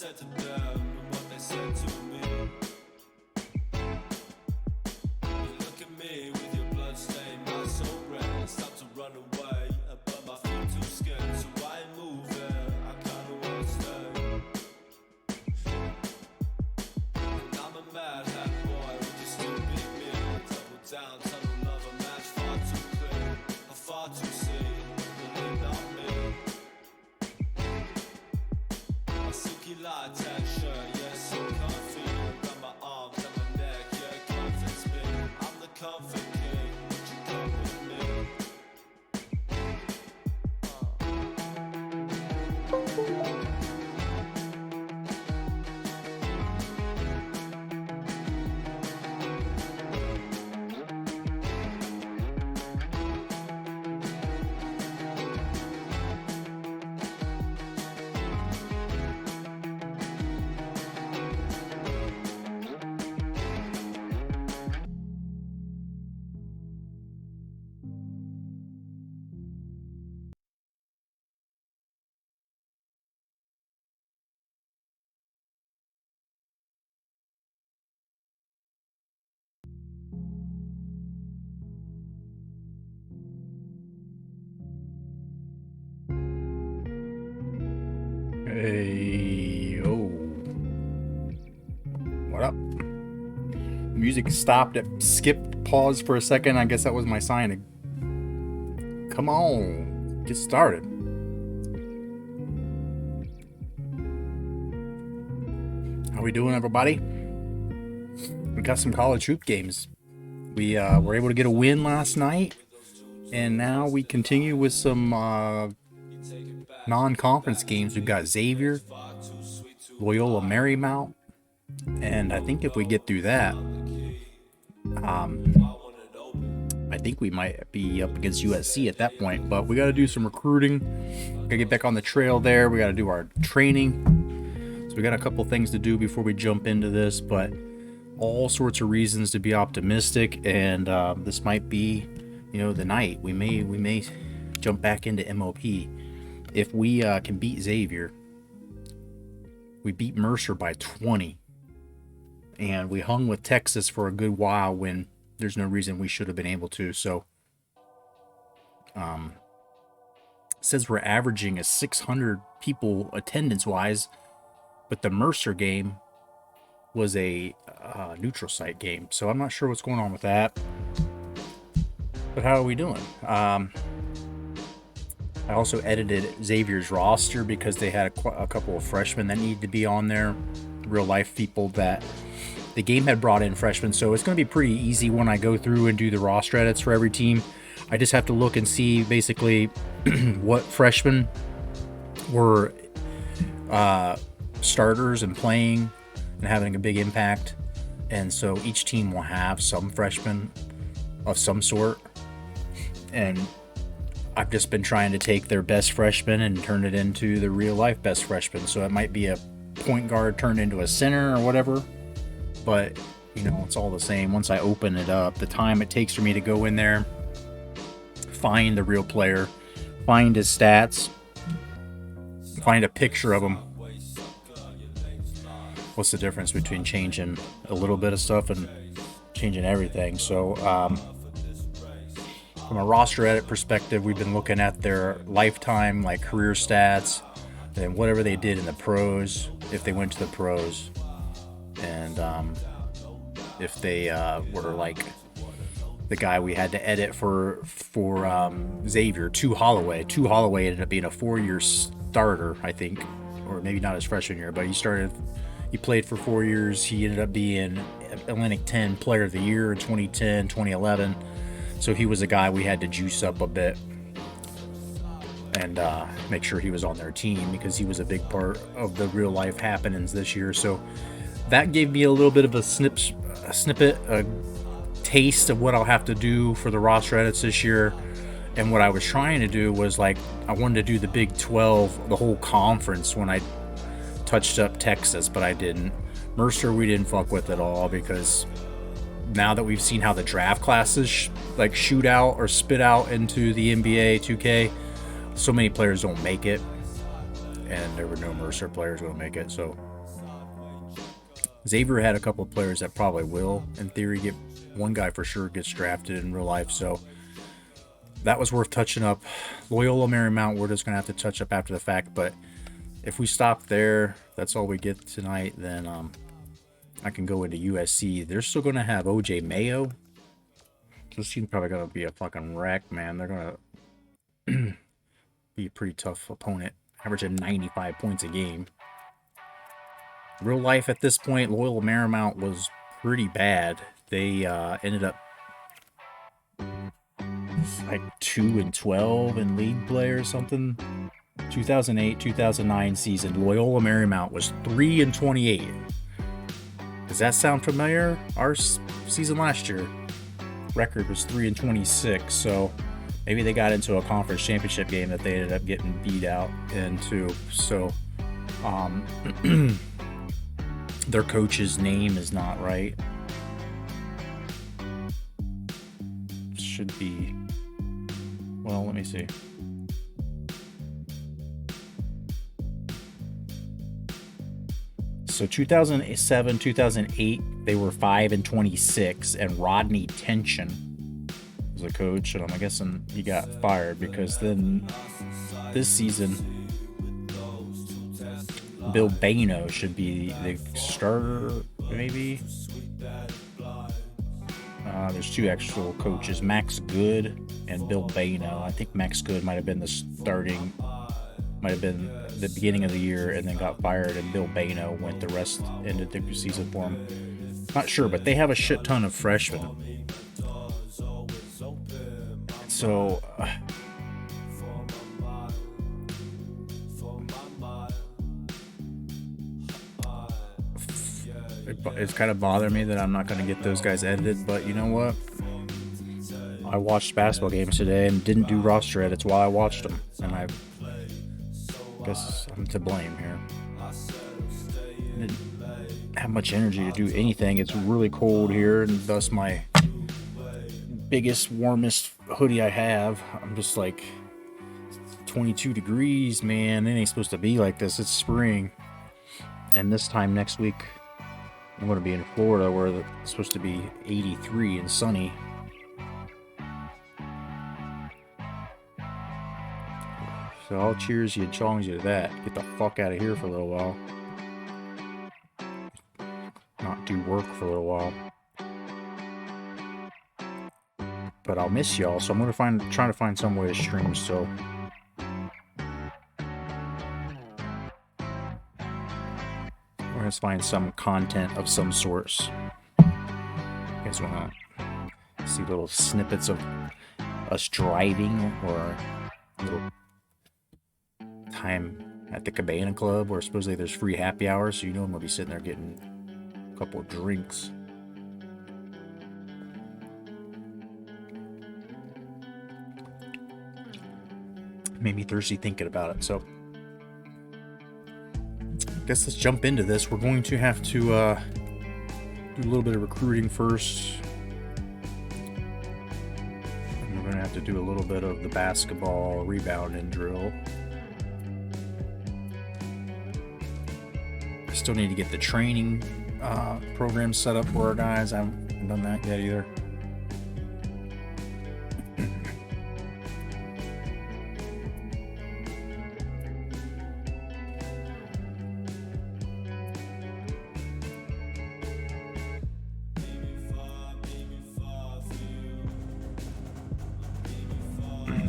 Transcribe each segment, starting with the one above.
said to them and what they said to me. You look at me with your bloodstained eyes so red. It's time to run away, but my feet too scared, so I ain't moving. I kinda wanna stay. And I'm a mad hat boy, we just too big me. Double down, tunnel love, a match far too clear, far too see. Believe not me. My silky light tan shirt, yeah, so comfy. Around my arms and my neck, yeah, it comforts me. I'm the comfort king, would you come with me? Hey, oh. What up? Music stopped, it skipped, paused for a second. I guess that was my sign to come on, get started. How we doing, everybody? We got some college hoop games. We were able to get a win last night, and now we continue with some non-conference games. We've got Xavier, Loyola Marymount, and I think if we get through that, I think we might be up against USC at that point. But we got to do some recruiting. Got to get back on the trail there. We got to do our training. So we got a couple things to do before we jump into this, but all sorts of reasons to be optimistic. And this might be, the night. We may jump back into MOP. If we can beat Xavier, we beat Mercer by 20. And we hung with Texas for a good while when there's no reason we should have been able to. So, says we're averaging a 600 people attendance-wise, but the Mercer game was a neutral site game. So I'm not sure what's going on with that. But how are we doing? I also edited Xavier's roster because they had a couple of freshmen that needed to be on there, real life people that the game had brought in freshmen. So it's going to be pretty easy when I go through and do the roster edits for every team. I just have to look and see basically what freshmen were starters and playing and having a big impact. And so each team will have some freshmen of some sort. And I've just been trying to take their best freshman and turn it into the real life best freshman. So it might be a point guard turned into a center or whatever, but it's all the same. Once I open it up, the time it takes for me to go in there, find the real player, find his stats, find a picture of him. What's the difference between changing a little bit of stuff and changing everything? So, from a roster edit perspective, we've been looking at their lifetime, like career stats, and whatever they did in the pros, if they went to the pros, and if they were like the guy we had to edit for Xavier, Tu Holloway. Tu Holloway ended up being a 4-year starter, I think, or maybe not his freshman year, but he played for 4 years. He ended up being Atlantic 10 Player of the Year in 2010, 2011. So he was a guy we had to juice up a bit and make sure he was on their team because he was a big part of the real life happenings this year. So that gave me a little bit of a snippet, a taste of what I'll have to do for the roster edits this year. And what I was trying to do was I wanted to do the Big 12, the whole conference when I touched up Texas, but I didn't. Mercer we didn't fuck with at all because now that we've seen how the draft classes shoot out or spit out into the NBA 2K, so many players don't make it, and there were no Mercer players going to make it. So Xavier had a couple of players that probably will, in theory, get one guy for sure gets drafted in real life. So that was worth touching up. Loyola Marymount, we're just gonna have to touch up after the fact. But if we stop there, that's all we get tonight. Then I can go into USC. They're still gonna have OJ Mayo. This team's probably gonna be a fucking wreck, man. They're gonna be a pretty tough opponent, averaging 95 points a game. Real life at this point, Loyola Marymount was pretty bad. They ended up like 2-12 in league play or something. 2008-2009 season, Loyola Marymount was 3-28. Does that sound familiar? Our season last year record was 3-26, so maybe they got into a conference championship game that they ended up getting beat out into. So their coach's name is not right. Should be, well, let me see. So 2007, 2008, they were 5-26, and Rodney Tension was a coach, and I'm guessing he got fired because then this season, Bill Bano should be the starter, maybe. There's two actual coaches, Max Good and Bill Bano. I think Max Good might have been the starting, might have been the beginning of the year, and then got fired, and Bill Bano went the rest, ended the season for him. Not sure, but they have a shit ton of freshmen. So it's kind of bothering me that I'm not going to get those guys edited, but you know what? I watched basketball games today and didn't do roster edits while I watched them, and I guess I'm to blame here. I didn't have much energy to do anything. It's really cold here, and thus my biggest, warmest hoodie I have. I'm just like 22 degrees, man. It ain't supposed to be like this. It's spring, and this time next week I'm going to be in Florida where it's supposed to be 83 and sunny. So I'll cheers you and challenge you to that. Get the fuck out of here for a little while. Not do work for a little while. But I'll miss y'all, so I'm gonna trying to find some way to stream. So we're gonna find some content of some sorts. You guys wanna see little snippets of us driving, or little time at the Cabana Club where supposedly there's free happy hours, so you know I'm gonna be sitting there getting a couple of drinks. Made me thirsty thinking about it. So I guess let's jump into this. We're going to have to do a little bit of recruiting first, and we're going to have to do a little bit of the basketball rebounding drill. I still need to get the training program set up for our guys. I haven't done that yet either.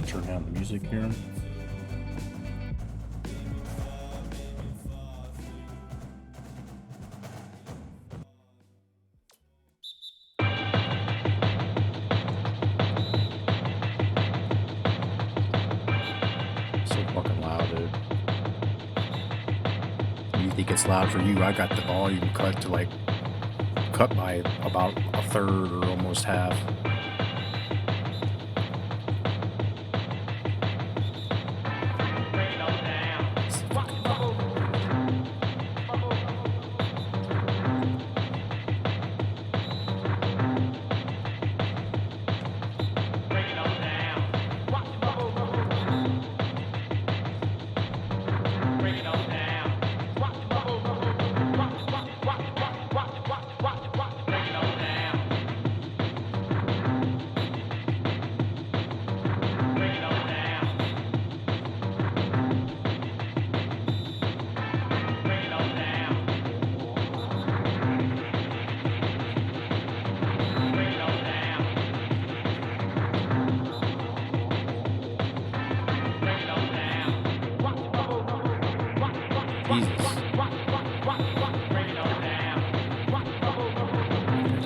Turn down the music here. So fucking loud, dude. You think it's loud for you? I got the volume cut by about a third or almost half.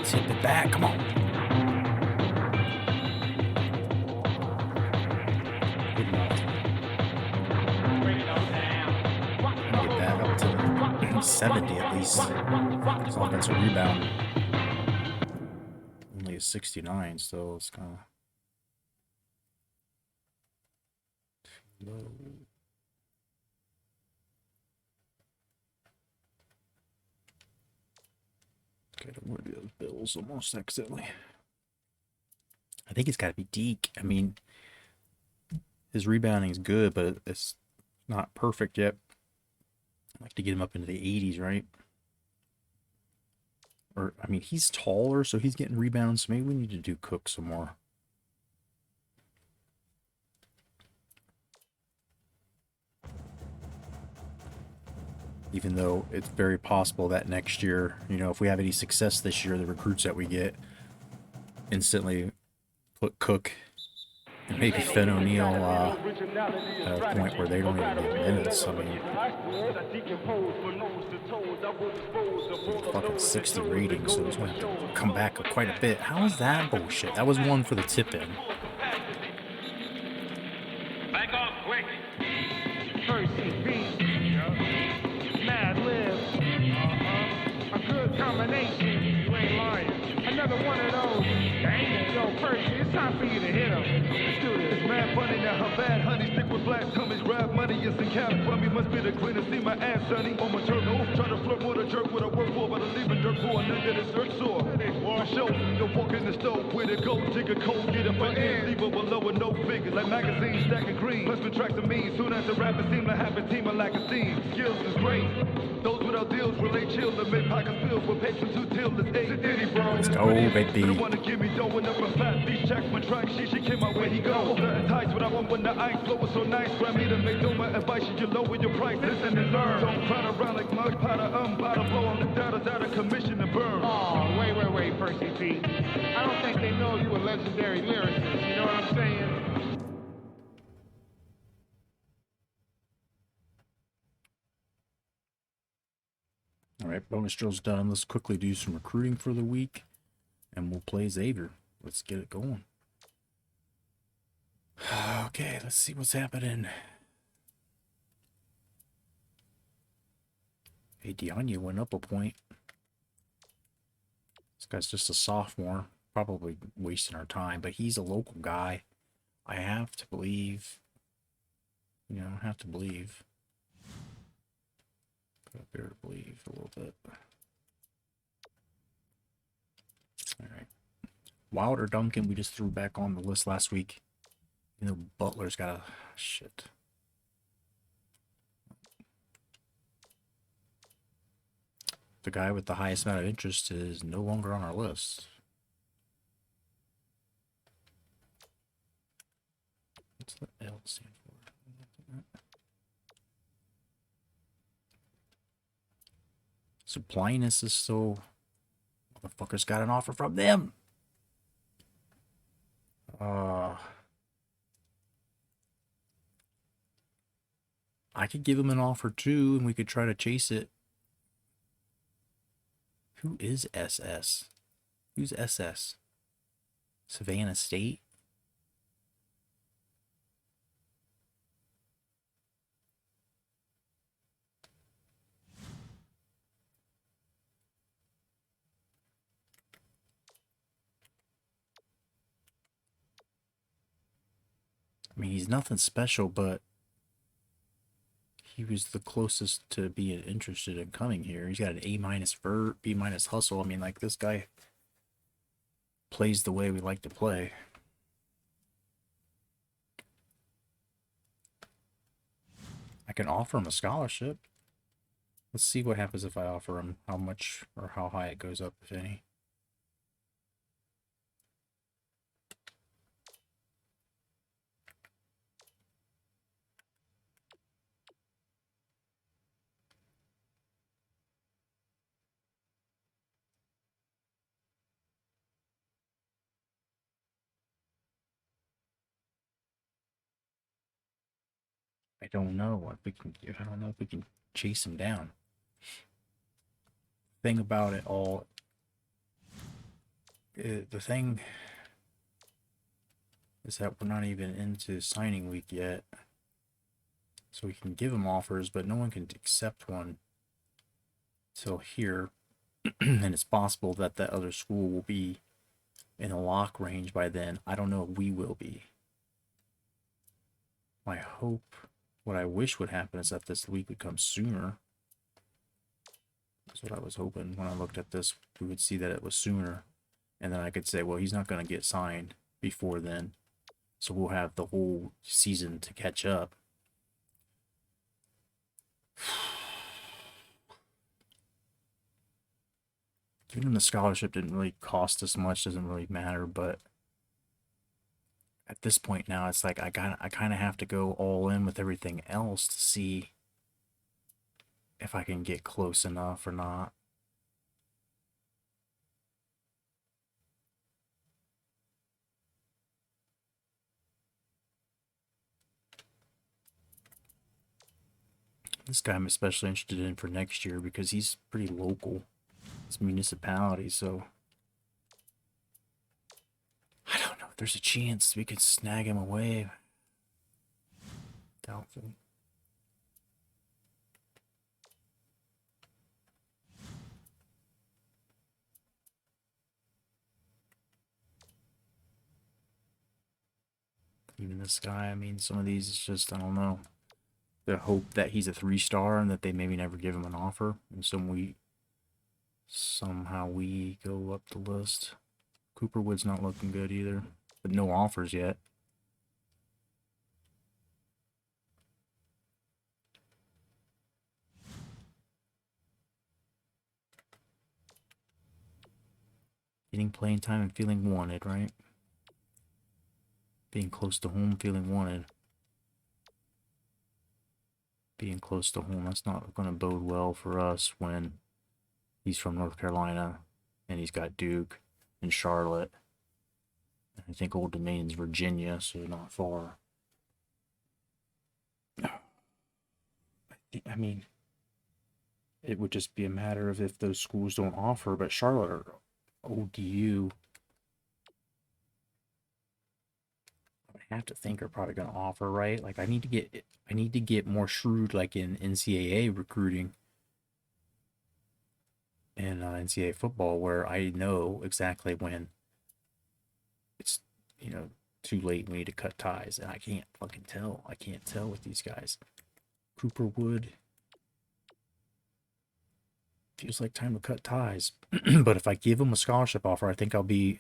Tip it back. Come on. Good enough. Get that up to 70 at least. His offensive rebound. Only a 69, so it's kind of low. Okay, don't worry those Bills almost accidentally. I think it's got to be Deke. I mean, his rebounding is good, but it's not perfect yet. I'd like to get him up into the 80s, right? Or, I mean, he's taller, so he's getting rebounds. So maybe we need to do Cook some more. Even though it's very possible that next year, you know, if we have any success this year, the recruits that we get instantly put Cook and maybe Finn O'Neill at a point where they don't even get minutes. I mean, fucking 60 rating, so he's going to have to come back quite a bit. How is that bullshit? That was one for the tip in. Back off quick. First Mad Lib. A good combination. You ain't lying. Another one of those. Dang, yo, Percy, it's time for you to hit him. Let's do this. Mad funny now, her bad honey, stick with black tummies, grab money, it's in cap for me, must be the queen to see my ass, sonny. On my turbo, try to flirt with a jerk, what I work for, but I leave a dirt for, none that is dirt sore. For show, you walk in the stove, where to go, dig a cold, get up an end, leave her below with no figures, like magazines stacking green, plus track to me, soon as the rapper seem to have a team, I lack a steam, skills is great. Those without deals relate chill and make pockets filled with patrons who till this age. Diddy, bro. Let's go, baby. You don't wanna give me dough and up a fat beach check my track. She came out where he go. Certain tights when I want when the ice flow is so nice. Grab me to make no my advice. You lower your price. Listen and learn. Don't crowd around like mud powder. By the blow on the data's out of commission and burn. Oh, wait, Percy P. I don't think they know you a legendary lyricist. You know what I'm saying? All right, bonus drill's done. Let's quickly do some recruiting for the week, and we'll play Xavier. Let's get it going. Okay, let's see what's happening. Hey, Dianya went up a point. This guy's just a sophomore. Probably wasting our time, but he's a local guy. I have to believe. You know, I have to believe. I better believe a little bit. All right. Wilder Duncan, we just threw back on the list last week. You know, Butler's got a shit. The guy with the highest amount of interest is no longer on our list. What's the L stand for? Supplinus is so... Motherfuckers got an offer from them. I could give him an offer too, and we could try to chase it. Who is SS? Who's SS? Savannah State? I mean, he's nothing special, but he was the closest to being interested in coming here. He's got an A- vert, B- hustle. I mean, like, this guy plays the way we like to play. I can offer him a scholarship. Let's see what happens if I offer him, how much or how high it goes up, if any. I don't know if we can. I don't know if we can chase him down. Thing about it all The thing is that we're not even into signing week yet. So we can give them offers, but no one can accept one till here. And it's possible that that other school will be in a lock range by then. I don't know if we will be. My hope, what I wish would happen is that this week would come sooner. That's what I was hoping. When I looked at this, we would see that it was sooner. And then I could say, well, he's not going to get signed before then. So we'll have the whole season to catch up. Giving him the scholarship didn't really cost us much, doesn't really matter, but at this point now, it's like I kind of have to go all in with everything else to see if I can get close enough or not. This guy I'm especially interested in for next year because he's pretty local. It's municipality, so I don't know if there's a chance we could snag him away. Doubtful. Even this guy, I mean, some of these, it's just, I don't know. The hope that he's a 3-star and that they maybe never give him an offer. And somehow we go up the list. Cooper Wood's not looking good either. But no offers yet. Getting playing time and feeling wanted, right? Being close to home, feeling wanted. Being close to home, that's not going to bode well for us when he's from North Carolina and he's got Duke and Charlotte. I think Old Dominion's Virginia, so not far. I mean, it would just be a matter of if those schools don't offer, but Charlotte or ODU, I have to think are probably going to offer, right? Like I need to get more shrewd, like in NCAA recruiting and NCAA football, where I know exactly when it's too late. We need to cut ties, and I can't fucking tell. I can't tell with these guys. Cooper Wood feels like time to cut ties, but if I give him a scholarship offer, I think I'll be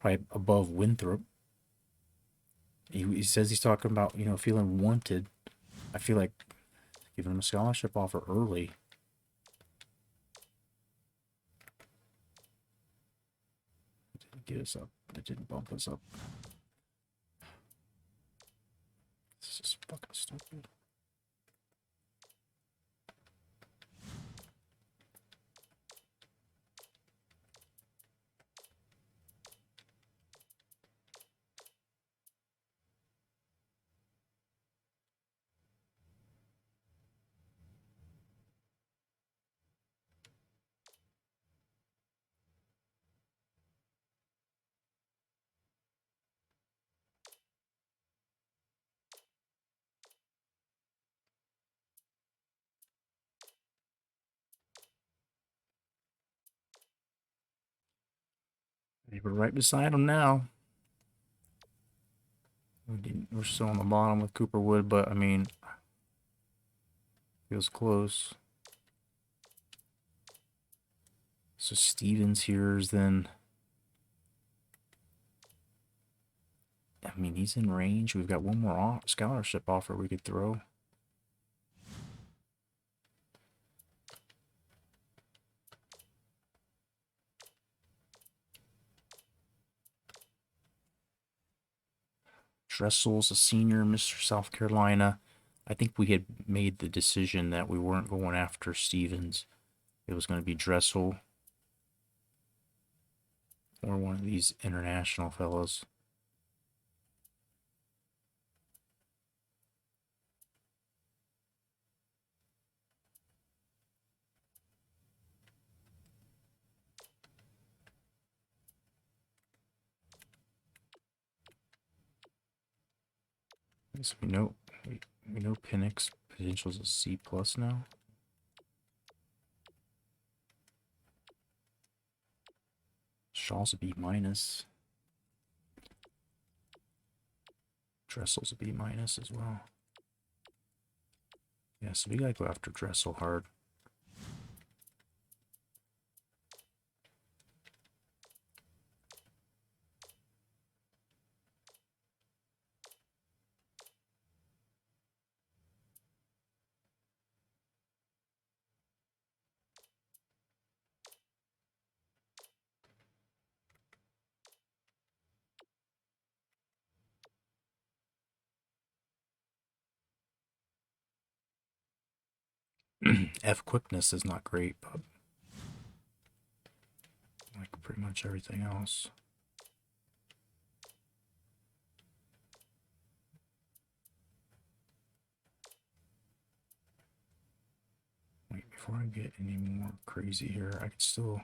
probably above Winthrop. He says he's talking about, feeling wanted. I feel like giving him a scholarship offer early. It didn't get us up. It didn't bump us up. This is just fucking stupid. We're right beside him now. We're still on the bottom with Cooper Wood, but I mean, feels close. So Stevens here is then. I mean, he's in range. We've got one more scholarship offer we could throw. Dressel's a senior, Mr. South Carolina. I think we had made the decision that we weren't going after Stevens. It was going to be Dressel or one of these international fellows. So we know Penix potential is a C plus now. Shaw's a B minus. Dressel's a B minus as well. Yeah, so we gotta go after Dressel hard. F quickness is not great, but like pretty much everything else. Wait, before I get any more crazy here, I could still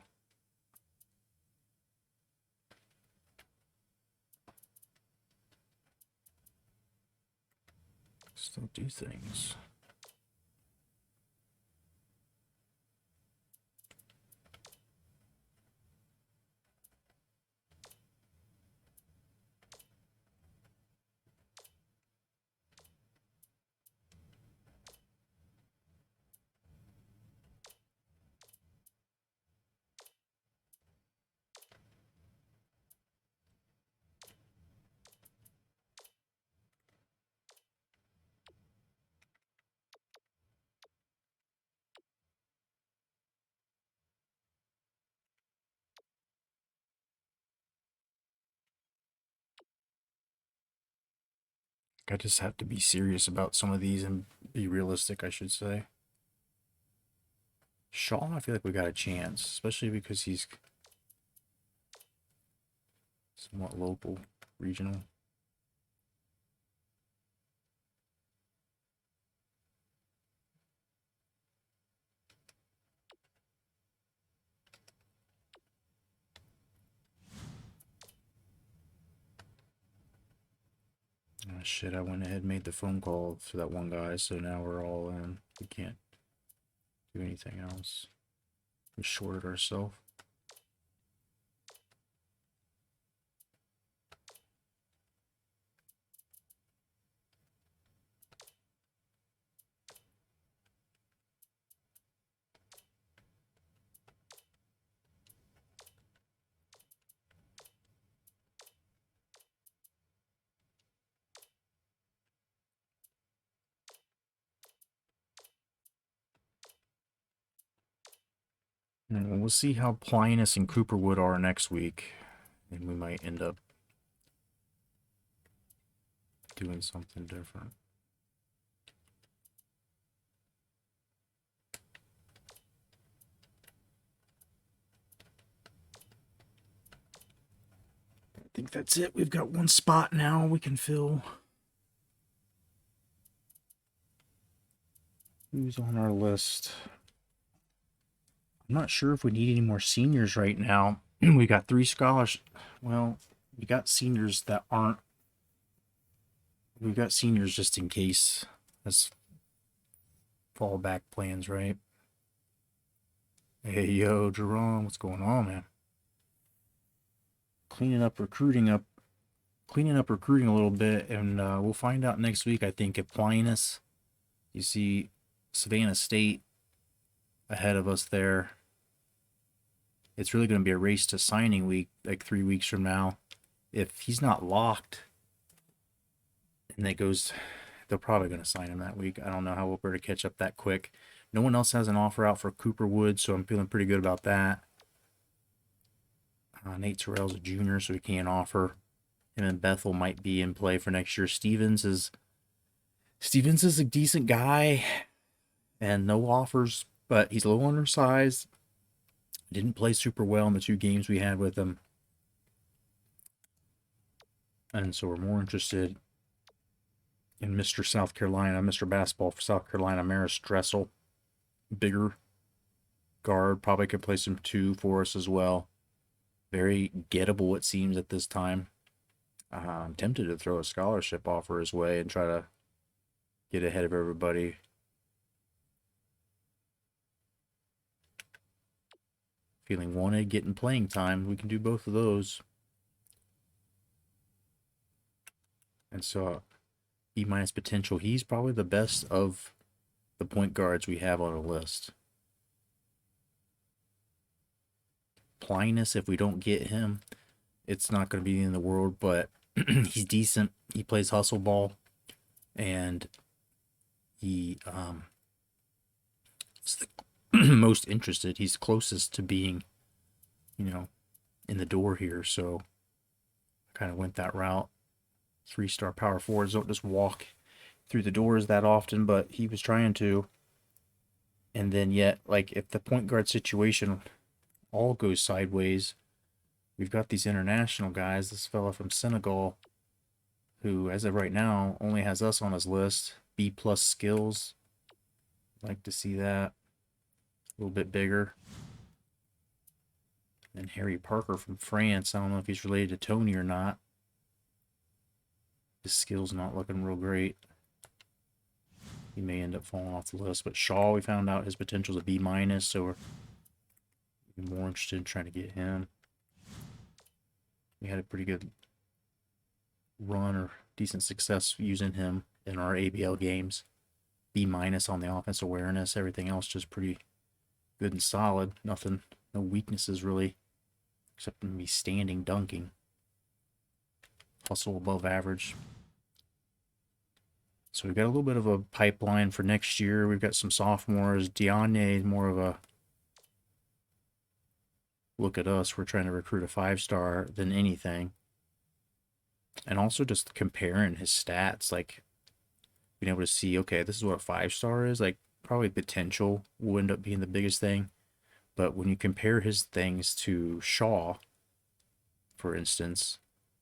do things. I just have to be serious about some of these and be realistic, I should say. Shaw, I feel like we got a chance, especially because he's somewhat local, regional. Oh, shit, I went ahead and made the phone call to that one guy, so now we're all in. We can't do anything else. We shorted ourselves. And we'll see how Plinus and Cooperwood are next week. And we might end up doing something different. I think that's it. We've got one spot now we can fill. Who's on our list? I'm not sure if we need any more seniors right now. We got 3 scholars. Well, we got seniors that aren't. We've got seniors just in case as fallback plans, right? Hey, yo, Jerome, what's going on, man? Cleaning up recruiting a little bit, and we'll find out next week. I think at Plinus, you see Savannah State ahead of us there. It's really going to be a race to signing week, like 3 weeks from now. If he's not locked, and that goes, they're probably going to sign him that week. I don't know how we'll be able to catch up that quick. No one else has an offer out for Cooperwood, so I'm feeling pretty good about that. Nate Terrell's a junior, so he can't offer. And then Bethel might be in play for next year. Stevens is a decent guy, and no offers, but he's a little undersized. Didn't play super well in the 2 games we had with him. And so we're more interested in Mr. South Carolina, Mr. Basketball for South Carolina, Maris Dressel. Bigger guard, probably could play some 2 for us as well. Very gettable, it seems, at this time. I'm tempted to throw a scholarship offer his way and try to get ahead of everybody. Feeling wanted, getting playing time. We can do both of those. And so, E minus potential. He's probably the best of the point guards we have on our list. Plinus, if we don't get him, it's not going to be in the world, but he's decent. He plays hustle ball, and he is the most interested. He's closest to being, in the door here. So I kind of went that route. 3-star power forwards don't just walk through the doors that often, but he was trying to. And then yet, like, if the point guard situation all goes sideways, we've got these international guys. This fella from Senegal, who, as of right now, only has us on his list. B+ skills. Like to see that. A little bit bigger. And Harry Parker from France. I don't know if he's related to Tony or not. His skills not looking real great. He may end up falling off the list. But Shaw, we found out his potential is a B-, so we're even more interested in trying to get him. We had a pretty good run or decent success using him in our ABL games. B- on the offense awareness. Everything else just pretty good and solid. Nothing, no weaknesses really, except me standing, dunking. Hustle above average. So we've got a little bit of a pipeline for next year. We've got some sophomores. Diane, more of a look at us. We're trying to recruit a 5-star than anything. And also just comparing his stats, like being able to see, okay, this is what a 5-star is. Like, probably potential will end up being the biggest thing. But when you compare his things to Shaw, for instance,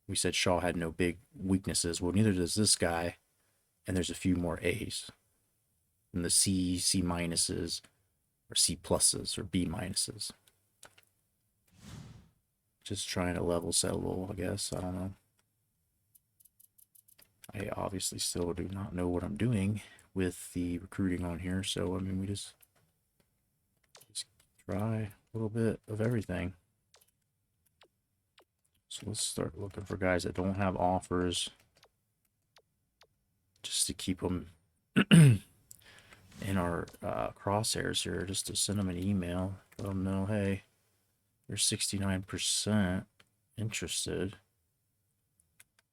we said Shaw had no big weaknesses. Well, neither does this guy. And there's a few more A's. And the C, C-, or C+, or B-. Just trying to level set a little, I guess. I don't know. I obviously still do not know what I'm doing with the recruiting on here. So, I mean, we just try a little bit of everything. So let's start looking for guys that don't have offers, just to keep them in our crosshairs here, just to send them an email, let them know, hey, you're 69% interested.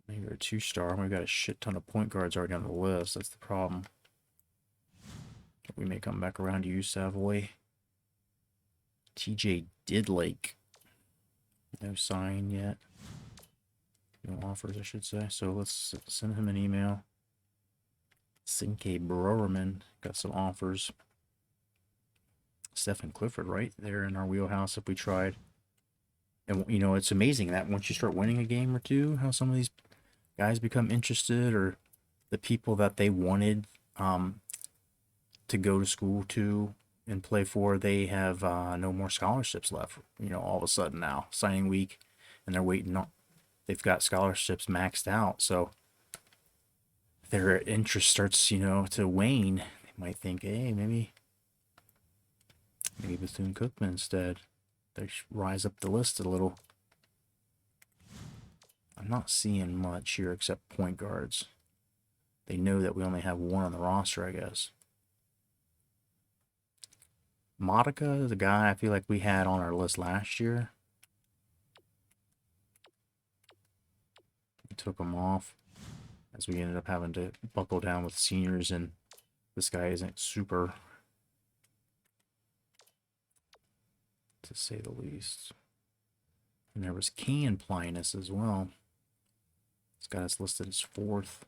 Maybe you're a 2-star. We've got a shit ton of point guards already on the list. That's the problem. We may come back around to you, Savoy. TJ Didlake. No sign yet. No offers, I should say. So let's send him an email. Sinke Browerman got some offers. Stephen Clifford right there in our wheelhouse if we tried. And, it's amazing that once you start winning a game or two, how some of these guys become interested, or the people that they wanted to go to school to and play for, they have no more scholarships left. All of a sudden now, signing week, and they're waiting on, they've got scholarships maxed out. So their interest starts, to wane. They might think, hey, maybe Bethune-Cookman instead. They rise up the list a little. I'm not seeing much here except point guards. They know that we only have one on the roster, I guess. Modica is a guy I feel like we had on our list last year. We took him off as we ended up having to buckle down with seniors, and this guy isn't super, to say the least. And there was Can Plinus as well. This got us listed as 4th.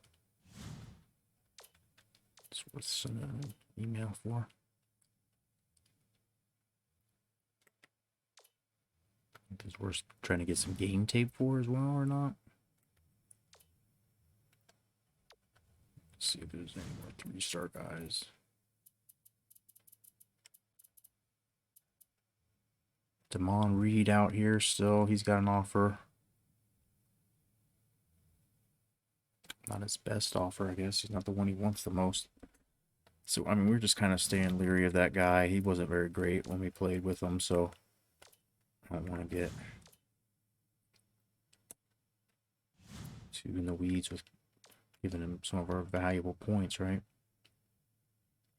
It's worth sending an email for. Because we're trying to get some game tape for as well, or not. Let's see if there's any more 3-star guys. Damon Reed out here still. He's got an offer. Not his best offer, I guess. He's not the one he wants the most. So, I mean, we're just kind of staying leery of that guy. He wasn't very great when we played with him, so I don't want to get too in the weeds with giving him some of our valuable points, right?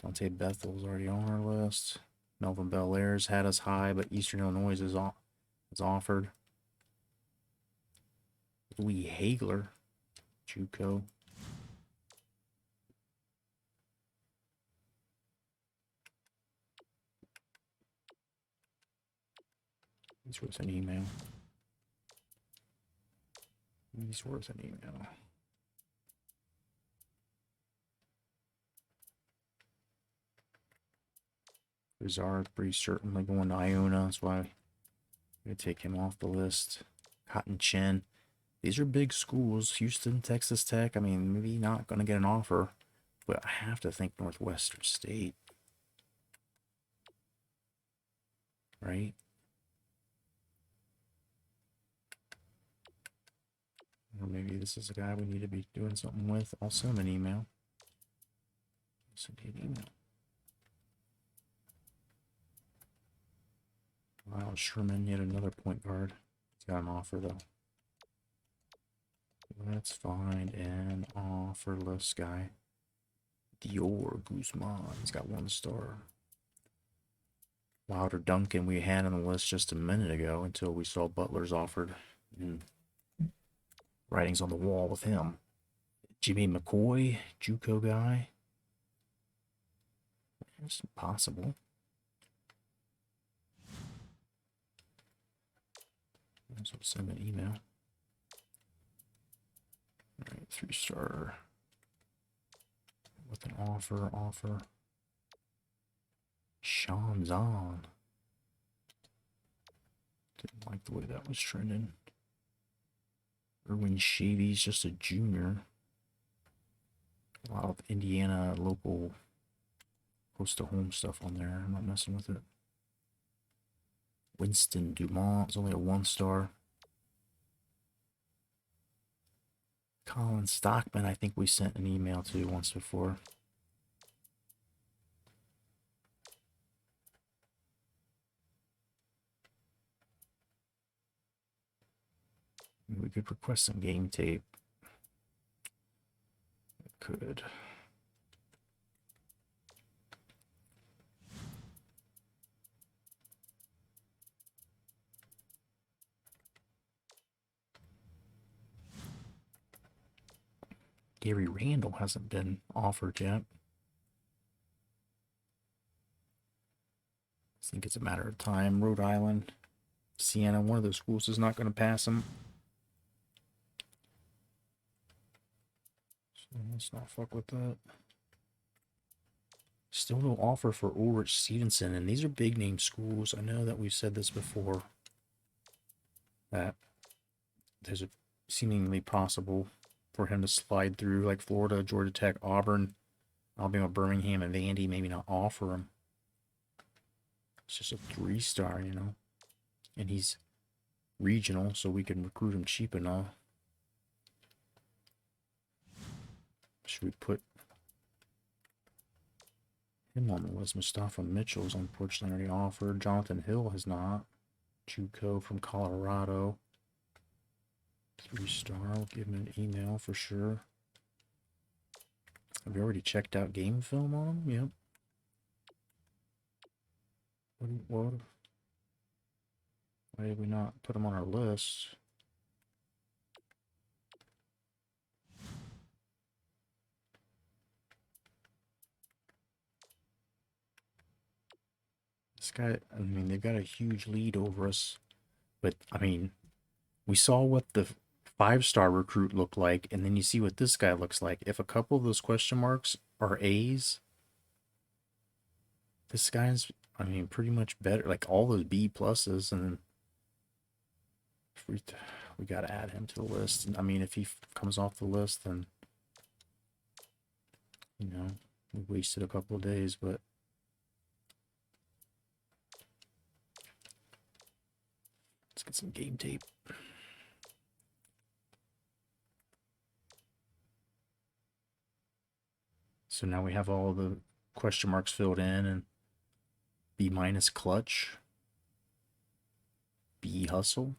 Dante Bethel's already on our list. Melvin Belair's had us high, but Eastern Illinois is offered. Louis Hagler, JUCO. He's worth an email. He's worth an email. Bizarre, pretty certainly going to Iona. That's why I'm going to take him off the list. Cotton Chin. These are big schools. Houston, Texas Tech. I mean, maybe not going to get an offer, but I have to think Northwestern State. Right? Or maybe this is a guy we need to be doing something with. I'll send him an email. Send me an email. Wow, Sherman, yet another point guard. He's got an offer, though. Let's find an offerless guy. Dior Guzman. He's got 1 star. Wilder Duncan we had on the list just a minute ago until we saw Butler's offered. And writings on the wall with him. Jimmy McCoy, JUCO guy. It's possible. So send an email. All right, 3-star with an offer. Sean Zahn. Didn't like the way that was trending. Erwin Shavy's just a junior. A lot of Indiana local close to home stuff on there. I'm not messing with it. Winston Dumont's only a 1-star. Colin Stockman, I think we sent an email to once before. We could request some game tape. Could. Gary Randall hasn't been offered yet. I think it's a matter of time. Rhode Island, Siena, one of those schools is not going to pass him. So let's not fuck with that. Still no offer for Ulrich Stevenson, and these are big name schools. I know that we've said this before, that there's a seemingly possible for him to slide through, like Florida, Georgia Tech, Auburn, Alabama, Birmingham, and Vandy, maybe not offer him. It's just a 3-star, you know, and he's regional, so we can recruit him cheap enough. Should we put him on the list? Mustafa Mitchell's unfortunately already offered. Jonathan Hill has not. JUCO from Colorado. 3-star. I'll give him an email for sure. Have you already checked out game film on him? Yep. What? Why did we not put him on our list? This guy, I mean, they've got a huge lead over us. But, I mean, we saw what the 5-star recruit looked like, and then you see what this guy looks like. If a couple of those question marks are A's, this guy's, I mean, pretty much better. Like, all those B pluses, and we got to add him to the list. And, I mean, if he comes off the list, then, you know, we wasted a couple of days, but let's get some game tape. So now we have all the question marks filled in, and B minus clutch, B hustle.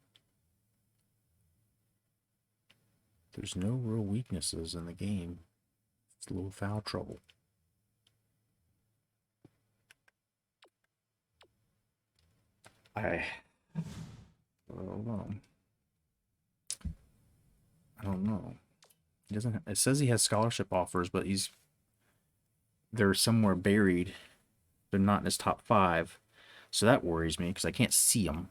There's no real weaknesses in the game. It's a little foul trouble. I don't know. I don't know. He doesn't. It says he has scholarship offers, but they're somewhere buried. They're not in his top 5, so that worries me because I can't see them.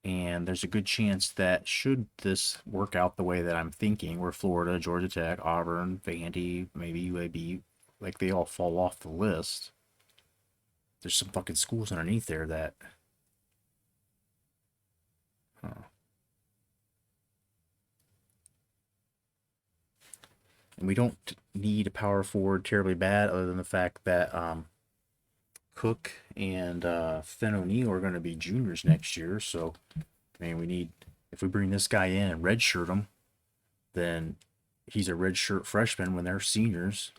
And there's a good chance that should this work out the way that I'm thinking, where Florida, Georgia Tech, Auburn, Vandy, maybe UAB, like they all fall off the list. There's some fucking schools underneath there that, and we don't need a power forward terribly bad, other than the fact that Cook and Fenn O'Neill are going to be juniors next year. So, I mean, if we bring this guy in and redshirt him, then he's a redshirt freshman when they're seniors.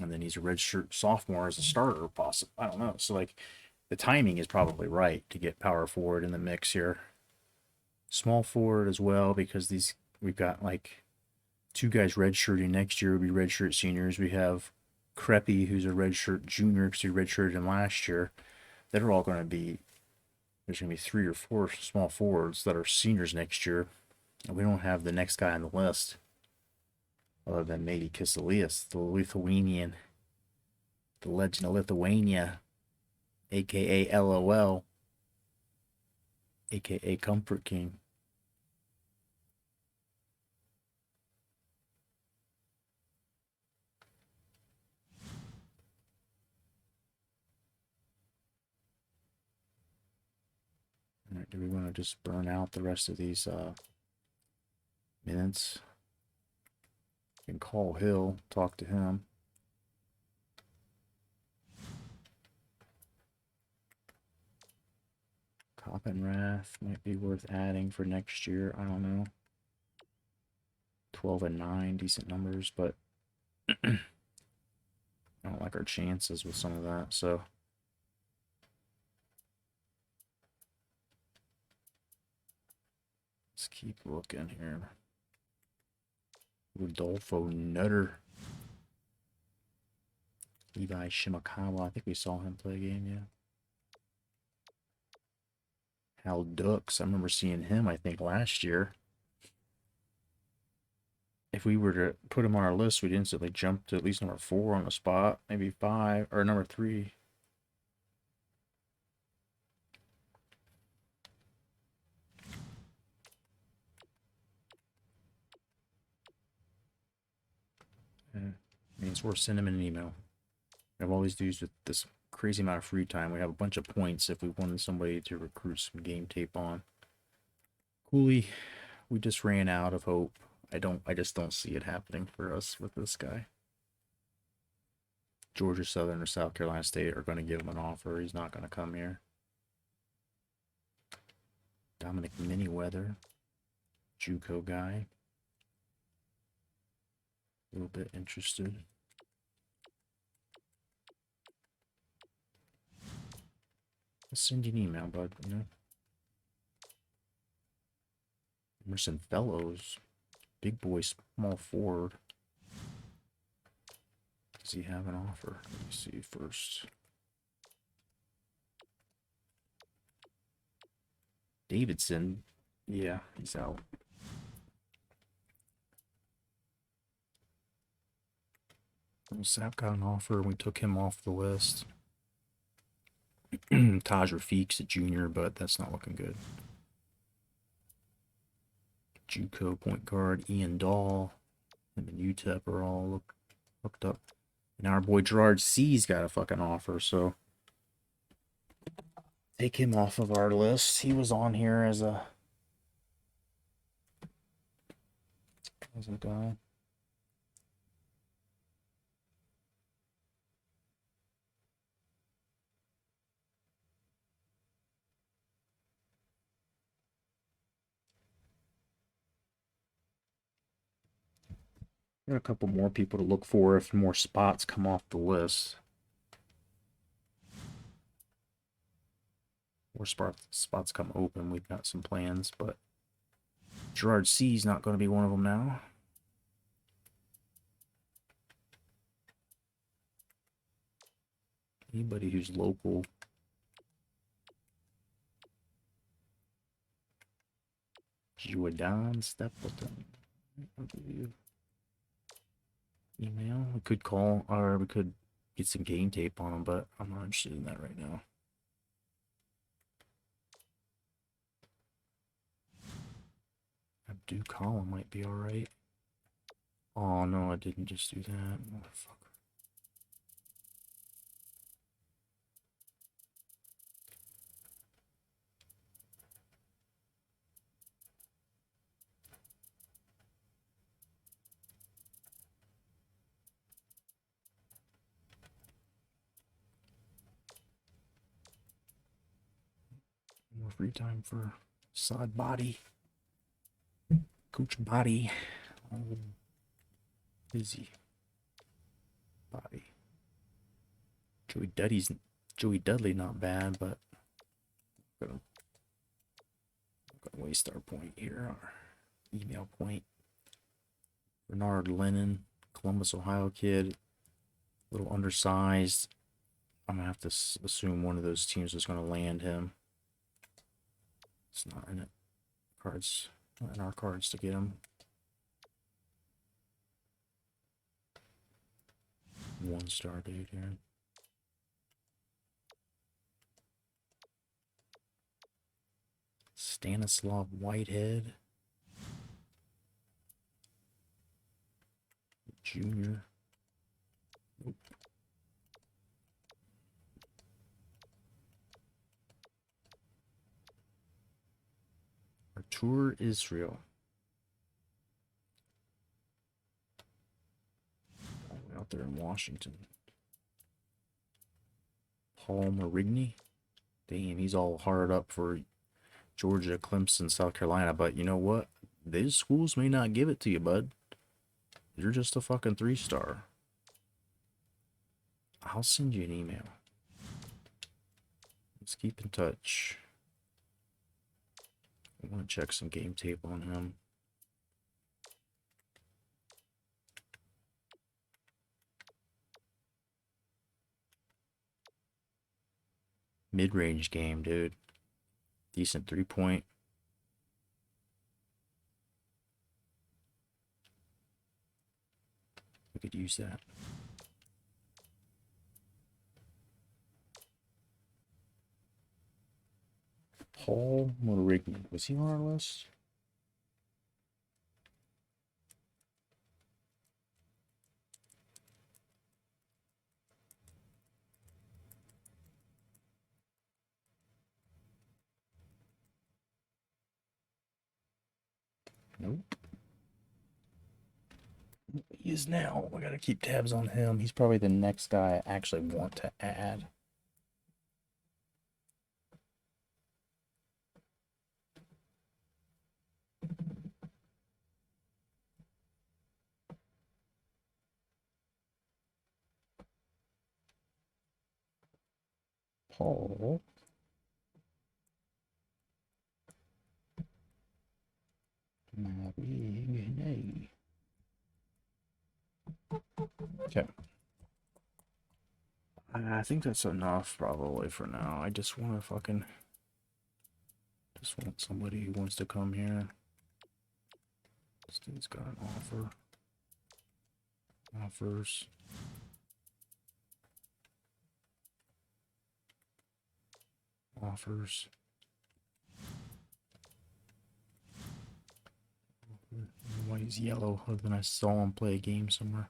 And then he's a redshirt sophomore as a starter, possibly. I don't know. So, like, the timing is probably right to get power forward in the mix here. Small forward as well, because we've got like 2 guys redshirting next year, will be redshirt seniors. We have Creppy, who's a redshirt junior because he redshirted him last year. They're all going to be, there's going to be 3 or 4 small forwards that are seniors next year. And we don't have the next guy on the list other than maybe Kiselias, the Lithuanian, the legend of Lithuania, aka LOL, aka Comfort King. All right, do we want to just burn out the rest of these minutes? We can call Hill, talk to him. Coppenrath might be worth adding for next year. I don't know. 12 and 9, decent numbers, but I don't like our chances with some of that, so. Let's keep looking here. Rodolfo Nutter. Levi Shimakawa. I think we saw him play a game, yeah. Hal Dux. I remember seeing him, I think, last year. If we were to put him on our list, we'd instantly jump to at least number 4 on the spot. Maybe 5, or number 3. I mean, it's worth sending him an email. I have all these dudes with this crazy amount of free time. We have a bunch of points if we wanted somebody to recruit some game tape on. Cooley, we just ran out of hope. I just don't see it happening for us with this guy. Georgia Southern or South Carolina State are going to give him an offer. He's not going to come here. Dominic Miniweather, JUCO guy. A little bit interested. Let's send you an email, bud. You know. Emerson Fellows, big boy, small forward. Does he have an offer? Let me see first. Davidson, yeah, he's out. Sap got an offer, and we took him off the list. Taj Rafiq's a junior, but that's not looking good. JUCO point guard Ian Dahl and then UTEP are all hooked up. And our boy Gerard C's got a fucking offer, so take him off of our list. He was on here as a guy. Got a couple more people to look for if more spots come off the list. More spots come open. We've got some plans, but Gerard C is not going to be one of them now. Anybody who's local. Jordan Stapleton. I'll give you email. We could call, or we could get some game tape on him, but I'm not interested in that right now. Abdu Column might be alright. Oh no, I didn't just do that. Motherfucker. More free time for Sod Body. Coach Body. Oh, busy. Body. Joey Dudley not bad, but gonna waste our point here. Our email point. Bernard Lennon, Columbus, Ohio kid. A little undersized. I'm gonna have to assume one of those teams is gonna land him. It's not in it. Cards, not in our cards to get him. 1-star dude here. Stanislav Whitehead. Junior. Nope. Artur Israel. Out there in Washington. Paul Marigny. Damn, he's all hard up for Georgia, Clemson, South Carolina. But you know what? These schools may not give it to you, bud. You're just a fucking 3-star. I'll send you an email. Let's keep in touch. I want to check some game tape on him. Mid-range game, dude. Decent 3-point. We could use that. Paul Marigny. Was he on our list? Nope. He is now. We gotta keep tabs on him. He's probably the next guy I actually want to add. Paul. Marigny. Okay. I think that's enough probably for now. I just want to want somebody who wants to come here. This dude's got an offer. Offers. Offers. Why he's yellow other than I saw him play a game somewhere.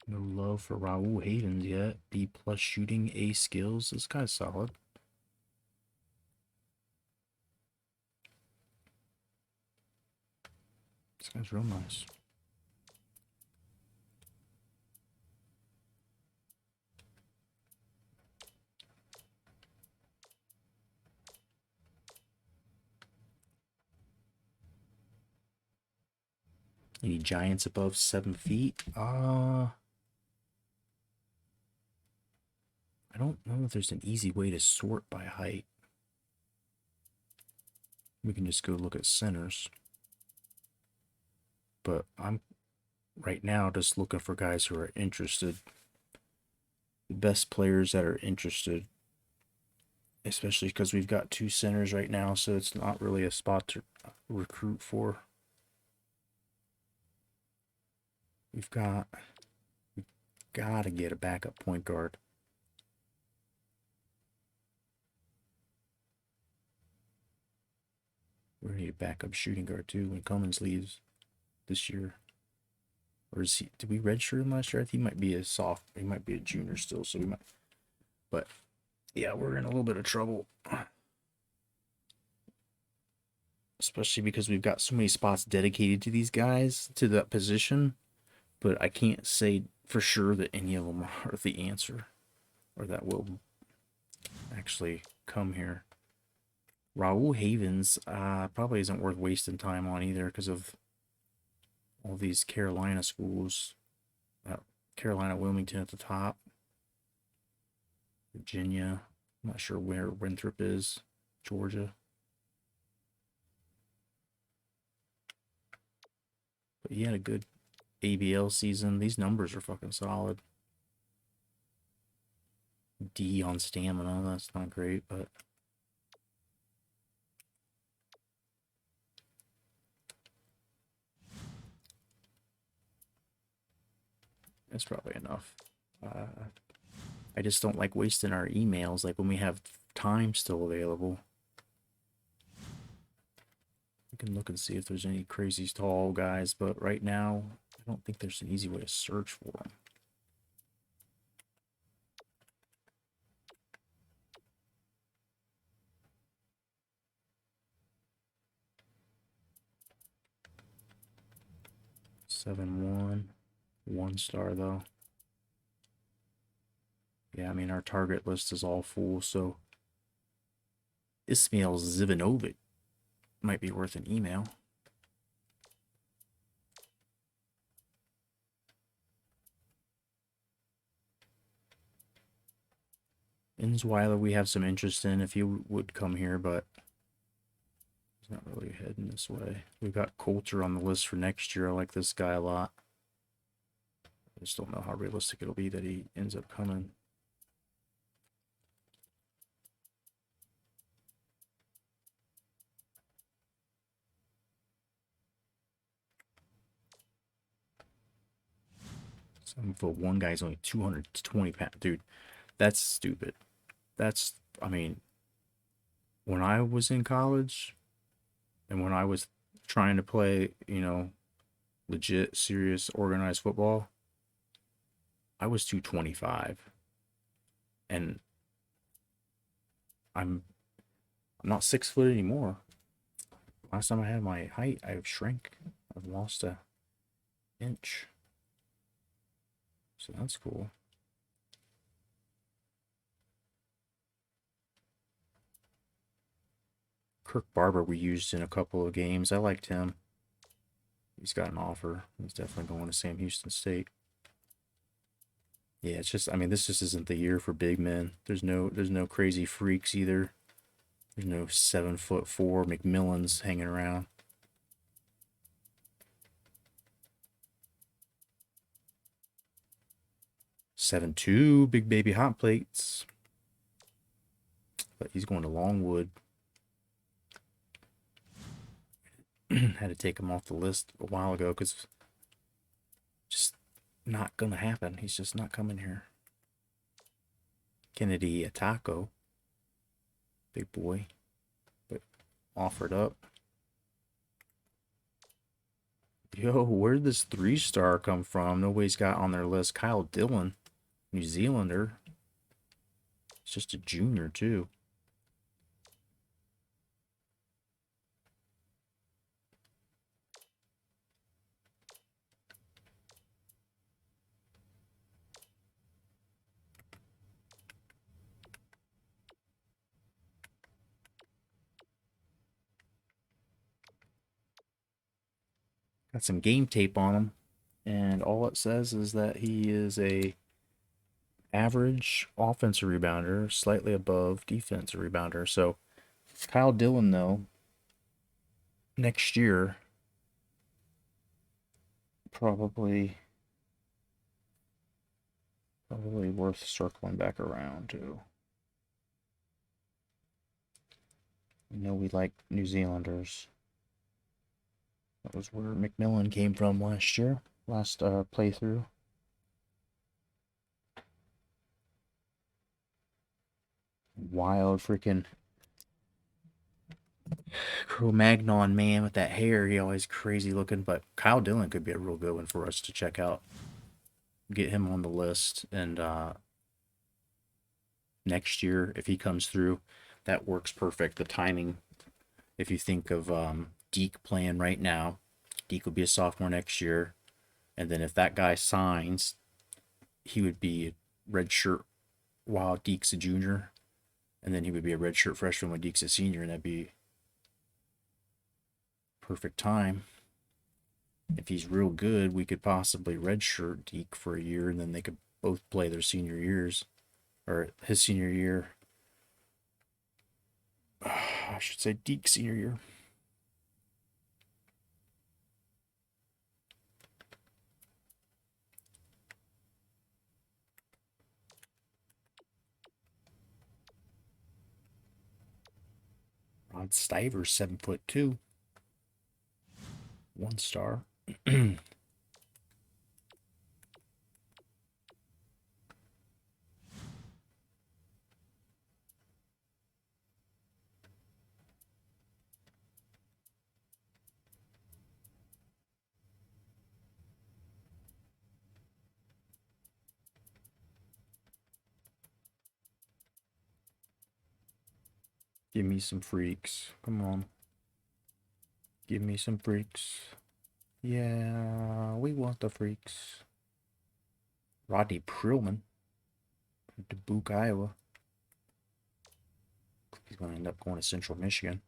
No love for Raul Havens yet. B+ shooting, A skills. This guy's solid. This guy's real nice. Any giants above 7 feet? I don't know if there's an easy way to sort by height. We can just go look at centers. But I'm right now just looking for guys who are interested. The best players that are interested. Especially because we've got 2 centers right now, so it's not really a spot to recruit for. We've got to get a backup point guard. We need a backup shooting guard too when Cummins leaves this year. Or is he? Did we redshirt him last year? I think he might be a he might be a junior still, so we might. But yeah, we're in a little bit of trouble. Especially because we've got so many spots dedicated to these guys, to that position. But I can't say for sure that any of them are the answer. Or that will actually come here. Raul Havens probably isn't worth wasting time on either because of all these Carolina schools. Carolina, Wilmington at the top. Virginia. I'm not sure where Winthrop is. Georgia. But he had a good ABL season. These numbers are fucking solid. D on stamina. That's not great, but... that's probably enough. I just don't like wasting our emails, like when we have time still available. We can look and see if there's any crazy tall guys, but right now, I don't think there's an easy way to search for them. (7-1), 1-star though. Yeah, I mean, our target list is all full, so Ismail Zivanovic might be worth an email. Insweiler, we have some interest in if you would come here, but he's not really heading this way. We've got Coulter on the list for next year. I like this guy a lot. I just don't know how realistic it'll be that he ends up coming. For one guy's only 220 pounds. Dude, that's stupid. That's, I mean, when I was in college and when I was trying to play, you know, legit, serious, organized football, I was 225. And I'm not 6 foot anymore. Last time I had my height, I've shrank. I've lost a inch. So that's cool. Kirk Barber we used in a couple of games. I liked him. He's got an offer. He's definitely going to Sam Houston State. Yeah, it's just, I mean, this just isn't the year for big men. There's no crazy freaks either. There's no 7'4" McMillans hanging around. (7'2", big baby hot plates. But he's going to Longwood. Had to take him off the list a while ago because just not gonna happen. He's just not coming here. Kennedy Atako, big boy, but offered up. Yo, where did this 3-star come from? Nobody's got on their list. Kyle Dillon, New Zealander. It's just a junior too. Got some game tape on him, and all it says is that he is a average offensive rebounder, slightly above defensive rebounder. So Kyle Dillon, though, next year probably worth circling back around to. I know we like New Zealanders. That was where McMillan came from last year, last playthrough. Wild freaking Cro-Magnon man with that hair. He always crazy looking, but Kyle Dillon could be a real good one for us to check out. Get him on the list, and next year, if he comes through, that works perfect. The timing, if you think of Deke playing right now, Deke will be a sophomore next year, and then if that guy signs, he would be a redshirt while Deke's a junior, and then he would be a redshirt freshman when Deke's a senior, and that'd be perfect time. If he's real good, we could possibly redshirt Deke for a year, and then they could both play their senior years, or his senior year. I should say Deke's senior year. Rod Stiver's 7'2", 1 star. Give me some freaks. Come on. Give me some freaks. Yeah, we want the freaks. Rodney Perlman from Dubuque, Iowa. He's going to end up going to Central Michigan.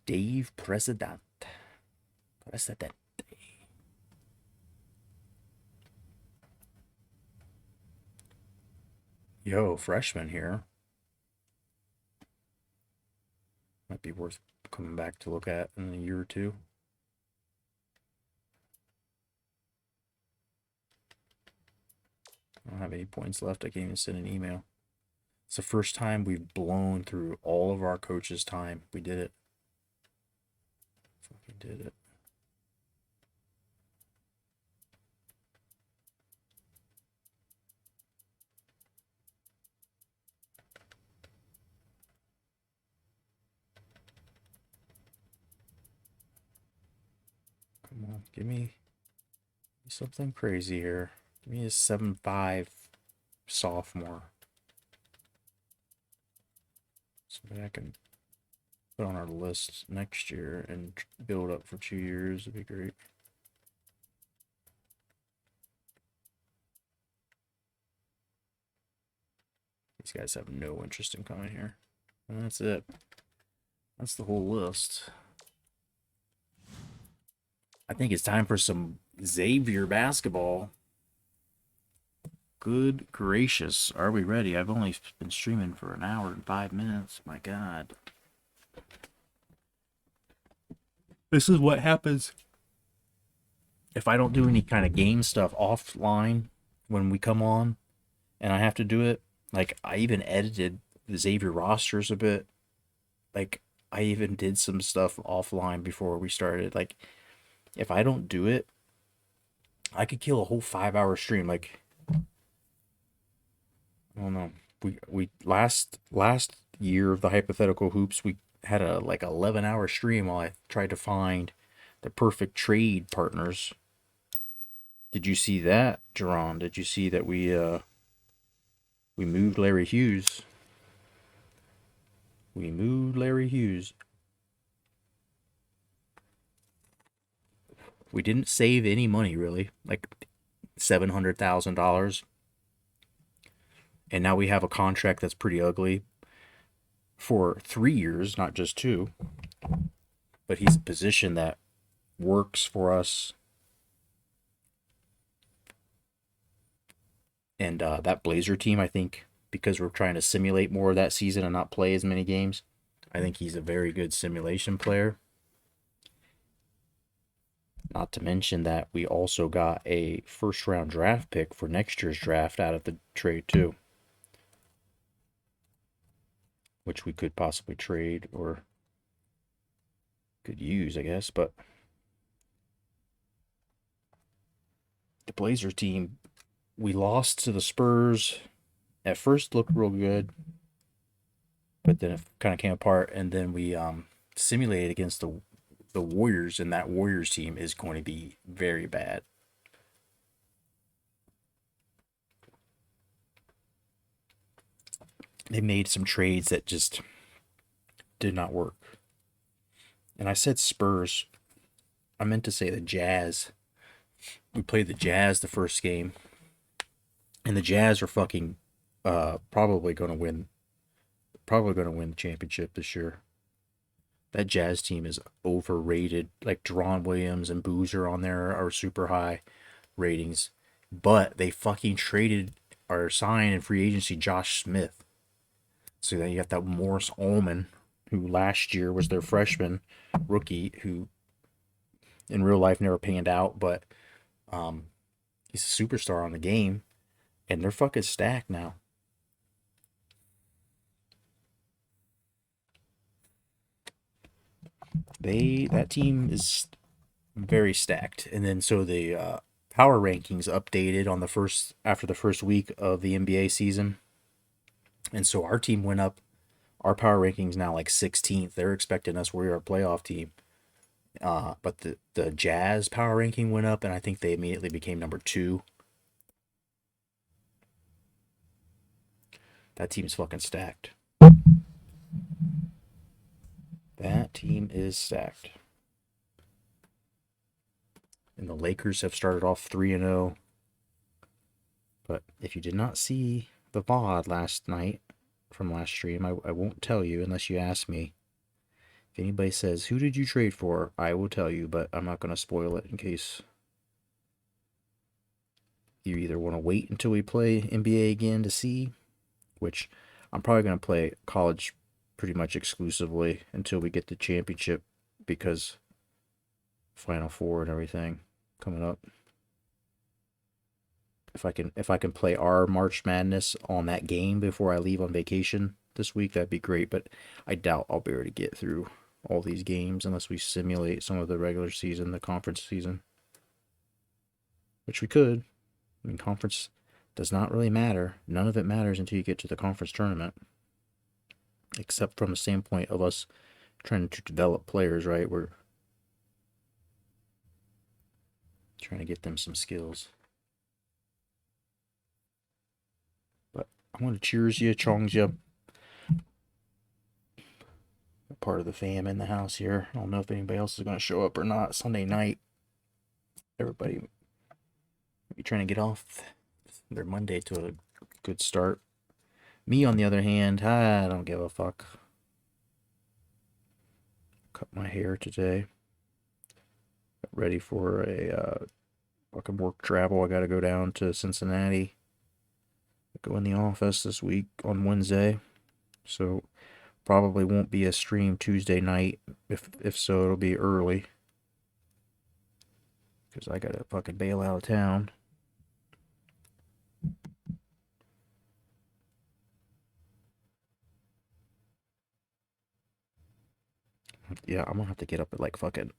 Dave President. Yo, freshman here. Might be worth coming back to look at in a year or two. I don't have any points left. I can't even send an email. It's the first time we've blown through all of our coaches' time. We did it. Fucking did it. Come on, give me something crazy here. Give me a 7'5" sophomore. Somebody I can put on our list next year and build up for 2 years would be great. These guys have no interest in coming here. And that's it. That's the whole list. I think it's time for some Xavier basketball. Good gracious. Are we ready? I've only been streaming for an hour and 5 minutes. My God. This is what happens if I don't do any kind of game stuff offline when we come on and I have to do it. Like, I even edited the Xavier rosters a bit. Like, I even did some stuff offline before we started. Like, if I don't do it, I could kill a whole 5-hour stream. Like, I don't know. We last year of the Hypothetical Hoops, we had a like 11-hour stream while I tried to find the perfect trade partners. Did you see that, Jerron? Did you see that we moved Larry Hughes? We moved Larry Hughes. We didn't save any money, really. Like $700,000. And now we have a contract that's pretty ugly for 3 years, not just 2. But he's a position that works for us. And that Blazer team, I think, because we're trying to simulate more of that season and not play as many games, I think he's a very good simulation player. Not to mention that we also got a first-round draft pick for next year's draft out of the trade, too. Which we could possibly trade or could use, I guess. But the Blazers team, we lost to the Spurs. At first looked real good, but then it kind of came apart. And then we simulated against the Warriors, and that Warriors team is going to be very bad. They made some trades that just did not work. And I said Spurs. I meant to say the Jazz. We played the Jazz the first game, and the Jazz are fucking probably going to win the championship this year. That Jazz team is overrated. Like Deron Williams and Boozer on there are super high ratings, but they fucking traded or signed in free agency Josh Smith. So then you got that Morris Ullman, who last year was their freshman rookie, who in real life never panned out, but he's a superstar on the game, and they're fucking stacked now. That team is very stacked. And then so the power rankings updated on after the first week of the NBA season. And so our team went up. Our power rankings now like 16th. They're expecting us we're a playoff team. But the Jazz power ranking went up, and I think they immediately became number 2. That team's fucking stacked. That team is stacked. And the Lakers have started off 3-0. But if you did not see the VOD last night from last stream, I won't tell you unless you ask me. If anybody says, who did you trade for? I will tell you, but I'm not going to spoil it in case you either want to wait until we play NBA again to see, which I'm probably going to play college pretty much exclusively until we get the championship because Final Four and everything coming up. If I can play our March Madness on that game before I leave on vacation this week, that'd be great, but I doubt I'll be able to get through all these games unless we simulate some of the regular season, the conference season, which we could. I mean, conference does not really matter. None of it matters until you get to the conference tournament, except from the standpoint of us trying to develop players, right? We're trying to get them some skills. But I want to cheers you, chongs you. Part of the fam in the house here. I don't know if anybody else is going to show up or not. Sunday night, everybody be trying to get off their Monday to a good start. Me, on the other hand, I don't give a fuck. Cut my hair today. Got ready for a fucking work travel. I got to go down to Cincinnati. Go in the office this week on Wednesday. So probably won't be a stream Tuesday night. If so, it'll be early. Because I gotta fucking bail out of town. Yeah, I'm gonna have to get up at like fucking...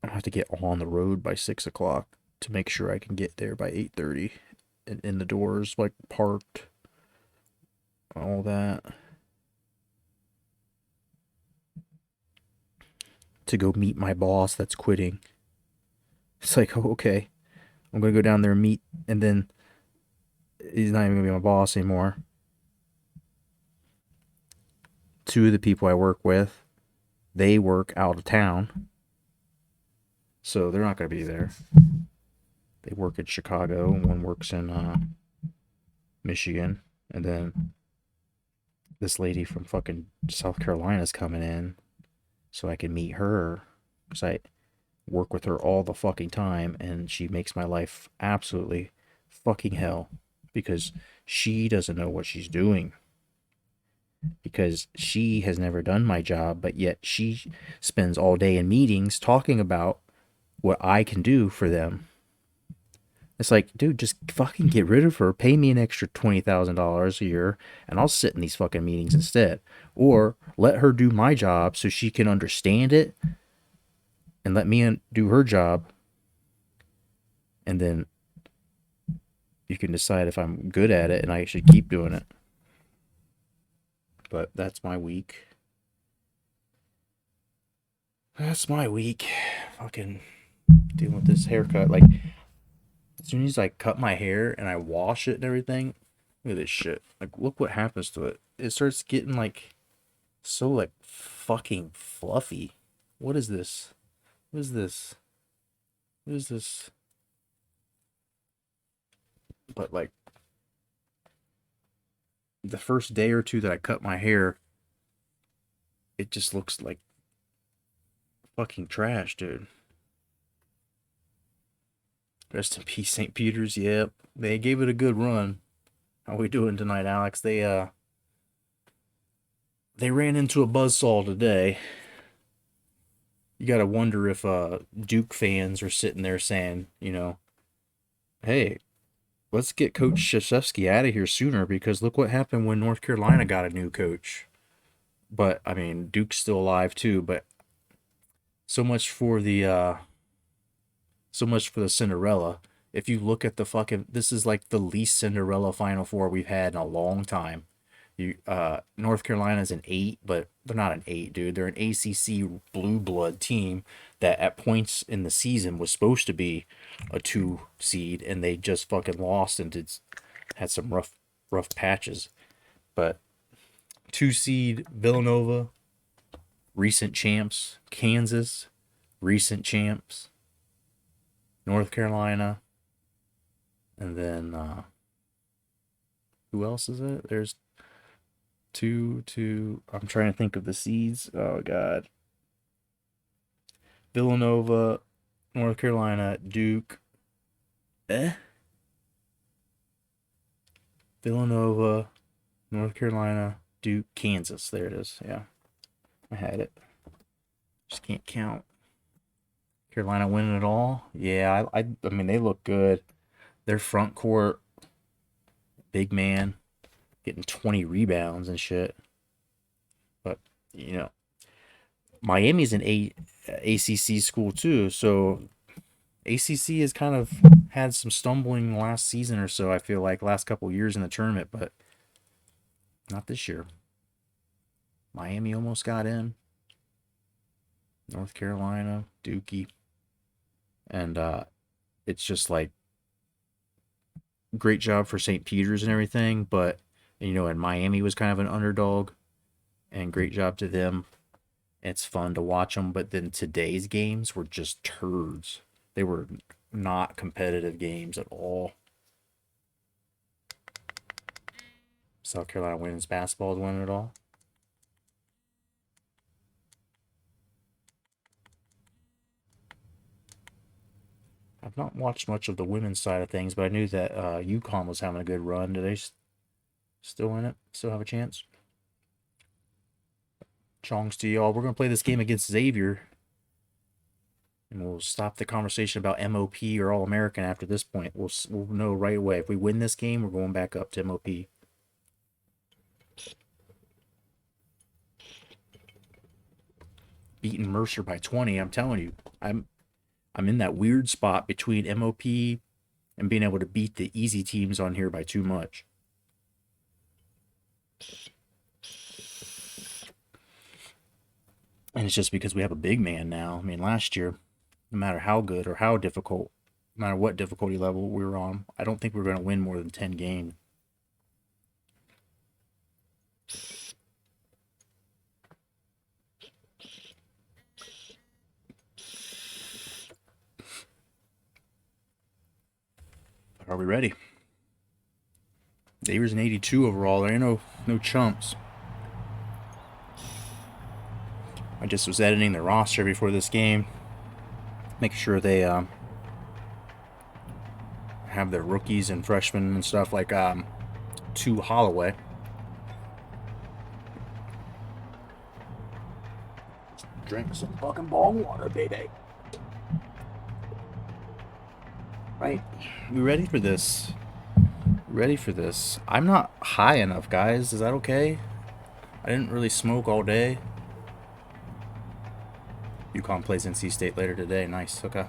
I have to get on the road by 6 o'clock to make sure I can get there by 8:30. And in the doors, like parked. All that. To go meet my boss that's quitting. It's like, oh, okay. I'm going to go down there and meet, and then he's not even going to be my boss anymore. 2 of the people I work with, they work out of town. So they're not going to be there. They work in Chicago, and one works in Michigan. And then this lady from fucking South Carolina is coming in so I can meet her because I work with her all the fucking time and she makes my life absolutely fucking hell because she doesn't know what she's doing. Because she has never done my job, but yet she spends all day in meetings talking about what I can do for them. It's like, dude, just fucking get rid of her. Pay me an extra $20,000 a year, and I'll sit in these fucking meetings instead. Or let her do my job so she can understand it, and let me do her job, and then you can decide if I'm good at it and I should keep doing it. But that's my week. That's my week. Fucking dealing with this haircut. Like, as soon as I cut my hair and I wash it and everything, look at this shit. Like, look what happens to it. It starts getting, like, so, like, fucking fluffy. What is this? What is this? What is this? But, like, the first day or two that I cut my hair, it just looks like fucking trash, dude. Rest in peace, St. Peter's. Yep, they gave it a good run. How we doing tonight, Alex? They ran into a buzzsaw today. You gotta wonder if Duke fans are sitting there saying, you know, hey, let's get Coach Krzyzewski out of here sooner because look what happened when North Carolina got a new coach. But I mean, Duke's still alive too. But so much for the Cinderella. If you look at the fucking, this is like the least Cinderella Final Four we've had in a long time. North Carolina's an 8, but they're not an 8, dude. They're an ACC blue blood team that at points in the season was supposed to be a 2 seed, and they just fucking lost and had some rough patches. But 2 seed Villanova, recent champs. Kansas, recent champs. North Carolina, and then who else is it? There's two. I'm trying to think of the seeds. Oh God. Villanova, North Carolina, Duke. Villanova, North Carolina, Duke, Kansas. There it is. Yeah, I had it. Just can't count. Carolina winning it all. Yeah, I mean they look good. Their front court, big man, getting 20 rebounds and shit. But you know, Miami's an ACC school too, so ACC has kind of had some stumbling last season or so. I feel like last couple years in the tournament, but not this year. Miami almost got in. North Carolina, Dookie, and it's just like great job for St. Peter's and everything, but you know, and Miami was kind of an underdog, and great job to them. It's fun to watch them, but then today's games were just turds. They were not competitive games at all. South Carolina women's basketball is winning it all. I've not watched much of the women's side of things, but I knew that UConn was having a good run. Do they still in it? Still have a chance? Chongs to y'all. We're going to play this game against Xavier. And we'll stop the conversation about MOP or All-American after this point. We'll know right away. If we win this game, we're going back up to MOP. Beating Mercer by 20, I'm telling you. I'm in that weird spot between MOP and being able to beat the easy teams on here by too much. And it's just because we have a big man now. I mean, last year, no matter how good or how difficult, no matter what difficulty level we were on, I don't think we were going to win more than 10 games. Are we ready? Xavier's an 82 overall. There ain't no chumps. I just was editing the roster before this game. Make sure they have their rookies and freshmen and stuff like to Holloway. Drink some fucking bong water, baby. Right. We ready for this? Ready for this? I'm not high enough, guys. Is that okay? I didn't really smoke all day. UConn plays NC State later today. Nice. Okay.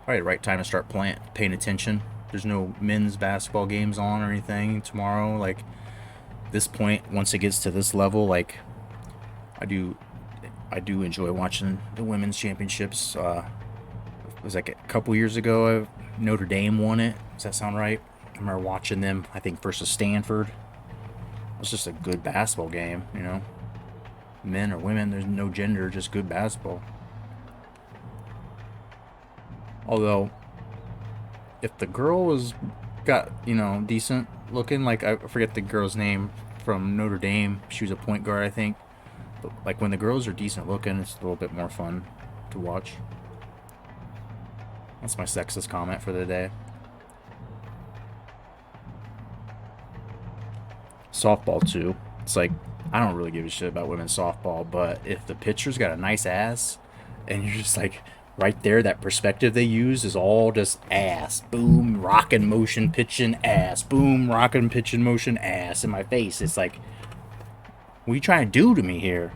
Alright, right time to start paying attention. There's no men's basketball games on or anything tomorrow. Like, this point, once it gets to this level, like, I do enjoy watching the women's championships. It was like a couple years ago, Notre Dame won it. Does that sound right? I remember watching them, I think, versus Stanford. It was just a good basketball game, you know. Men or women, there's no gender, just good basketball. Although, if the girl got, you know, decent looking, like, I forget the girl's name from Notre Dame. She was a point guard, I think. But, like, when the girls are decent looking, it's a little bit more fun to watch. That's my sexist comment for the day. Softball, too. It's like, I don't really give a shit about women's softball, but if the pitcher's got a nice ass, and you're just like, right there, that perspective they use is all just ass. Boom, rockin' motion, pitching, ass. Boom, rockin', pitching, motion, ass in my face. It's like, what are you trying to do to me here?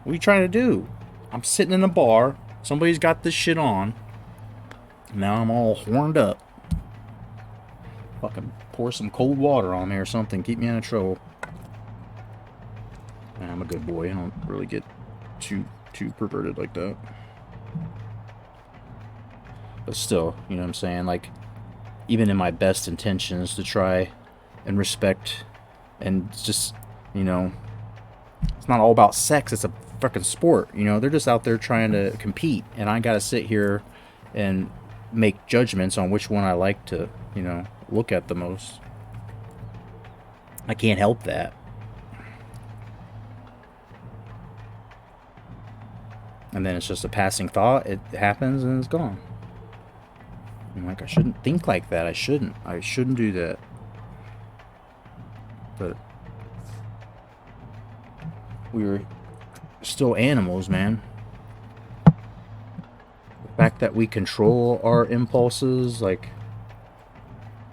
What are you trying to do? I'm sitting in a bar. Somebody's got this shit on. Now I'm all horned up. Fucking pour some cold water on me or something. Keep me out of trouble. Man, I'm a good boy. I don't really get too perverted like that. But still, you know what I'm saying? Like, even in my best intentions to try and respect and just, you know, it's not all about sex. It's a fucking sport. You know, they're just out there trying to compete. And I gotta sit here and make judgments on which one I like to, you know, look at the most. I can't help that. And then it's just a passing thought. It happens and it's gone. I'm like, I shouldn't think like that. I shouldn't do that. But we were still animals, man. The fact that we control our impulses, like,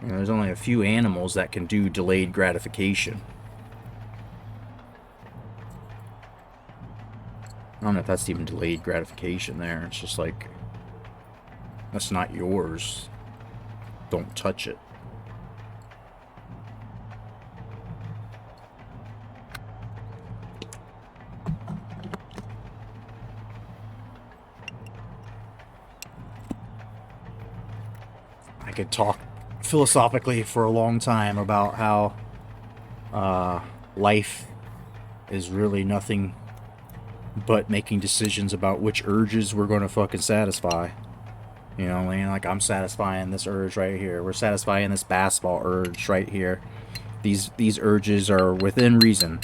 you know, there's only a few animals that can do delayed gratification. I don't know if that's even delayed gratification there. It's just like, that's not yours. Don't touch it. I could talk philosophically for a long time about how life is really nothing but making decisions about which urges we're going to fucking satisfy. You know, like, I'm satisfying this urge right here. We're satisfying this basketball urge right here. These urges are within reason.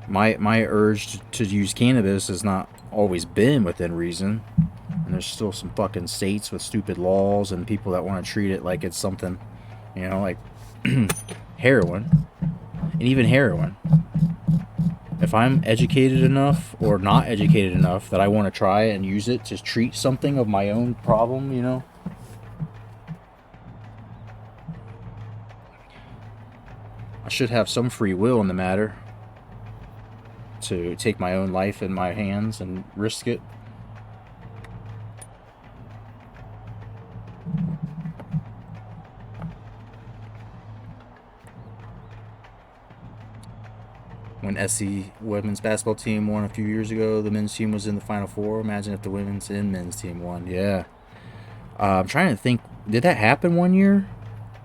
My urge to use cannabis has not always been within reason. And there's still some fucking states with stupid laws and people that want to treat it like it's something, you know, like heroin. And even heroin. If I'm educated enough or not educated enough that I want to try and use it to treat something of my own problem, you know, I should have some free will in the matter to take my own life in my hands and risk it. When SC women's basketball team won a few years ago, the men's team was in the Final Four. Imagine if the women's and men's team won. Yeah. I'm trying to think. Did that happen one year?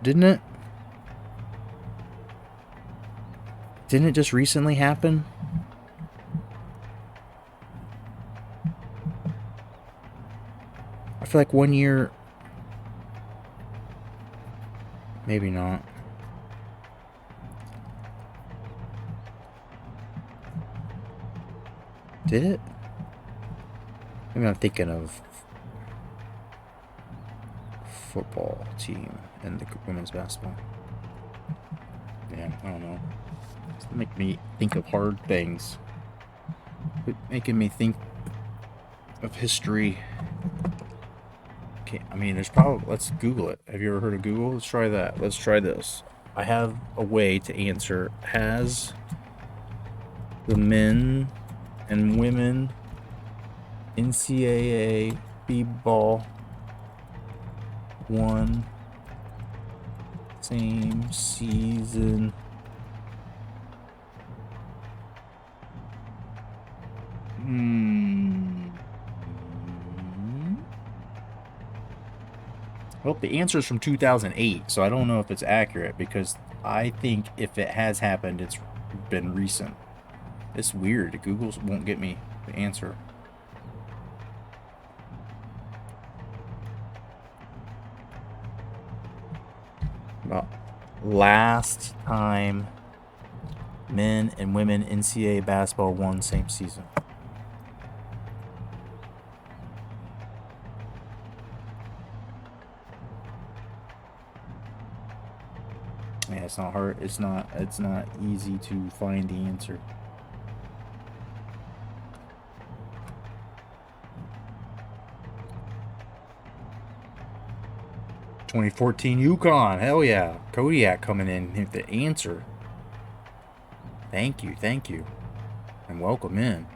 Didn't it? Didn't it just recently happen? I feel like one year... Maybe not. Did it? Maybe I'm thinking of football team and the women's basketball. Yeah, I don't know. It's making me think of hard things. Making me think of history. Okay, I mean, there's probably... Let's Google it. Have you ever heard of Google? Let's try that. Let's try this. I have a way to answer. Has the men and women NCAA b-ball won same season? Well, the answer is from 2008, so I don't know if it's accurate, because I think if it has happened, it's been recent. It's weird. Google won't get me the answer. About last time men and women NCAA basketball won same season. Yeah, it's not hard. It's not easy to find the answer. '14 Yukon. Hell yeah. Kodiak coming in with the answer. Thank you. And welcome in.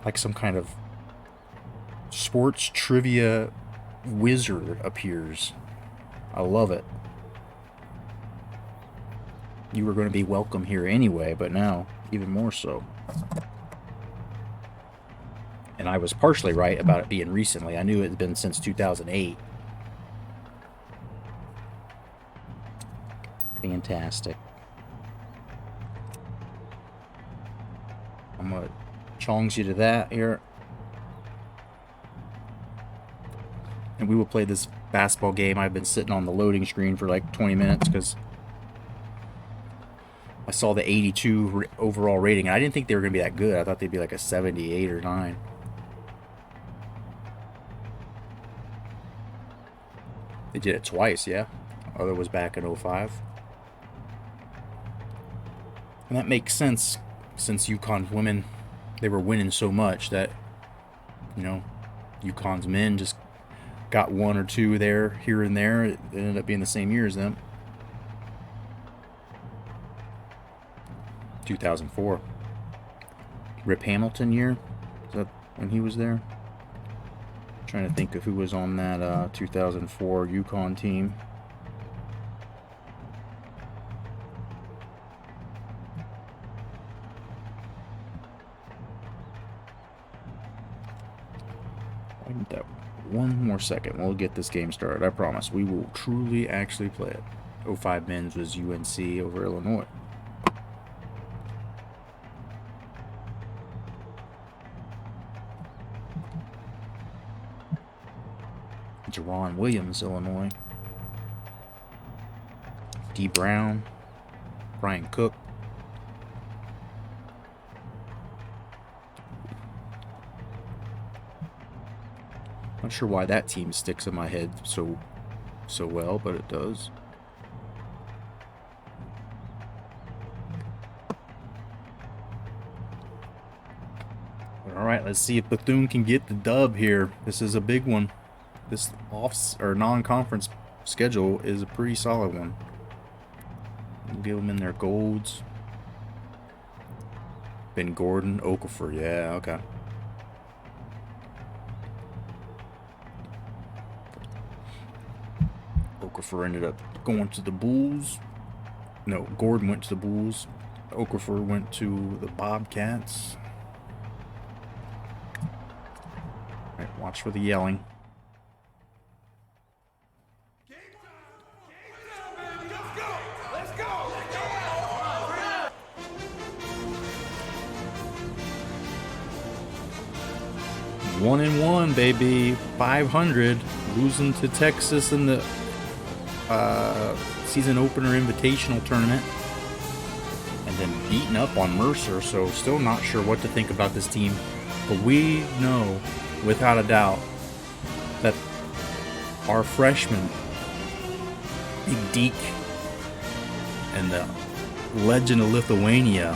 Like some kind of sports trivia wizard appears. I love it. You were going to be welcome here anyway, but now even more so. And I was partially right about it being recently. I knew it had been since 2008. Fantastic. I'm going to chongs you to that here. And we will play this basketball game. I've been sitting on the loading screen for like 20 minutes because I saw the 82 overall rating. And I didn't think they were going to be that good. I thought they'd be like a 78 or 9. They did it twice, yeah. Other was back in 05. And that makes sense since UConn's women, they were winning so much that, you know, UConn's men just got one or two there, here and there. It ended up being the same year as them. 2004. Rip Hamilton year? Is that when he was there? Trying to think of who was on that 2004 UConn team. I need that one more second. We'll get this game started. I promise. We will truly actually play it. 05 men's was UNC over Illinois. Jerron Williams, Illinois. D. Brown. Brian Cook. Not sure why that team sticks in my head so well, but it does. All right, let's see if Bethune can get the dub here. This is a big one. This off or non-conference schedule is a pretty solid one. We'll give them in their golds. Ben Gordon, Okafor, yeah, okay. Okafor ended up going to the Bulls. No, Gordon went to the Bulls. Okafor went to the Bobcats. All right, watch for the yelling. One and one, baby. 500. losing to Texas in the season opener invitational tournament, and then beating up on Mercer. So still not sure what to think about this team, but we know without a doubt that our freshman Big Deke and the legend of Lithuania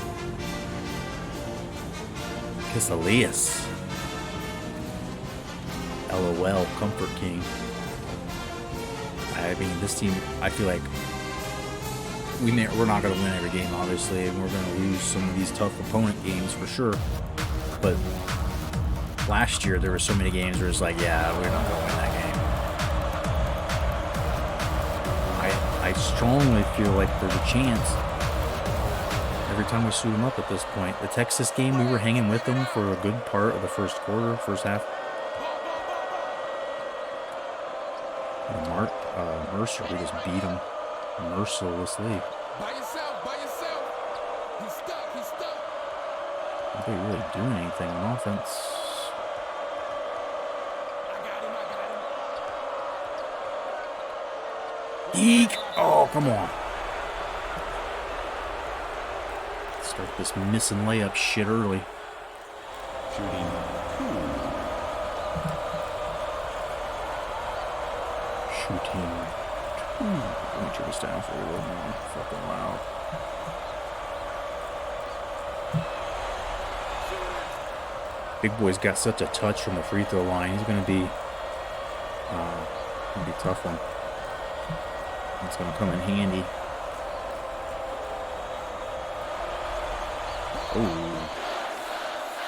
Kisalias, LOL, Comfort King. I mean, this team, I feel like we're not going to win every game, obviously, and we're going to lose some of these tough opponent games for sure. But last year, there were so many games where it's like, yeah, we're not going to win that game. I strongly feel like there's a chance every time we suit them up at this point. The Texas game, we were hanging with them for a good part of the first quarter, first half. Mercer, we just beat him mercilessly. By yourself. He's stuck. Are they really doing anything on offense? I got him. Eek! Oh, come on. Start this missing layup shit early. Shooting. Let me turn this down for a little more fucking loud. Big boy's got such a touch from the free throw line. He's gonna be a tough one. It's gonna come in handy. Oh,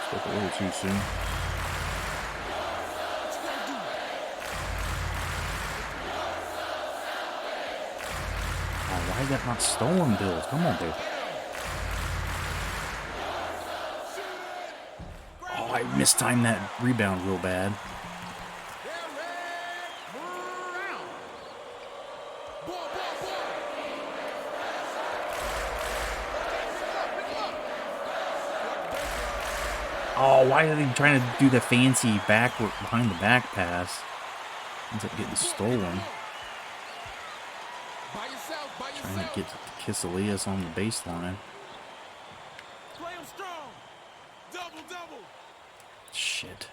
spoke a little too soon. Why is that not stolen, Bills? Come on, dude. Oh, I mistimed that rebound real bad. Oh, why are they trying to do the fancy backward behind the back pass? Ends up getting stolen. Trying to get Kisalias on the baseline. Play him strong. Double. Shit.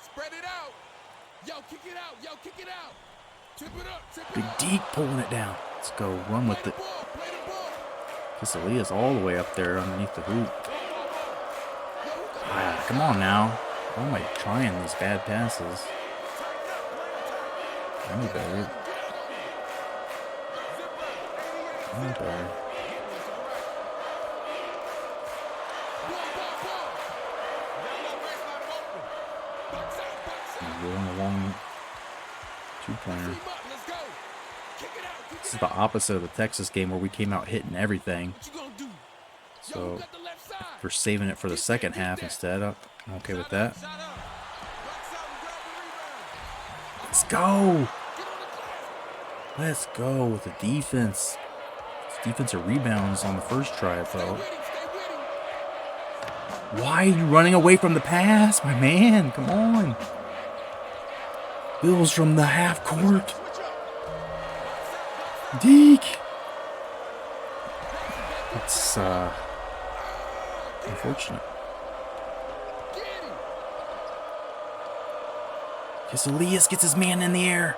Spread it out. Yo, kick it out. Tip it up. Big Deke pulling it down. Let's go run with it. Kisalias all the way up there underneath the hoop. Ah, come on now. Why am I trying these bad passes? I need better. Okay. Going along two-pointer. This is the opposite of the Texas game where we came out hitting everything. So we're saving it for the second half instead. I'm okay with that. Let's go. Let's go with the defense. Defensive rebounds on the first try, though. Why are you running away from the pass, my man? Come on. Bills from the half court. Deke. It's unfortunate. Kisalias gets his man in the air.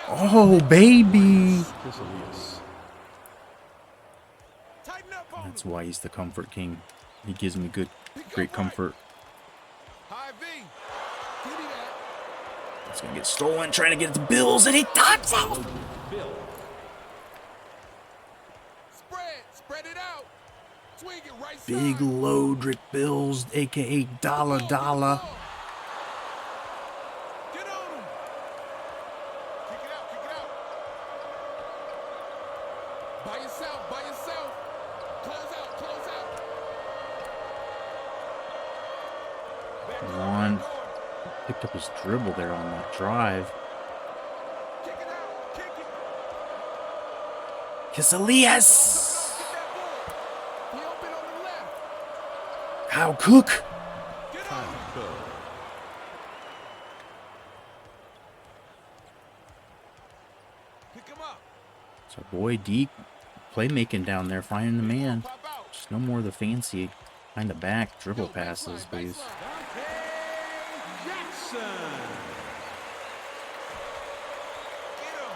Oh, baby. That's why he's the comfort king. He gives me great comfort. It's gonna get stolen, trying to get it to Bills, and he touches it. Spread it out. Swing it right side. Big Lodrick Bills, aka Dollar. Get on him. Kick it out. By yourself. Close out. One. Picked up his dribble there on that drive. Kick it out. Kisalias. He open on the left. Kyle Cook. Get on him. Pick him up. So boy, deep playmaking down there, finding the man. Pop out. Just no more of the fancy kind of back dribble Yo, passes, baseline, please. baseline. Jackson. Get him.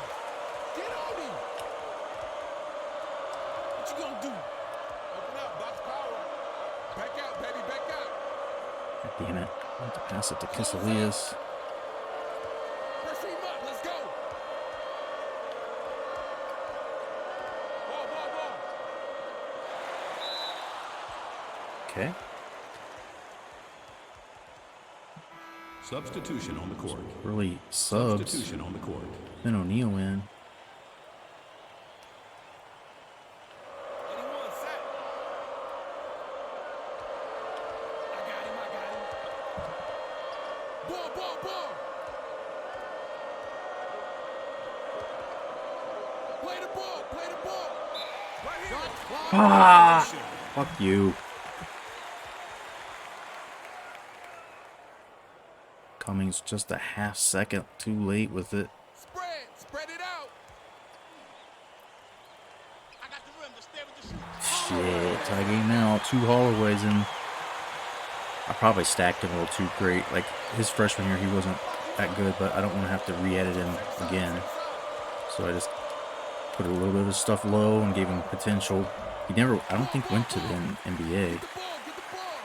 Get on him. What you gonna do? Open up, box power. Back out, baby, back out. God damn it. I want to pass it to Kiselias. First team up, let's go. Ball, ball, ball. Okay. Substitution on the court. Really subs. Substitution on the court. Then O'Neal in. 81 set. I got him. Ball, ball, ball. Play the ball, play the ball. Right here. Ah! Fuck you. Cummings just a half second too late with it. Spread it out. I got the rim to stay with the shoot. Shit, tie game now. 2 Holloways and I probably stacked him a little too great. Like his freshman year, he wasn't that good, but I don't want to have to re-edit him again. So I just put a little bit of stuff low and gave him potential. He never, I don't think, went to the NBA. Get the ball.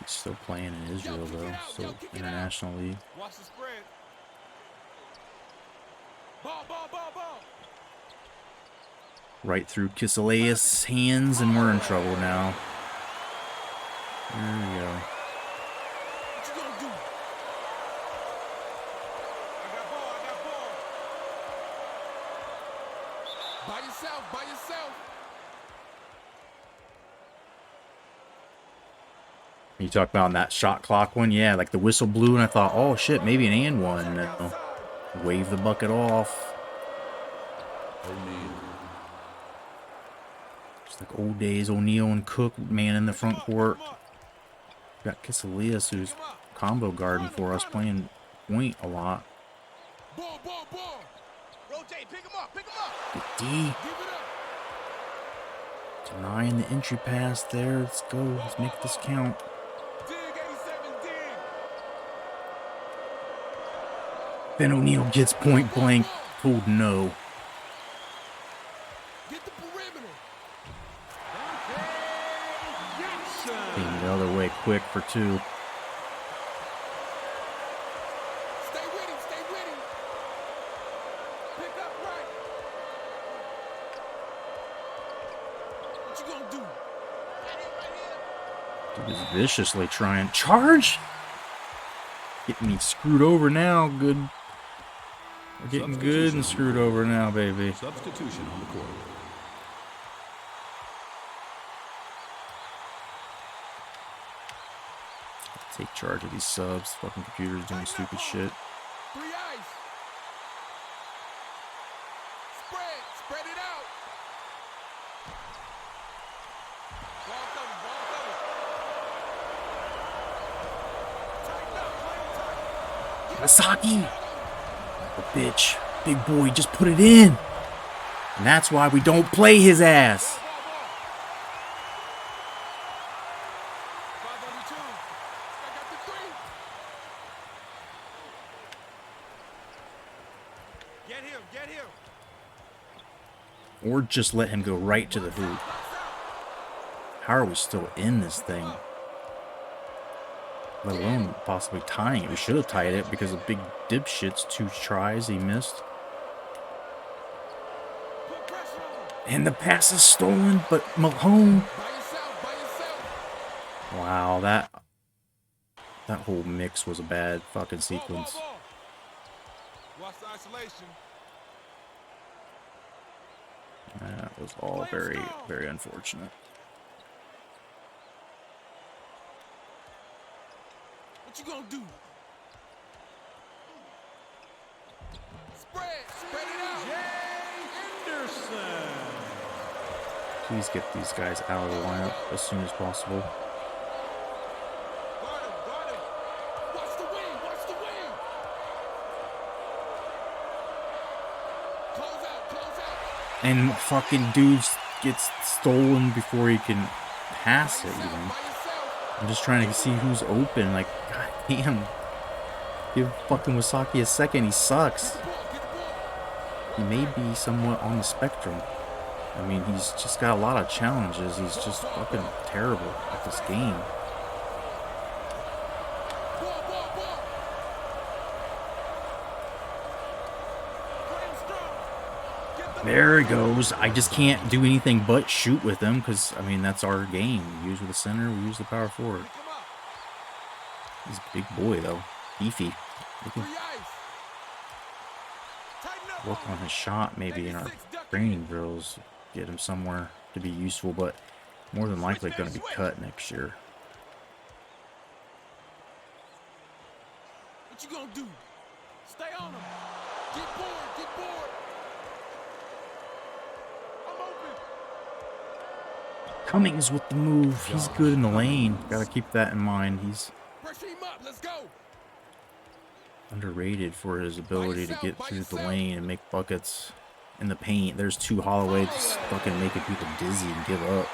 He's still playing in Israel though, still international league. Watch the spread. Ball. Right through Kiselias' hands, and we're in trouble now. There we go. What you gonna do? I got ball. By yourself. You talk about on that shot clock one, yeah, like the whistle blew, and I thought, oh shit, maybe an and one. No. Wave the bucket off. Just like old days, O'Neal and Cook, man in the front court. Got Kiselias, who's combo guarding for us, playing point a lot. Ball. Rotate, pick him up. Good D. Give it up. Denying the entry pass there. Let's go. Let's make this count. Dig 87, dig. Then O'Neal gets point blank. Told no. Get the perimeter. Being the other way quick for 2. Stay with him. Pick up right. What you gonna do? Right here. Dude is viciously trying. Charge? Getting me screwed over now. Good. We're getting good and screwed over now, baby. Substitution on the court. Take charge of these subs. Fucking computers doing stupid shit. 3 ice. Spread it out. Ball cover. Masaki! Oh, bitch. Big boy, just put it in. And that's why we don't play his ass. 5 on 2. I got the 3. Get him. Or just let him go right to the hoop. How are we still in this thing? Let alone possibly tying it. We should have tied it because of big dipshits. 2 tries he missed. Put pressure on him. And the pass is stolen, but Malone. By yourself. Wow, that whole mix was a bad fucking sequence. Ball. Watch the isolation. That was all very, very unfortunate. What you gonna do? Spread it out. Anderson. Please get these guys out of the lineup as soon as possible. Guard him. Watch the wing. And fucking dude gets stolen before he can pass it even. I'm just trying to see who's open. Like, god damn. Give fucking Wasaki a second. He sucks. He may be somewhat on the spectrum. I mean, he's just got a lot of challenges. He's just fucking terrible at this game. There he goes. I just can't do anything but shoot with him because, I mean, that's our game. We use with the center, we use the power forward. He's a big boy, though. Beefy. We can work on his shot maybe in our training drills. Get him somewhere to be useful, but more than likely going to be cut next year. What you gonna do? Stay on him. Get bored. Get bored. I'm open. Cummings with the move. He's good in the lane. Got to keep that in mind. He's Pressure him up. Let's go. underrated for his ability to get through the lane and make buckets in the paint. There's two Holloway just fucking making people dizzy and give up.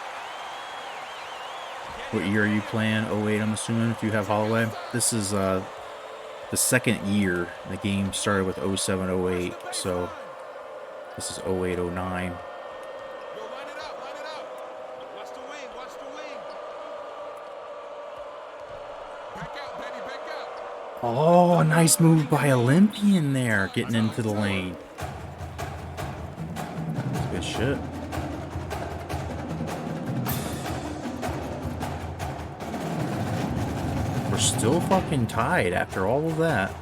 What year are you playing? 08, I'm assuming, if you have Holloway. This is the second year. The game started with 07, 08, so this is 08, 09. Yo, line it up. Line it up. Watch the wing. Watch the wing. Back out, Betty. Back out. Oh, nice move by Olympian there, getting into the lane. That's good shit. We're still fucking tied after all of that.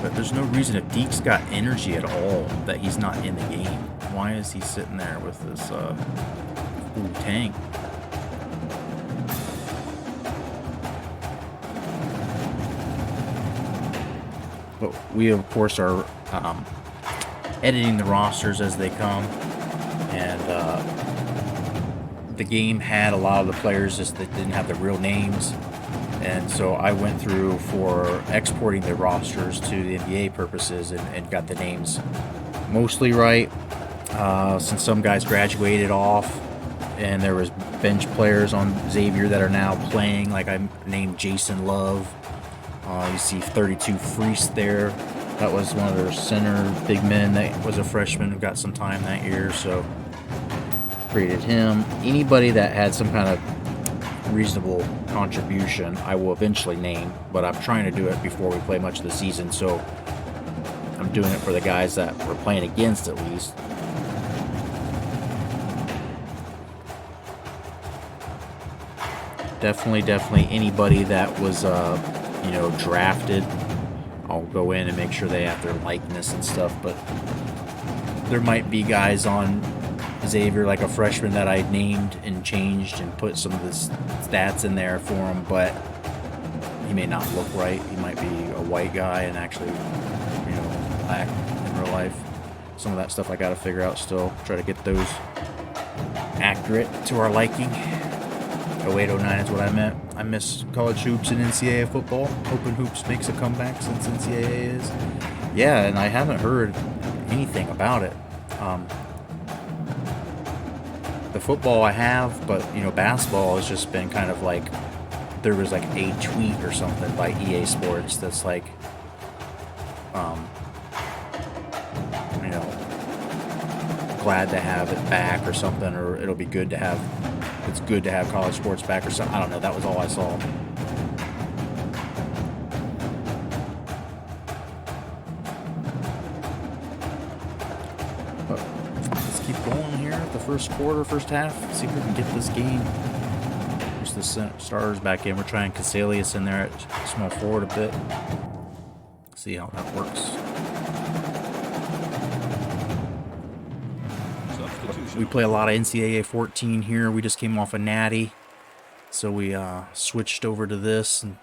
But there's no reason if Deke's got energy at all that he's not in the game. Why is he sitting there with this full tank? But we of course are editing the rosters as they come, and the game had a lot of the players just that didn't have the real names, and so I went through for exporting the rosters to the NBA purposes and got the names mostly right. Since some guys graduated off and there was bench players on Xavier that are now playing, like I named Jason Love. You see 32 Freest there. That was one of their center big men that was a freshman who got some time that year, so created him. Anybody that had some kind of reasonable contribution, I will eventually name, but I'm trying to do it before we play much of the season, so I'm doing it for the guys that we're playing against at least. Definitely anybody that was, drafted. I'll go in and make sure they have their likeness and stuff, but there might be guys on Xavier, like a freshman that I named and changed and put some of the stats in there for him, but he may not look right. He might be a white guy and actually, black in real life. Some of that stuff I gotta figure out still. Try to get those accurate to our liking. 08, 09 is what I meant. I miss college hoops and NCAA football. Hoping hoops makes a comeback since NCAA is. Yeah, and I haven't heard anything about it. The football I have, but basketball has just been kind of like, there was like a tweet or something by EA Sports that's like, glad to have it back or something, or it'll be good to have. It's good to have college sports back or something. I don't know. That was all I saw. But let's keep going here. The first quarter, first half. See if we can get this game. Push the starters back in. We're trying Casalius in there at small forward a bit. See how that works. We play a lot of NCAA 14 here. We just came off a natty, so we switched over to this, and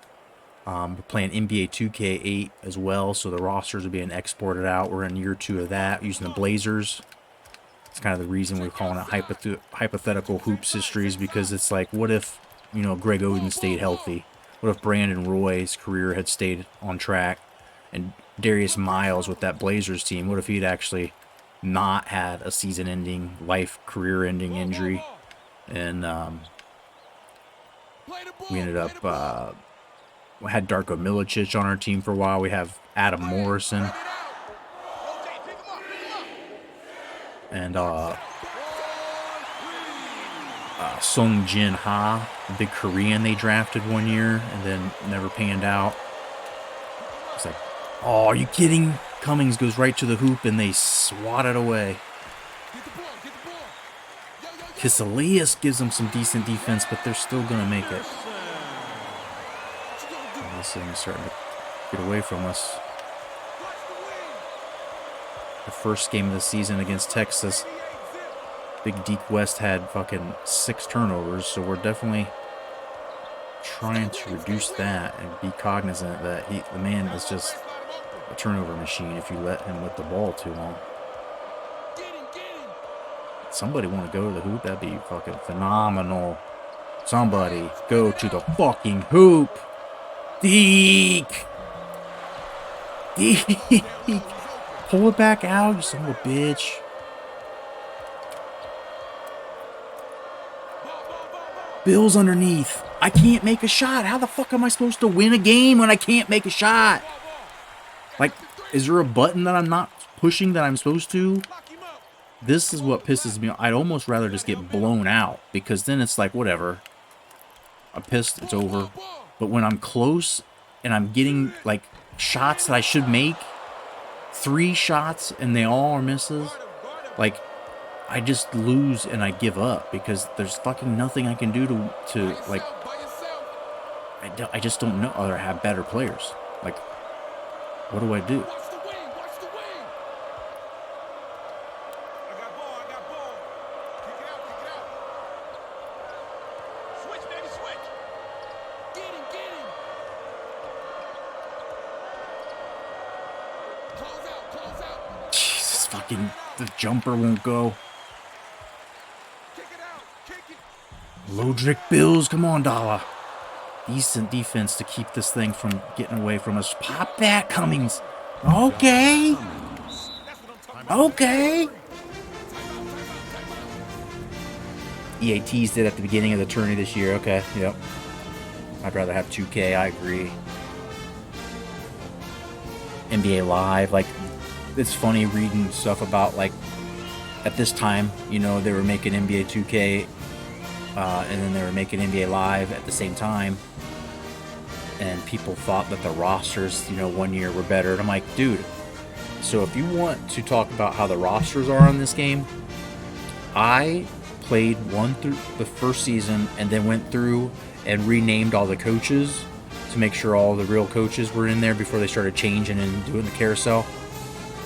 we're playing NBA 2K8 as well, so the rosters are being exported out. We're in year 2 of that, using the Blazers. kind of the reason we're calling it hypothetical hoops histories, because it's like, what if, you know, Greg Oden stayed healthy? What if Brandon Roy's career had stayed on track? And Darius Miles with that Blazers team, what if he'd actually not had a season-ending, career-ending injury? And we ended up, we had Darko Milicic on our team for a while. We have Adam Morrison. And Sung Jin Ha, the big Korean they drafted one year and then never panned out. It's like, oh, are you kidding? Cummings goes right to the hoop and they swat it away. Kiselias gives them some decent defense, but they're still going to make it. Oh, this thing is starting to get away from us. The first game of the season against Texas, Big Deke West had fucking 6 turnovers, so we're definitely trying to reduce that and be cognizant that the man is just a turnover machine if you let him with the ball too long. Somebody want to go to the hoop? That'd be fucking phenomenal. Somebody go to the fucking hoop. Deke! Deke! Pull it back out, you son of a bitch. Bill's underneath. I can't make a shot. How the fuck am I supposed to win a game when I can't make a shot? Like, is there a button that I'm not pushing that I'm supposed to? This is what pisses me off. I'd almost rather just get blown out, because then it's like, whatever. I'm pissed, it's over. But when I'm close and I'm getting, like, shots that I should make, 3 shots and they all are misses, like, I just lose and I give up, because there's fucking nothing I can do to like, I just don't know, or have better players. Like, what do I do? Jesus, fucking, the jumper won't go. Lodrick Bills, come on, Dalla. Decent defense to keep this thing from getting away from us. Pop that, Cummings. Okay. Okay. EA teased it at the beginning of the tourney this year. Okay, yep. I'd rather have 2K, I agree. NBA Live, like, it's funny reading stuff about, like, at this time, you know, they were making NBA 2K, and then they were making NBA Live at the same time, and people thought that the rosters, you know, one year were better, and I'm like, dude, so if you want to talk about how the rosters are on this game, I played one through the first season and then went through and renamed all the coaches to make sure all the real coaches were in there before they started changing and doing the carousel.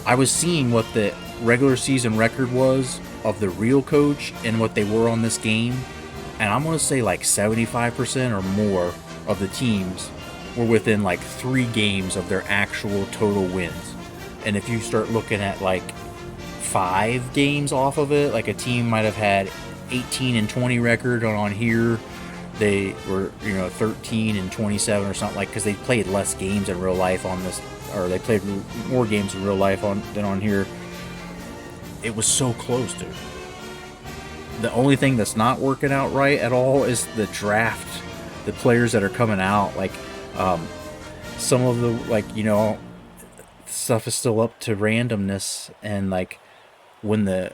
I was seeing what the regular season record was of the real coach and what they were on this game, and I'm going to say like 75% or more of the teams were within like 3 games of their actual total wins. And if you start looking at like 5 games off of it, like a team might have had 18-20 record on here, they were, you know, 13-27 or something, like, because they played less games in real life on this, or they played more games in real life than on here. It was so close, dude. The only thing that's not working out right at all is the draft, the players that are coming out. Like, some of the, like, you know, stuff is still up to randomness, and like when the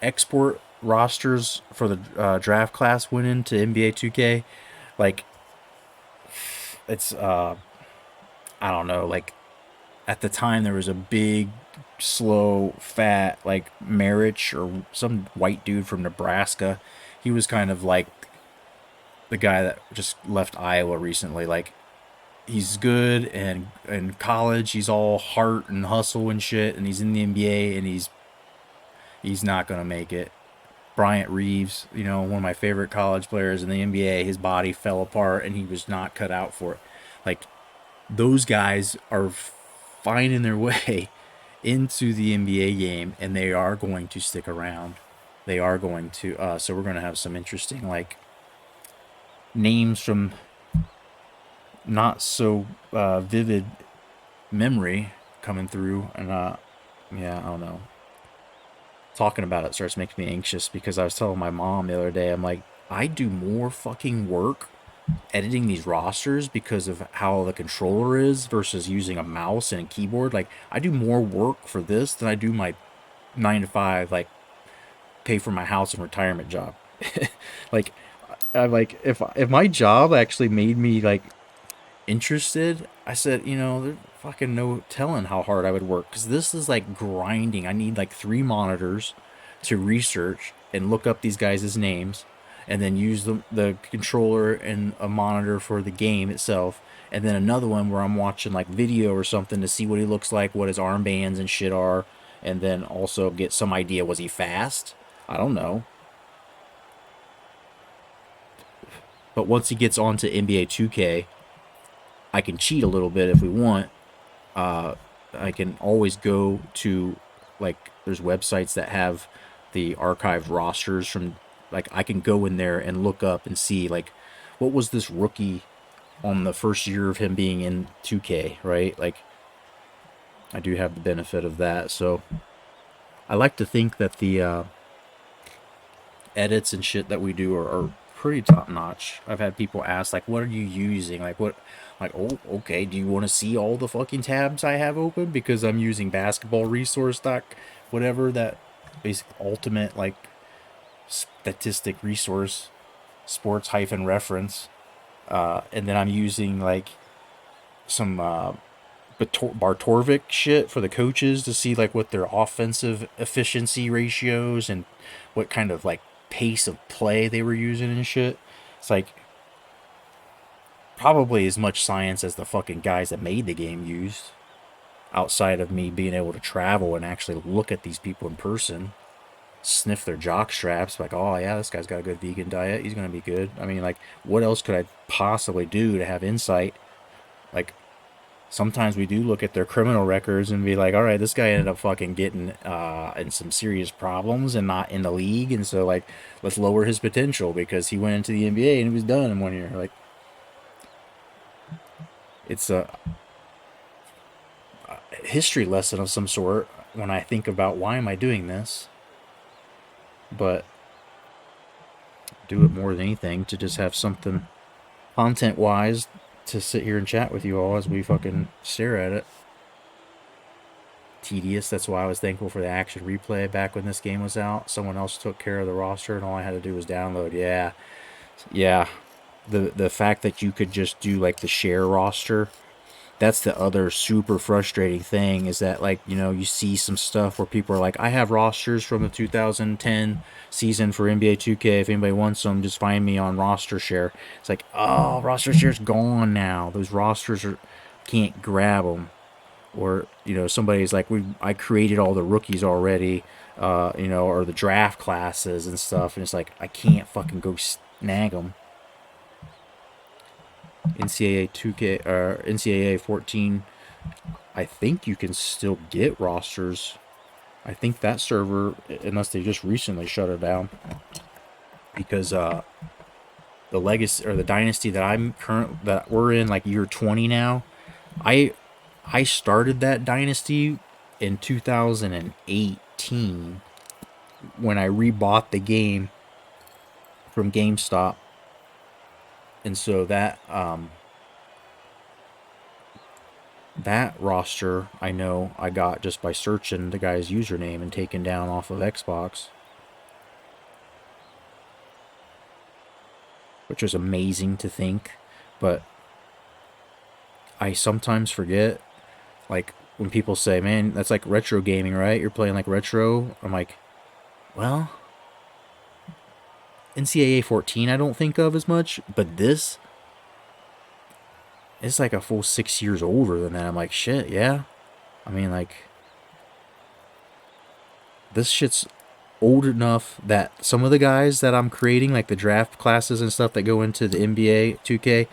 export rosters for the draft class went into NBA 2K, like, it's I don't know, like, at the time there was a big, slow, fat, like, Marich or some white dude from Nebraska. He was kind of like the guy that just left Iowa recently. Like, he's good, and in college he's all heart and hustle and shit, and he's in the NBA and he's not gonna make it. Bryant Reeves, you know, one of my favorite college players in the NBA, his body fell apart and he was not cut out for it. Like, those guys are finding their way into the NBA game, and they are going to stick around. They are going to. So we're going to have some interesting like names from not so vivid memory coming through, and yeah, I don't know. Talking about it starts making me anxious because I was telling my mom the other day, I'm like, I do more fucking work editing these rosters because of how the controller is versus using a mouse and a keyboard. Like, I do more work for this than I do my 9 to 5, like, pay for my house and retirement job. Like, I'm like, if my job actually made me like interested, I said, there's fucking no telling how hard I would work, because this is like grinding. I need like 3 monitors to research and look up these guys' names, and then use the controller and a monitor for the game itself, and then another one where I'm watching like video or something to see what he looks like, what his armbands and shit are, and then also get some idea, was he fast? I don't know. But once he gets onto NBA 2K, I can cheat a little bit if we want. I can always go to, like, there's websites that have the archived rosters from, like, I can go in there and look up and see, like, what was this rookie on the first year of him being in 2K, right? Like, I do have the benefit of that. So I like to think that the edits and shit that we do are pretty top notch. I've had people ask, like, what are you using? Like, what? Like, oh, okay, do you want to see all the fucking tabs I have open? Because I'm using basketball resource whatever, that basic ultimate, like, statistic resource, sports hyphen reference. And then I'm using, like, some Bartorvik shit for the coaches to see, like, what their offensive efficiency ratios and what kind of, like, pace of play they were using and shit. It's like probably as much science as the fucking guys that made the game used, outside of me being able to travel and actually look at these people in person, sniff their jock straps, like, oh yeah, this guy's got a good vegan diet, he's gonna be good. I mean, like, what else could I possibly do to have insight? Like, sometimes we do look at their criminal records and be like, all right, this guy ended up fucking getting in some serious problems and not in the league, and so, like, let's lower his potential because he went into the NBA and he was done in 1 year. Like, it's a history lesson of some sort when I think about why am I doing this, but do it more than anything to just have something content-wise to sit here and chat with you all as we fucking stare at it. Tedious. That's why I was thankful for the action replay back when this game was out. Someone else took care of the roster and all I had to do was download. Yeah. The fact that you could just do, like, the share roster, that's the other super frustrating thing, is that, like, you see some stuff where people are like, I have rosters from the 2010 season for NBA 2K. If anybody wants them, just find me on roster share. It's like, oh, roster share's gone now. Those rosters can't grab them. Or, somebody's like, I created all the rookies already, or the draft classes and stuff. And it's like, I can't fucking go snag them. NCAA 2K or NCAA 14, I think you can still get rosters. I think that server, unless they just recently shut it down, because the legacy or the dynasty that we're in, like, year 20 now. I started that dynasty in 2018 when I rebought the game from GameStop. And so that roster, I know I got just by searching the guy's username and taking down off of Xbox, which was amazing to think. But I sometimes forget, like, when people say, man, that's like retro gaming, right? You're playing like retro. I'm like, well, NCAA 14 I don't think of as much, but this, it's like a full 6 years older than that. I'm like, shit, yeah. I mean, like, this shit's old enough that some of the guys that I'm creating, like the draft classes and stuff that go into the NBA 2K,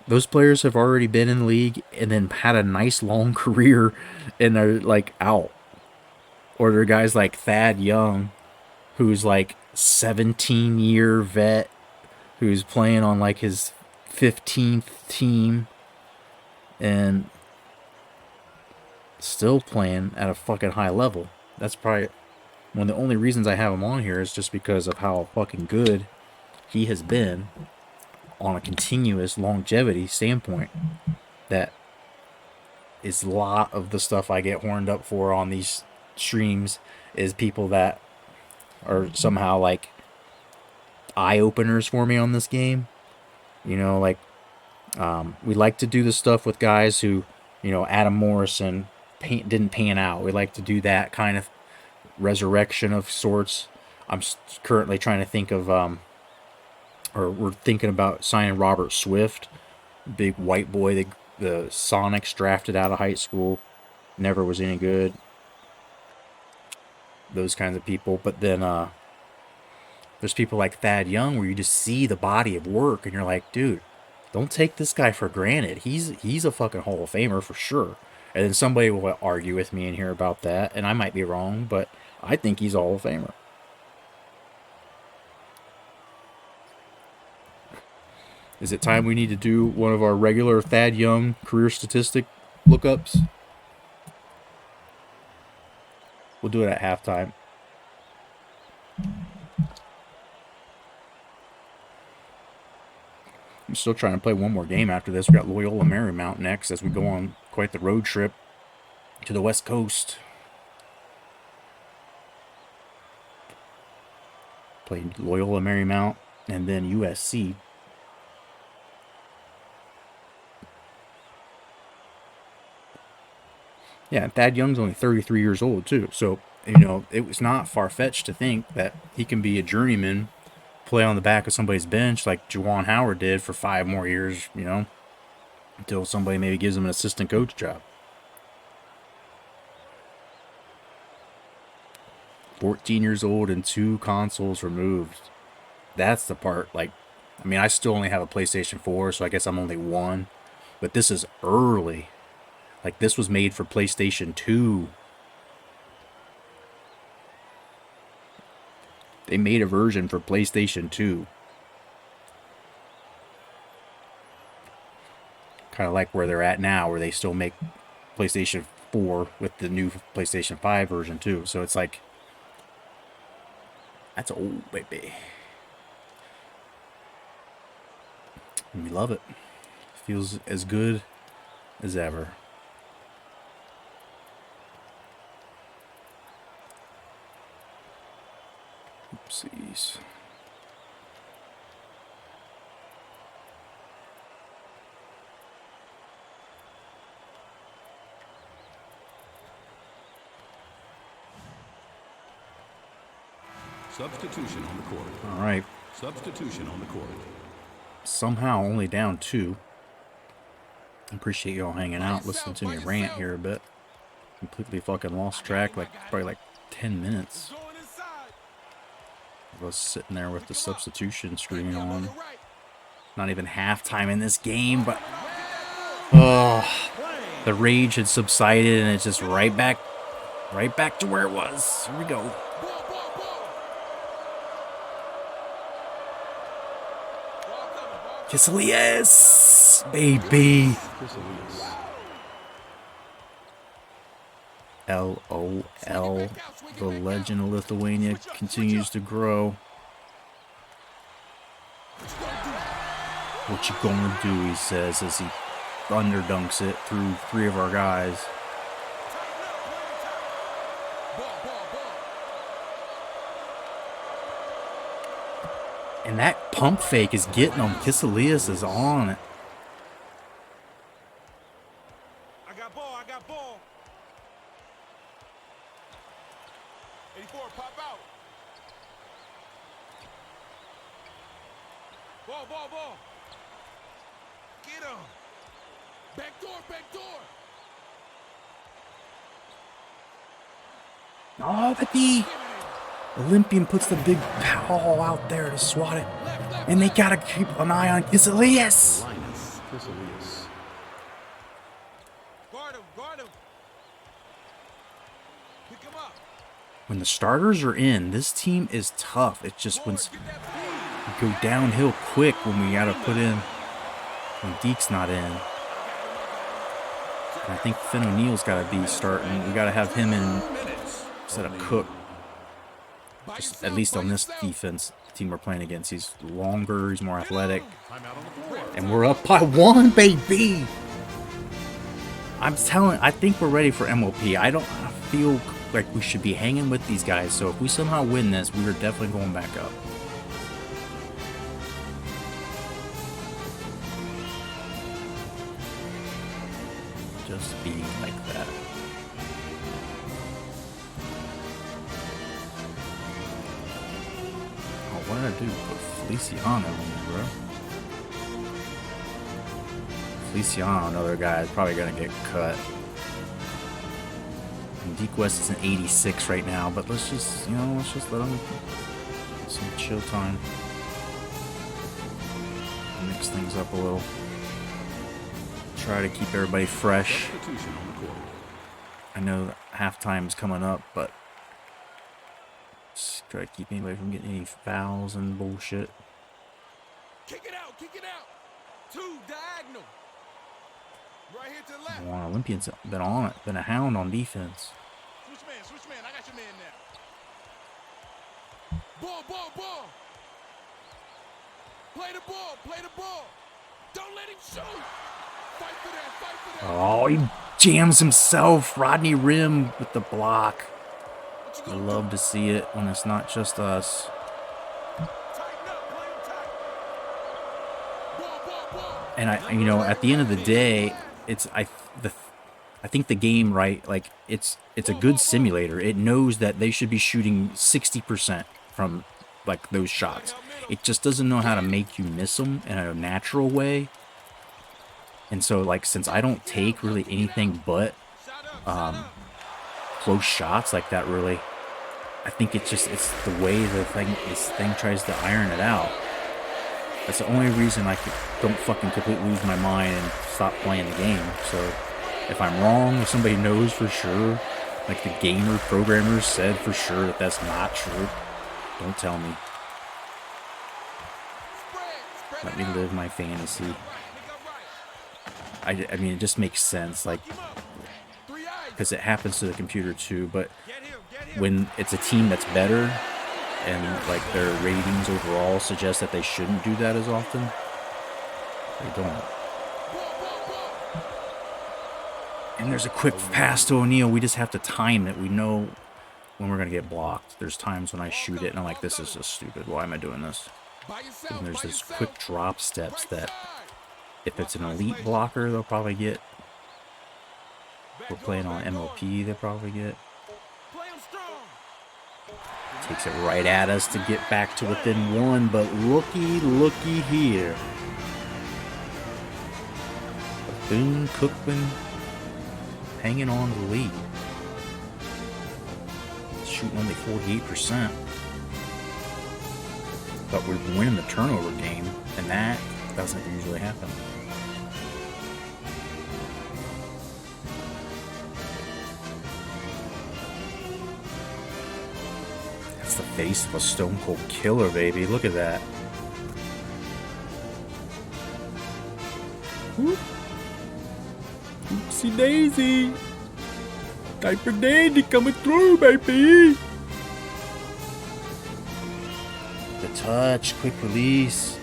those players have already been in the league and then had a nice long career and they're like out. Or there are guys like Thad Young, who's like 17-year vet, who's playing on like his 15th team and still playing at a fucking high level. That's probably one of the only reasons I have him on here is just because of how fucking good he has been on a continuous longevity standpoint. That is a lot of the stuff I get horned up for on these streams is people that are somehow like eye openers for me on this game. You know, like we like to do the stuff with guys who, you know, Adam Morrison didn't pan out. We like to do that kind of resurrection of sorts. I'm currently trying to think of, or we're thinking about signing Robert Swift, big white boy, the Sonics drafted out of high school, never was any good. Those kinds of people. But then there's people like Thad Young where you just see the body of work and you're like, dude, don't take this guy for granted. He's a fucking Hall of Famer for sure. And then somebody will argue with me in here about that, and I might be wrong, but I think he's a Hall of Famer. Is it time we need to do one of our regular Thad Young career statistic lookups? We'll do it at halftime. I'm still trying to play one more game after this. We got Loyola Marymount next as we go on quite the road trip to the West Coast. Played Loyola Marymount and then USC. Yeah, Thad Young's only 33 years old too. So, you know, it was not far-fetched to think that he can be a journeyman, play on the back of somebody's bench like Juwan Howard did for 5 more years, you know, until somebody maybe gives him an assistant coach job. 14 years old and 2 consoles removed. That's the part, like, I mean, I still only have a PlayStation 4, so I guess I'm only 1. But this is early. Like, this was made for PlayStation 2. They made a version for PlayStation 2. Kind of like where they're at now, where they still make PlayStation 4 with the new PlayStation 5 version too. So it's like, that's old, baby. And we love it. Feels as good as ever. Oopsies. Substitution on the court. All right. Substitution on the court. Somehow only down 2. I appreciate y'all hanging out, listening to me rant here a bit. Completely fucking lost track, like probably like 10 minutes. I was sitting there with the substitution screen on. Not even halftime in this game, but the rage had subsided and it's just right back to where it was. Here we go. Kiselius, baby. LOL. The legend of Lithuania continues to grow. What you gonna do, he says as he underdunks it through 3 of our guys. And that pump fake is getting him. Kiselius is on it. I got ball. 84, pop out. Ball. Get him. Back door. Oh, but the Olympian puts the big paw out there to swat it. And they gotta keep an eye on Kiselius. Chris Elias. Guard him, guard him. Pick him up. When the starters are in, this team is tough. It's just when Get that feed. we go downhill quick when we gotta put in, when Deke's not in. And I think Finn O'Neal's gotta be starting. We gotta have him in instead of Cook. Just at least on this defense team we're playing against. He's longer, he's more athletic. And we're up by 1, baby! I think we're ready for MLP. I feel like we should be hanging with these guys. So if we somehow win this, we are definitely going back up. Just be like that. Oh, what did I do? Put Feliciano in there, bro. Feliciano, another guy, is probably gonna get cut. And Deke West is an 86 right now, but let's just let him get some chill time. Mix things up a little. Try to keep everybody fresh. Substitution on the court. I know that halftime's coming up, but just try to keep anybody from getting any fouls and bullshit. Kick it out, kick it out. 2 diagonal. Right here to the left. Well, Olympians been on it, been a hound on defense. Switch man. I got your man now. Ball. Play the ball. Don't let him shoot. Fight for that. Oh, he jams himself. Rodney Rim with the block. I love to see it when it's not just us. Tighten up, play him tight. Ball. And at the end of the day, I think the game, right? Like it's a good simulator. It knows that they should be shooting 60% from like those shots. It just doesn't know how to make you miss them in a natural way. And so, like, since I don't take really anything but close shots like that, really, I think it's the way this thing tries to iron it out. That's the only reason I don't fucking completely lose my mind and stop playing the game. So if I'm wrong, if somebody knows for sure, like the programmers said for sure that that's not true, don't tell me. Let me live my fantasy. I mean, it just makes sense, like, because it happens to the computer too, but when it's a team that's better and, like, their ratings overall suggest that they shouldn't do that as often, they don't. And there's a quick pass to O'Neal. We just have to time it. We know when we're going to get blocked. There's times when I shoot it and I'm like, this is just stupid. Why am I doing this? And there's those quick drop steps that if it's an elite blocker, they'll probably get. We're playing on MLP, they'll probably get. Takes it right at us to get back to within 1, but looky here. Bethune-Cookman hanging on to the lead. Shooting only 48%. But we're winning the turnover game, and that doesn't usually happen. That's the face of a Stone Cold Killer, baby. Look at that. Whoop. Oopsie daisy. Diaper Dandy coming through, baby. The touch, quick release.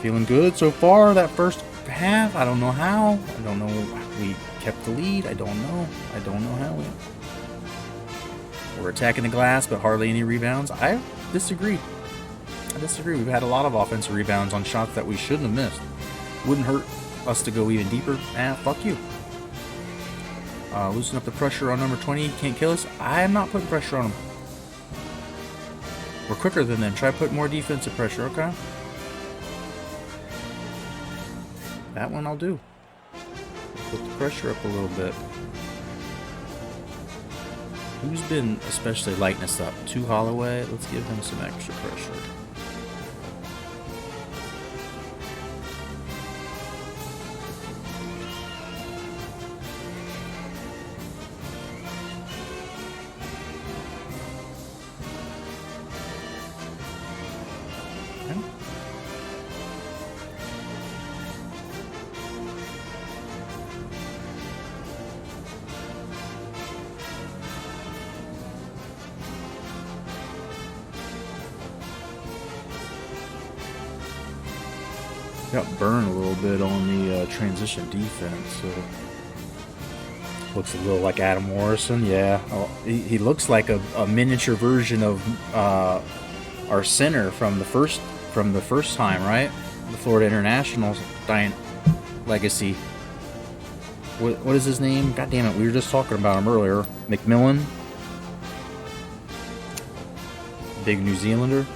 Feeling good so far, that first half. I don't know how. I don't know. We kept the lead. I don't know how we're attacking the glass, but hardly any rebounds. I disagree. We've had a lot of offensive rebounds on shots that we shouldn't have missed. Wouldn't hurt us to go even deeper. Fuck you. Loosen up the pressure on number 20. Can't kill us. I am not putting pressure on them. We're quicker than them. Try to put more defensive pressure, okay? That one I'll do. Put the pressure up a little bit. Who's been especially lighting us up? 2 Holloway. Let's give him some extra pressure. Got burned a little bit on the transition defense, so looks a little like Adam Morrison. Yeah, he looks like a miniature version of our center from the first time, right? The Florida International legacy. What is his name? God damn it, we were just talking about him earlier. McMillan, big New Zealander.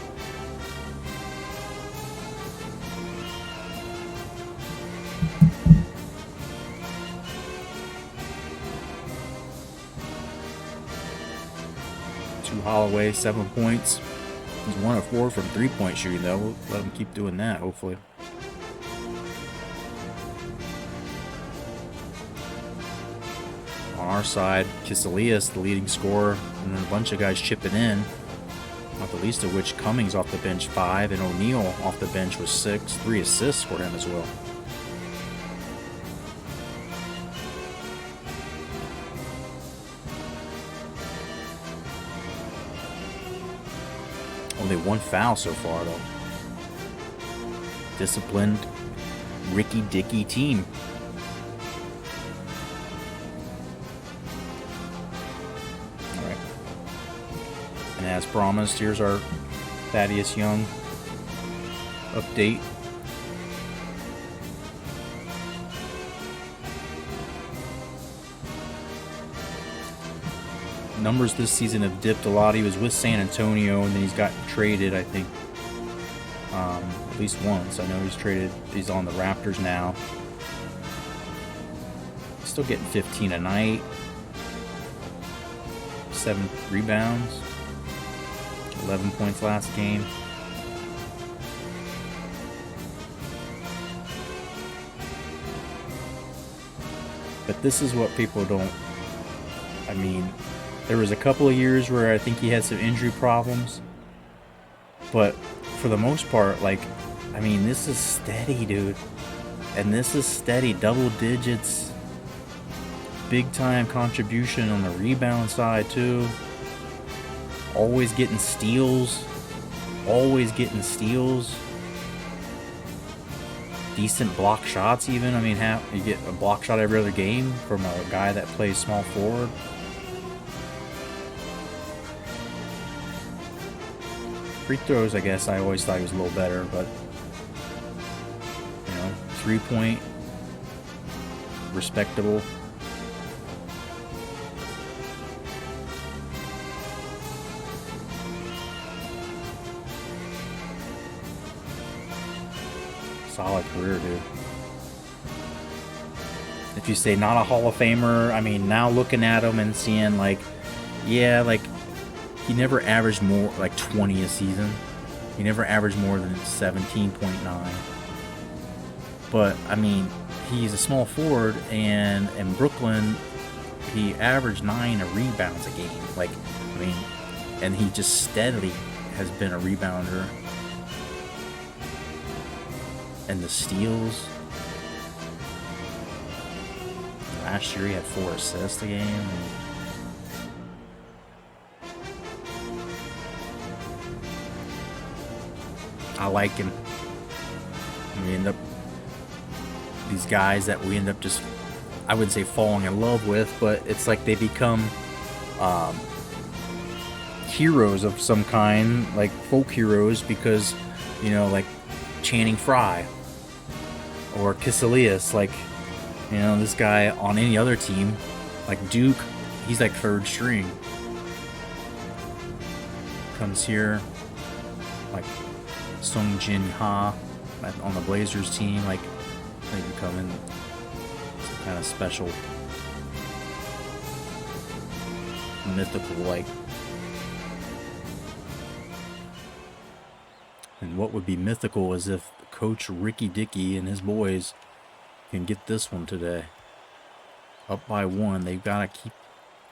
Holloway, 7 points. He's 1 of 4 from 3-point shooting, though. We'll let him keep doing that, hopefully. On our side, Kiselias, the leading scorer, and then a bunch of guys chipping in. Not the least of which Cummings off the bench, 5, and O'Neal off the bench was 6. 3 assists for him as well. Only 1 foul so far, though. Disciplined, Ricky Dicky team. All right. And as promised, here's our Thaddeus Young update. Numbers this season have dipped a lot. He was with San Antonio, and then he's got traded, I think, at least once. I know he's traded. He's on the Raptors now. Still getting 15 a night. 7 rebounds. 11 points last game. But this is what people don't... I mean... There was a couple of years where I think he had some injury problems. But for the most part, like, I mean, this is steady, dude. And this is steady. Double digits. Big time contribution on the rebound side, too. Always getting steals. Always getting steals. Decent block shots, even. I mean, you get a block shot every other game from a guy that plays small forward. Free throws, I guess, I always thought he was a little better, but, you know, 3-point, respectable. Solid career, dude. If you say not a Hall of Famer, I mean, now looking at him and seeing, like, yeah, like, he never averaged more, like 20 a season. He never averaged more than 17.9. But, I mean, he's a small forward, and in Brooklyn, he averaged 9 rebounds a game. Like, I mean, and he just steadily has been a rebounder. And the steals. Last year, he had 4 assists a game. I like him. We end up these guys that we end up just, I wouldn't say falling in love with, but it's like they become heroes of some kind, like folk heroes, because, you know, like Channing Frye or Kiselias, like, you know, this guy on any other team, like Duke, he's like 3rd string. Comes here, like Sung Jin Ha on the Blazers team, like they becoming some kind of special mythical like. And what would be mythical is if Coach Ricky Dickey and his boys can get this one today. Up by 1, they've got to keep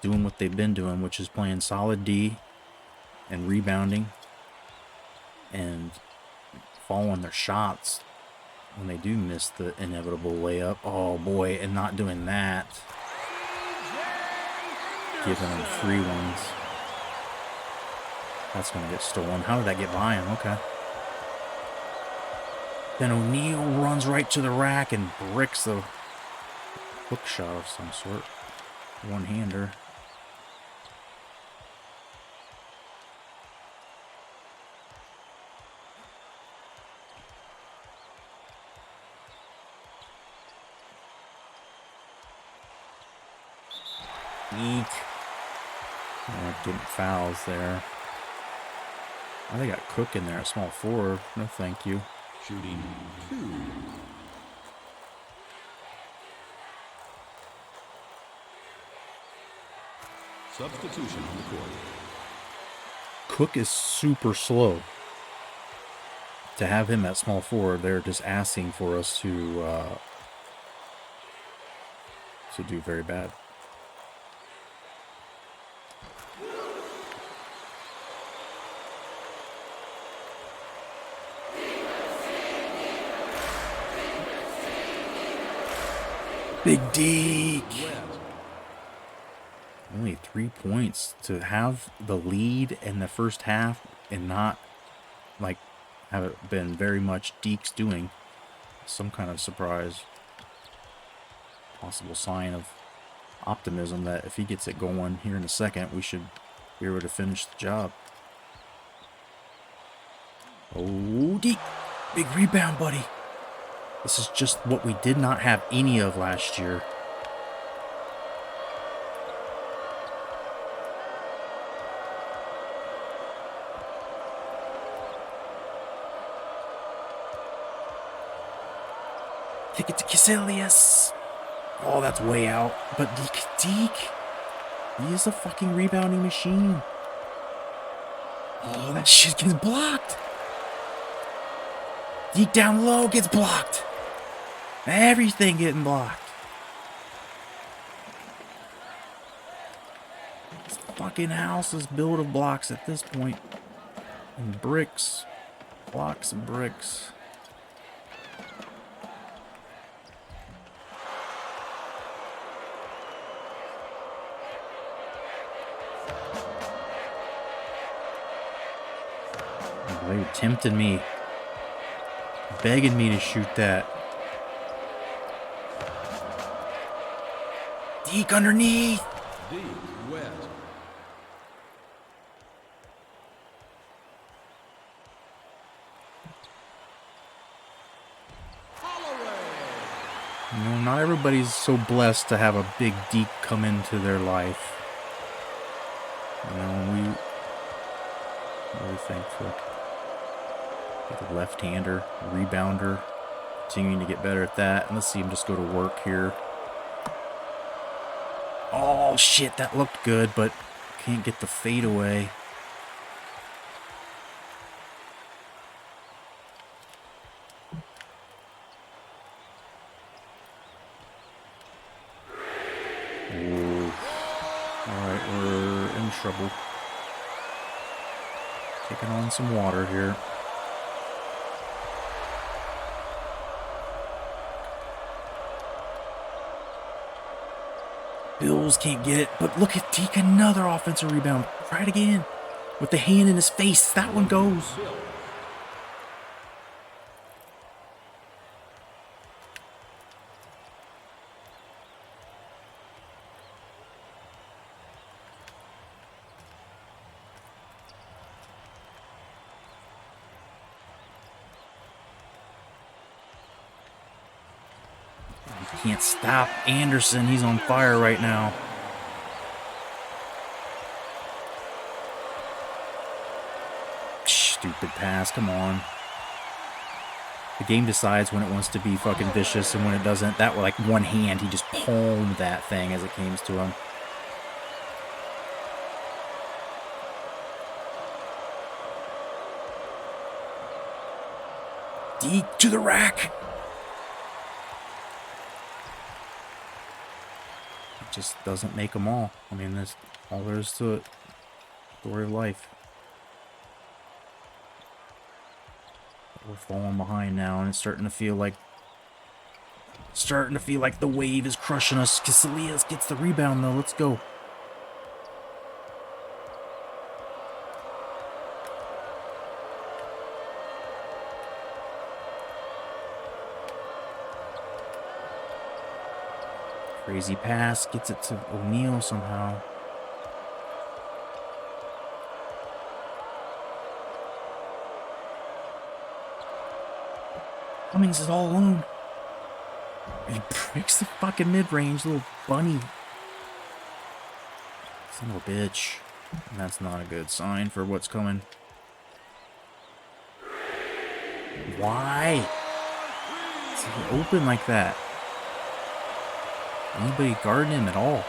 doing what they've been doing, which is playing solid D and rebounding and following their shots when they do miss the inevitable layup. Oh boy, and not doing that. Giving them free ones. That's going to get stolen. How did that get by him? Okay. Then O'Neal runs right to the rack and bricks the hook shot of some sort. One-hander. Eek. Getting fouls there. Oh, they got Cook in there at small forward. No thank you. Shooting 2. Substitution on the court. Cook is super slow. To have him at small forward, they're just asking for us to do very bad. Big Deke. Only 3 points to have the lead in the first half and not like have it been very much Deke's doing. Some kind of surprise. Possible sign of optimism that if he gets it going here in a second, we should be able to finish the job. Oh, Deke. Big rebound, buddy. This is just what we did not have any of last year. Kick it to Casillas. Oh, that's way out. But Deke, he is a fucking rebounding machine. Oh, that shit gets blocked. Deke down low gets blocked. Everything getting blocked. This fucking house is built of blocks at this point. And bricks. Blocks and bricks. They were tempting me. Begging me to shoot that. Deke underneath. Deke wet. You know, not everybody's so blessed to have a big Deke come into their life. You know, we're really thankful. The left-hander, rebounder, continuing to get better at that. And let's see him just go to work here. Oh, shit, that looked good, but can't get the fadeaway. Ooh. All right, we're in trouble. Taking on some water here. Bills can't get it, but look at Deke, another offensive rebound. Try it again. With the hand in his face, that one goes. Can't stop Anderson. He's on fire right now. Stupid pass. Come on. The game decides when it wants to be fucking vicious and when it doesn't. That was like one hand. He just palmed that thing as it came to him. Deke to the rack. It just doesn't make them all. I mean, that's all there is to it. Story of life. We're falling behind now, and it's starting to feel like the wave is crushing us. Casillas gets the rebound though. Let's go. Crazy pass, gets it to O'Neal somehow. Cummings is all alone. He breaks the fucking mid-range, little bunny. Son of a bitch. And that's not a good sign for what's coming. Why? Is he open like that? Anybody guarding him at all?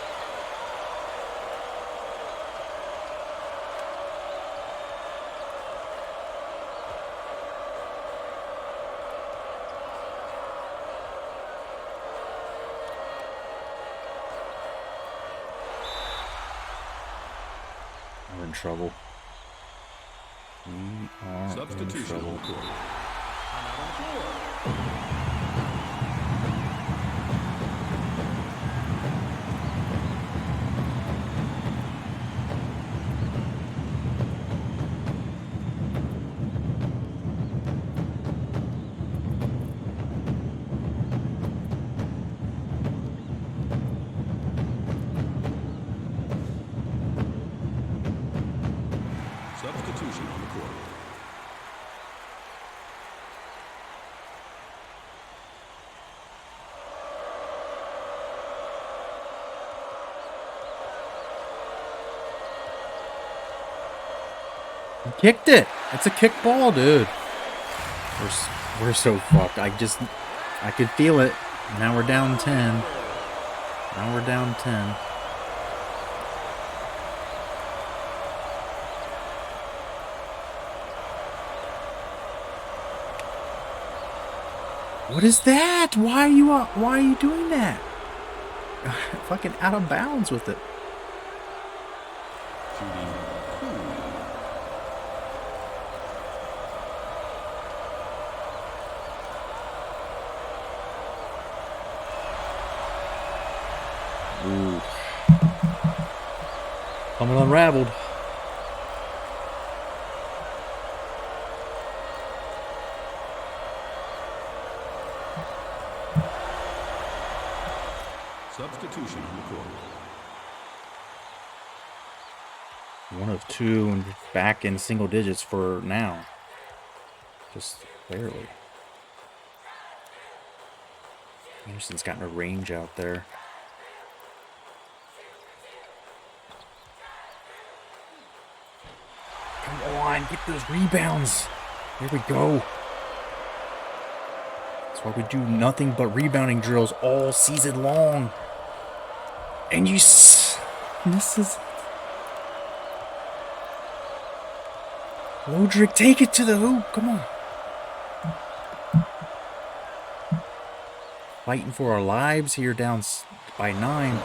We're in trouble. We are in Substitution trouble. on the court. Timeout on the floor. Substitution on the court. He kicked it. It's a kick ball, dude. We're so fucked. I could feel it. Now we're down 10. Now we're down 10. What is that? Why are you doing that? Fucking out of bounds with it. Shooting 2. Ooh. Coming unraveled. Substitution on the court. 1 of 2 and back in single digits for now. Just barely. Anderson's got no range out there. Come on, get those rebounds. Here we go. That's why we do nothing but rebounding drills all season long. And this is... Lodrick, take it to the hoop. Come on. Fighting for our lives here down by 9.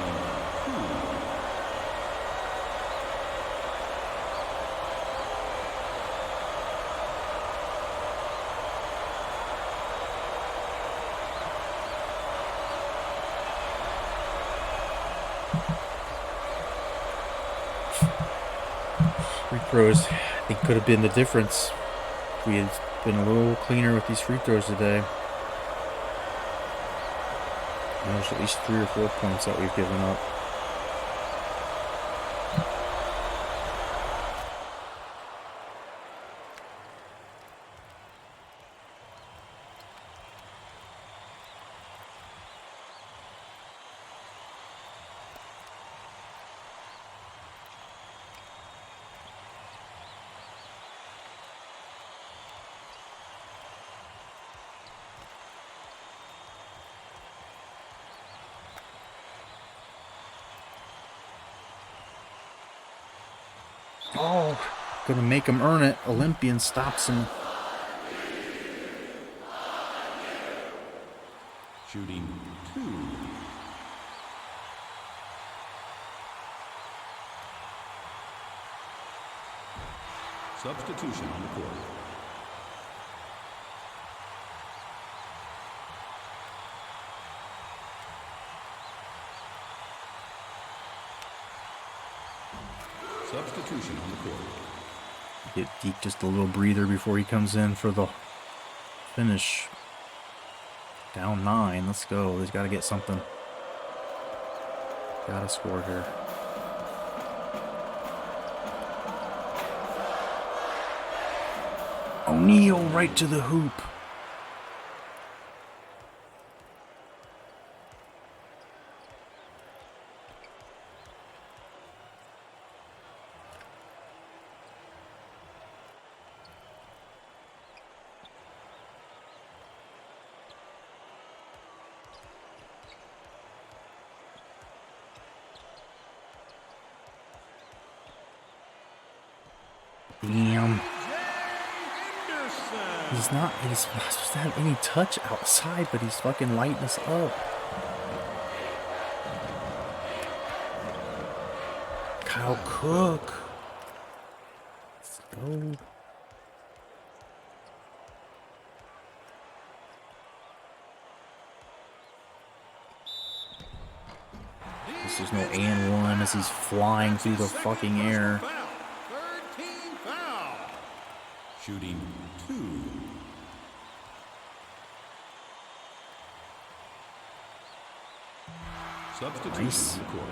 Free throws, I think, could have been the difference if we had been a little cleaner with these free throws today. There's at least 3 or 4 points that we've given up. Oh, gonna make him earn it. Olympian stops him. Shooting 2. Substitution on the court. Substitution on the court. Get Deke just a little breather before he comes in for the finish. Down 9. Let's go. He's got to get something. Got to score here. O'Neal right to the hoop. Damn. He's not supposed to have any touch outside, but he's fucking lighting us up. Kyle Cook. Let's go. This is no and one as he's flying through the fucking air. Third team foul. Shooting 2. Substitution Nice. on the court.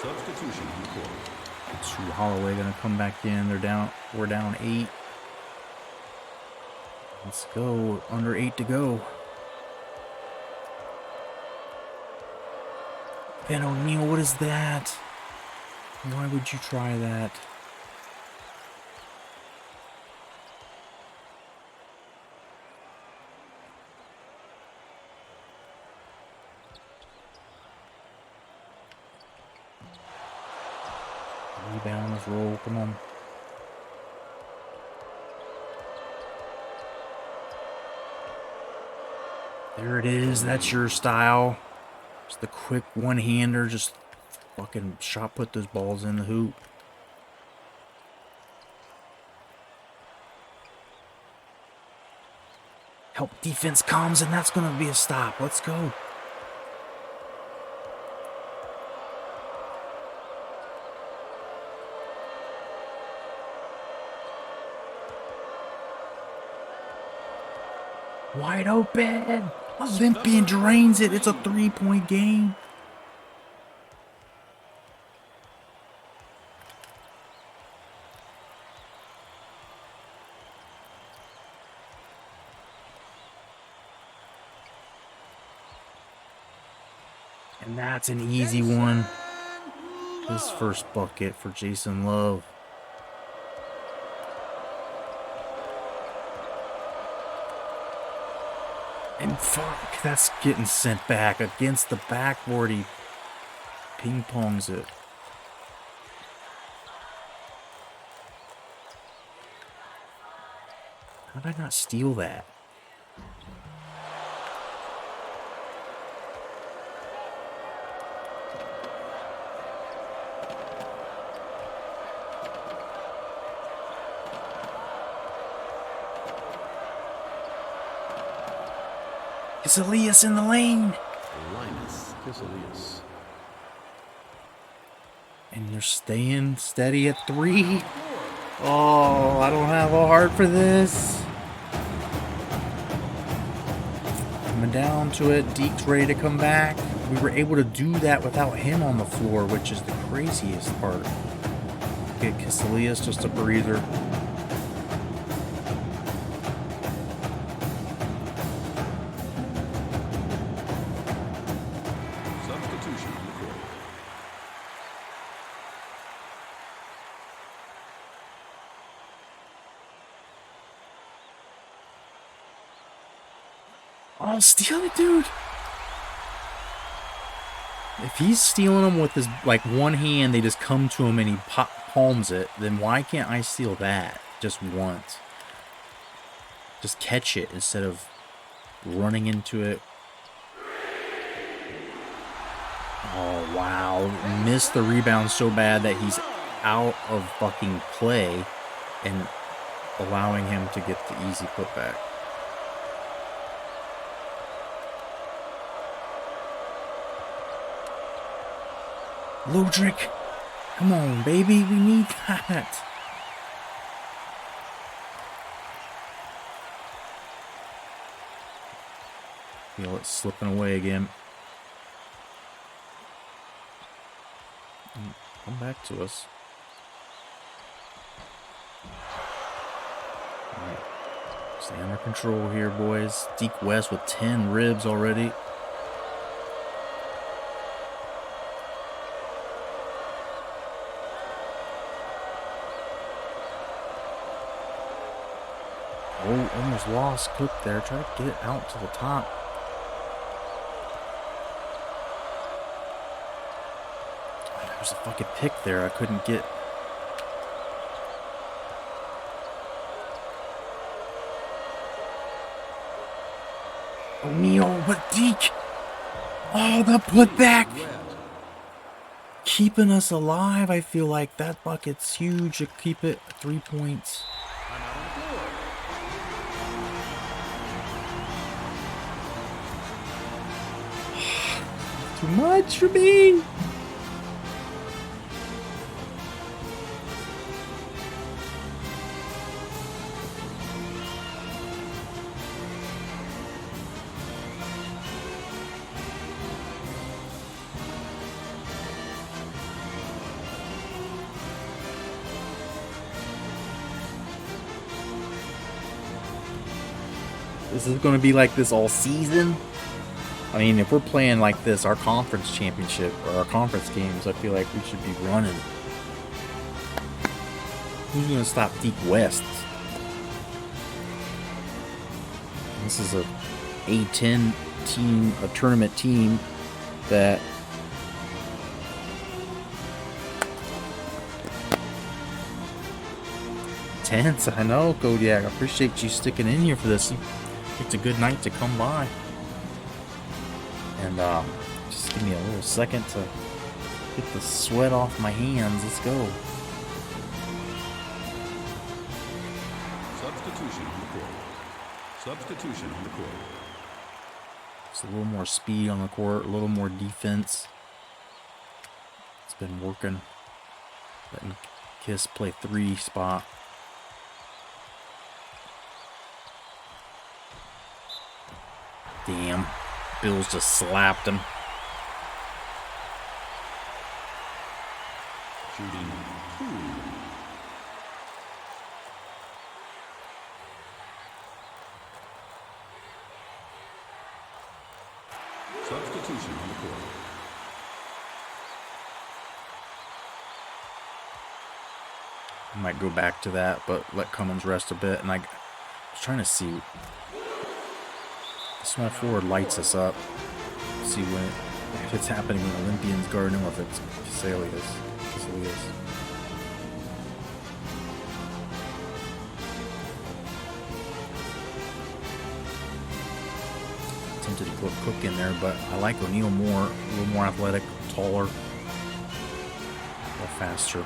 Substitution on the court. True Holloway gonna come back in. We're down 8. Let's go. Under 8 to go. Ben O'Neal, what is that? Why would you try that? Rebound, let's roll, come on. There it is, that's your style. Just the quick one-hander, just fucking shot put those balls in the hoop. Help defense comes, and that's gonna be a stop. Let's go. Wide open. Olympian drains it. It's a 3-point game. And that's an easy one. His first bucket for Jason Love. And fuck, that's getting sent back against the backboard. He ping pongs it. How did I not steal that? It's Elias in the lane. Linus Elias. And you're staying steady at 3. Oh, I don't have a heart for this. Coming down to it. Deke's ready to come back. We were able to do that without him on the floor, which is the craziest part. Get Casillas just a breather. Substitution on the court. Oh, steal it, dude. If he's stealing them with his like one hand, they just come to him and he palms it, then why can't I steal that just once? Just catch it instead of running into it. Oh, wow. Missed the rebound so bad that he's out of fucking play and allowing him to get the easy putback. Ludrick, come on, baby. We need that. Feel it slipping away again. Come back to us. All right. Stay under control here, boys. Deke West with 10 ribs already. Oh, almost lost Cook there. Try to get it out to the top. There's a fucking pick there I couldn't get. O'Neal, but Deke! Oh, the putback! Keeping us alive, I feel like. That bucket's huge to keep it 3 points. Too much for me! This is going to be like this all season. I mean, if we're playing like this, our conference championship or our conference games, I feel like we should be running. Who's going to stop Deke West? This is a A10 team, a tournament team that tense. I know, Kodiak. I appreciate you sticking in here for this. It's a good night to come by. And just give me a little second to get the sweat off my hands. Let's go. Substitution on the court. Substitution on the court. Just a little more speed on the court, a little more defense. It's been working. Letting Kiss play 3 spot. Damn. Bills just slapped him. Shooting 2. Substitution on the court. I might go back to that, but let Cummins rest a bit. And I was trying to see. The small forward lights us up. See when if it's happening when Olympians guard him or if it's Casalius. Tempted to put Cook in there, but I like O'Neal more. A little more athletic, taller, a little faster.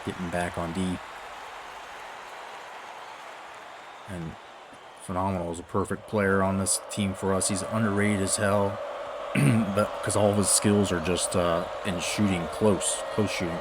Getting back on D. And Phenomenal is a perfect player on this team for us. He's underrated as hell, but because all of his skills are just in shooting, close shooting.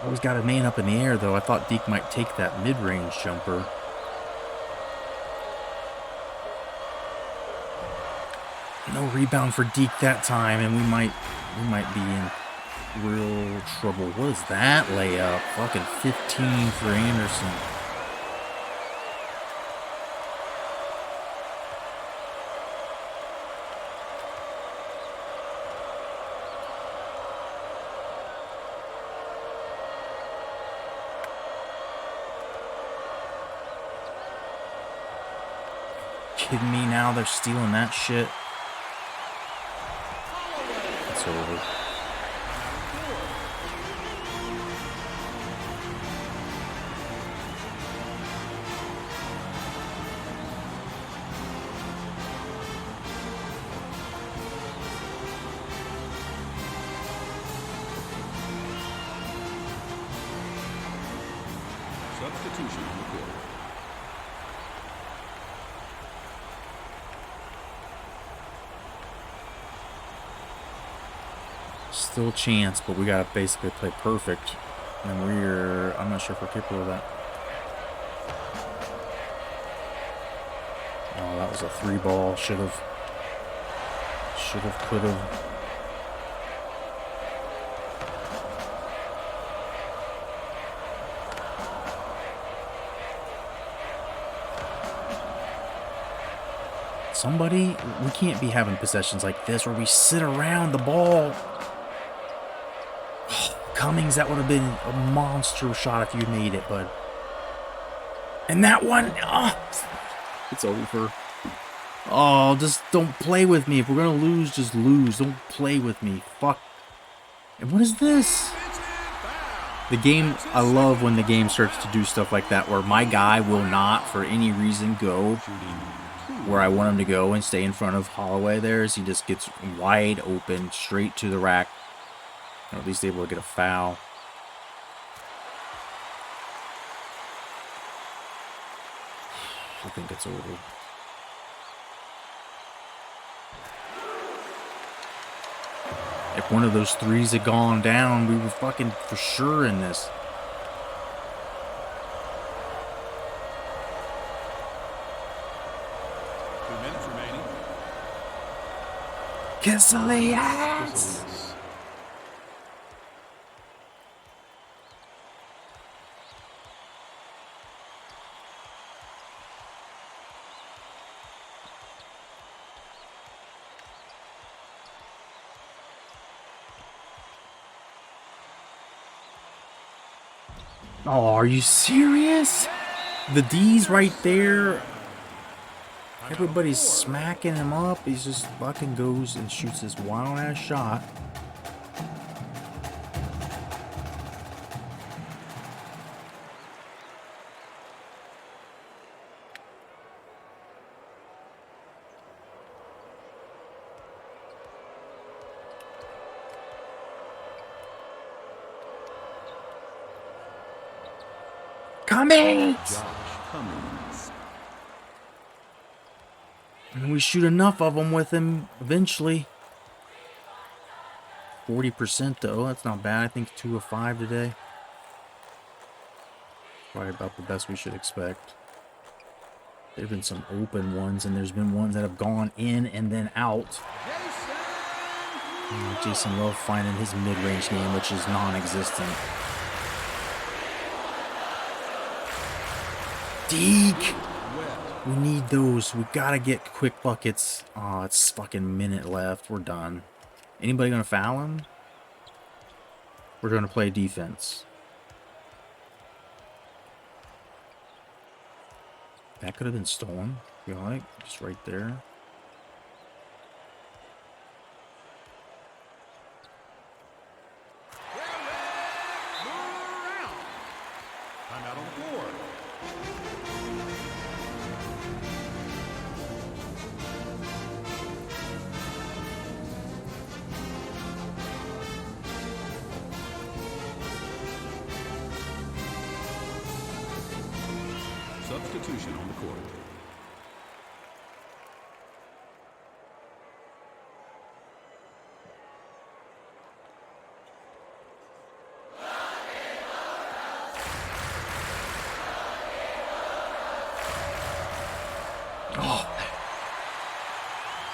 Always got a man up in the air, though. I thought Deke might take that mid-range jumper. No rebound for Deke that time, and we might be in real trouble. What is that layup? Fucking 15 for Anderson. kidding me? Now they're stealing that shit. It's over. Substitution on the court. Still a chance, but we gotta basically play perfect. And I'm not sure if we're capable of that. Oh, that was a 3-ball. Should've, could've. Somebody, we can't be having possessions like this where we sit around the ball. Cummings, that would have been a monster shot if you made it, bud. And that one, it's over. Oh, just don't play with me. If we're gonna lose, just lose. Don't play with me. Fuck. And what is this? The game, I love when the game starts to do stuff like that, where my guy will not, for any reason, go where I want him to go and stay in front of Holloway there, as he just gets wide open, straight to the rack. Or at least able to get a foul. I think it's over. If one of those threes had gone down, we were fucking for sure in this. Kisilians! 'Oh, are you serious? The D's right there. Everybody's smacking him up. He's just fucking goes and shoots this wild ass shot. Cummings! And we shoot enough of them with him eventually. 40% though, that's not bad. I think 2 of 5 today. Probably about the best we should expect. There have been some open ones, and there's been ones that have gone in and then out. Jason Love finding his mid-range game, which is non-existent. Deke! We need those. We gotta get quick buckets. Oh, it's fucking minute left. We're done. Anybody gonna foul him? We're gonna play defense. That could have been stolen. You like? Just right there. I'm out on the floor. Substitution on the court.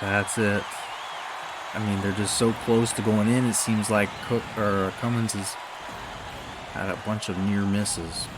That's it. I mean, they're just so close to going in. It seems like Cummins has had a bunch of near misses.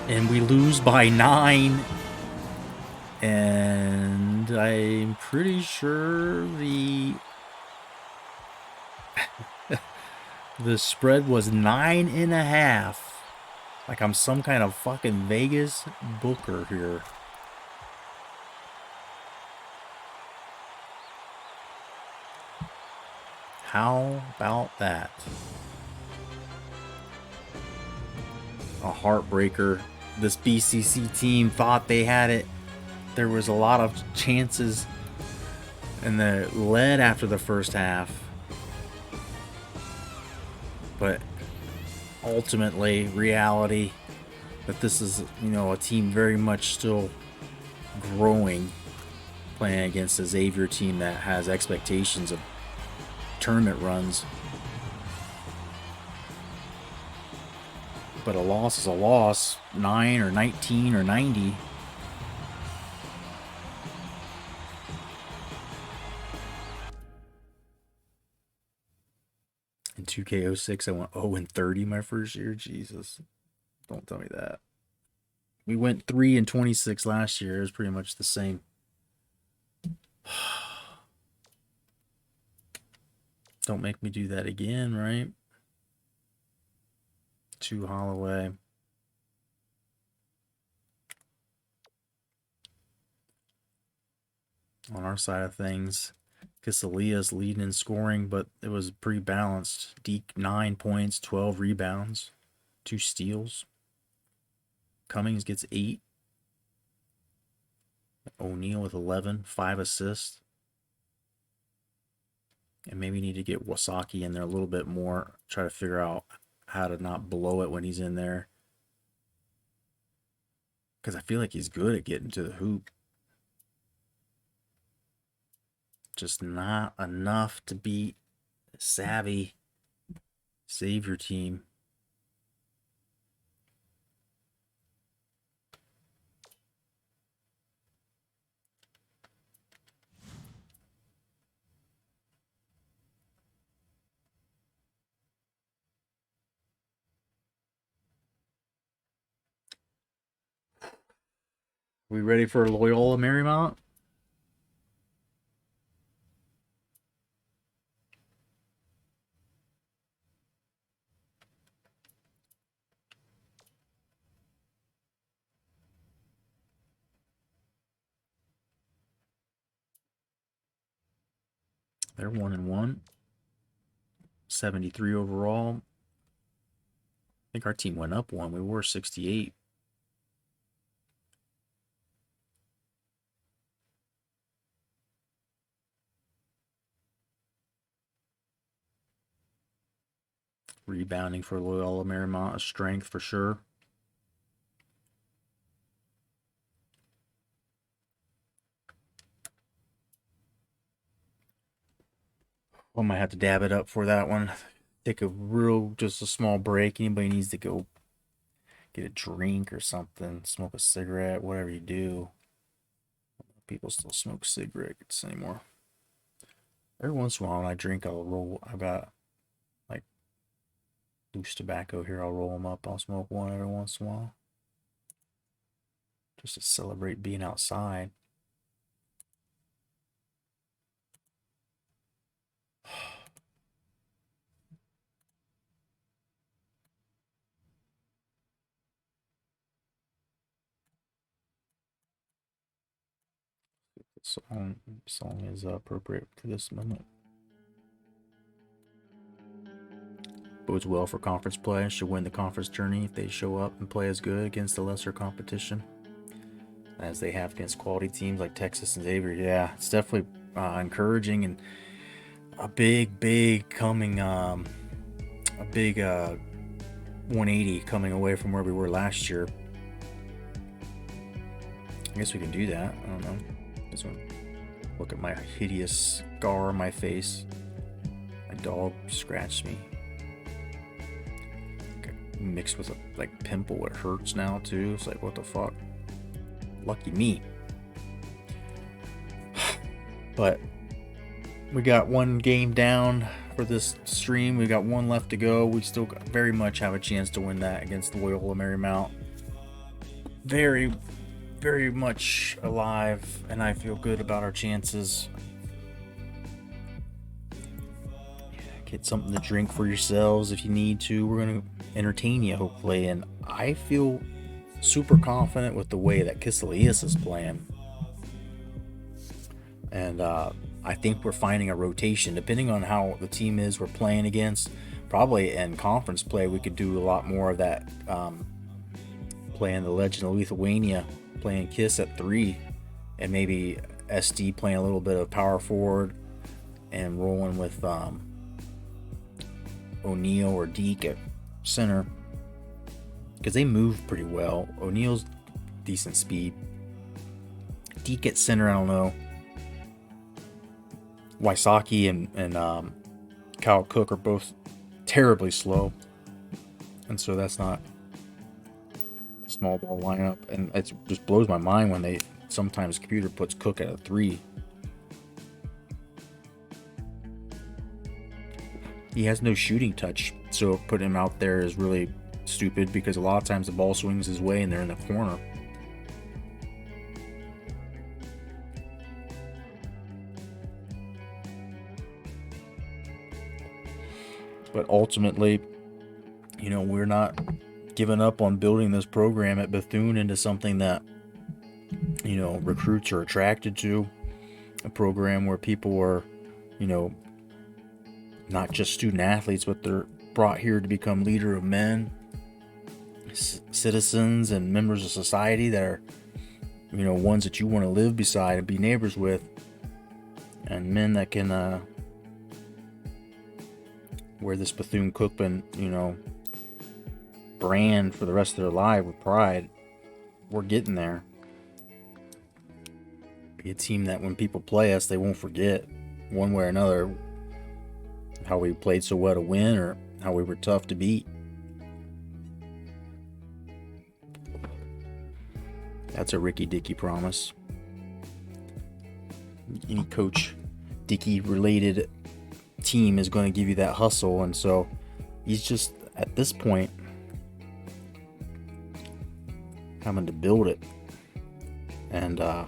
And we lose by 9. And I'm pretty sure the the spread was 9.5. Like I'm some kind of fucking Vegas booker here. How about that? A heartbreaker. This BCC team thought they had it. There was a lot of chances, and they led after the first half. But ultimately, reality that this is, you know, a team very much still growing, playing against a Xavier team that has expectations of tournament runs. But a loss is a loss, 9 or 19 or 90. In 2K06, I went 0-30 my first year. Jesus. Don't tell me that. We went 3-26 last year. It was pretty much the same. Don't make me do that again, right? 2 Holloway. On our side of things, Casalia's leading in scoring, but it was pretty balanced. Deke 9 points, 12 rebounds, 2 steals. Cummings gets 8. O'Neal with 11, 5 assists. And maybe need to get Wasaki in there a little bit more. Try to figure out how to not blow it when he's in there. Because I feel like he's good at getting to the hoop. Just not enough to beat a savvy Xavier team. We ready for Loyola Marymount? They're 1-1. 73 overall. I think our team went up 1. We were 68. Rebounding for Loyola Marymount, a strength for sure. I might have to dab it up for that one. Take just a small break. Anybody needs to go get a drink or something, smoke a cigarette, whatever you do. People still smoke cigarettes anymore. Every once in a while when I drink, I'll roll. I've got like loose tobacco here. I'll roll them up. I'll smoke one every once in a while. Just to celebrate being outside. Song is appropriate for this moment. Bodes well for conference play. Should win the conference tourney if they show up and play as good against the lesser competition as they have against quality teams like Texas and Xavier. Yeah, it's definitely encouraging and a big coming, a big 180 coming away from where we were last year. I guess we can do that. I don't know. This one. Look at my hideous scar on my face. My dog scratched me. Mixed with a like pimple, it hurts now too. It's like, what the fuck? Lucky me. But we got one game down for this stream. We got one left to go. We still very much have a chance to win that against the Loyola Marymount. very, very much alive, and I feel good about our chances. Get something to drink for yourselves if you need to. We're going to entertain you, hopefully, and I feel super confident with the way that Kiselias is playing. And I think we're finding a rotation, depending on how the team is we're playing against. Probably in conference play, we could do a lot more of that, playing the Legend of Lithuania, playing Kiss at 3, and maybe SD playing a little bit of power forward and rolling with O'Neal or Deke at center, because they move pretty well. O'Neal's decent speed. Deke at center, I don't know. Wysocki and Kyle Cook are both terribly slow, and so that's not a small ball lineup. And it just blows my mind when they sometimes computer puts Cook at a 3. He has no shooting touch, so putting him out there is really stupid, because a lot of times the ball swings his way and they're in the corner. But ultimately, you know, we're not giving up on building this program at Bethune into something that, you know, recruits are attracted to. A program where people are, you know, not just student athletes, but they're brought here to become leader of men, citizens, and members of society that are, you know, ones that you want to live beside and be neighbors with, and men that can wear this Bethune-Cookman, you know, brand for the rest of their life with pride. We're getting there. Be a team that when people play us, they won't forget one way or another how we played so well to win, or how we were tough to beat. That's a Ricky Dickey promise. Any Coach Dickey related team is going to give you that hustle, and so he's just at this point having to build it. And I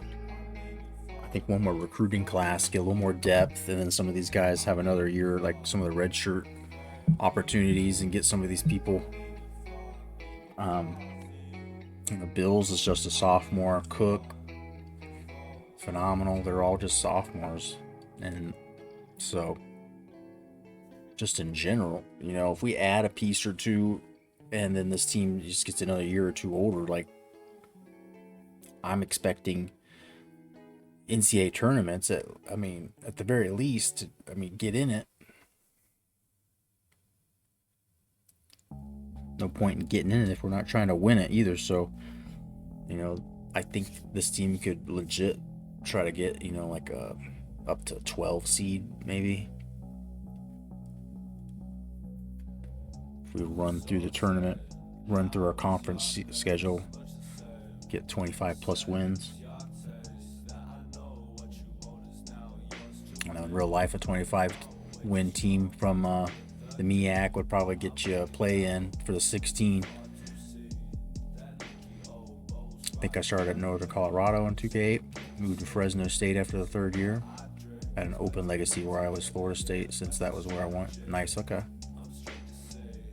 think one more recruiting class, get a little more depth, and then some of these guys have another year, like some of the red shirt opportunities, and get some of these people. The Bills is just a sophomore. Cook, phenomenal. They're all just sophomores, and so just in general, you know, if we add a piece or two, and then this team just gets another year or two older, like I'm expecting NCAA tournaments at the very least, get in it. No point in getting in it if we're not trying to win it either. So, you know, I think this team could legit try to get, you know, like a up to 12 seed maybe. If we run through the tournament, run through our conference schedule, get 25 plus wins. In real life, a 25 win team from the MEAC would probably get you a play in for the 16. I think I started at Northern Colorado in 2K8, moved to Fresno State after the third year. Had an open legacy where I was Florida State, since that was where I went. Nice, okay.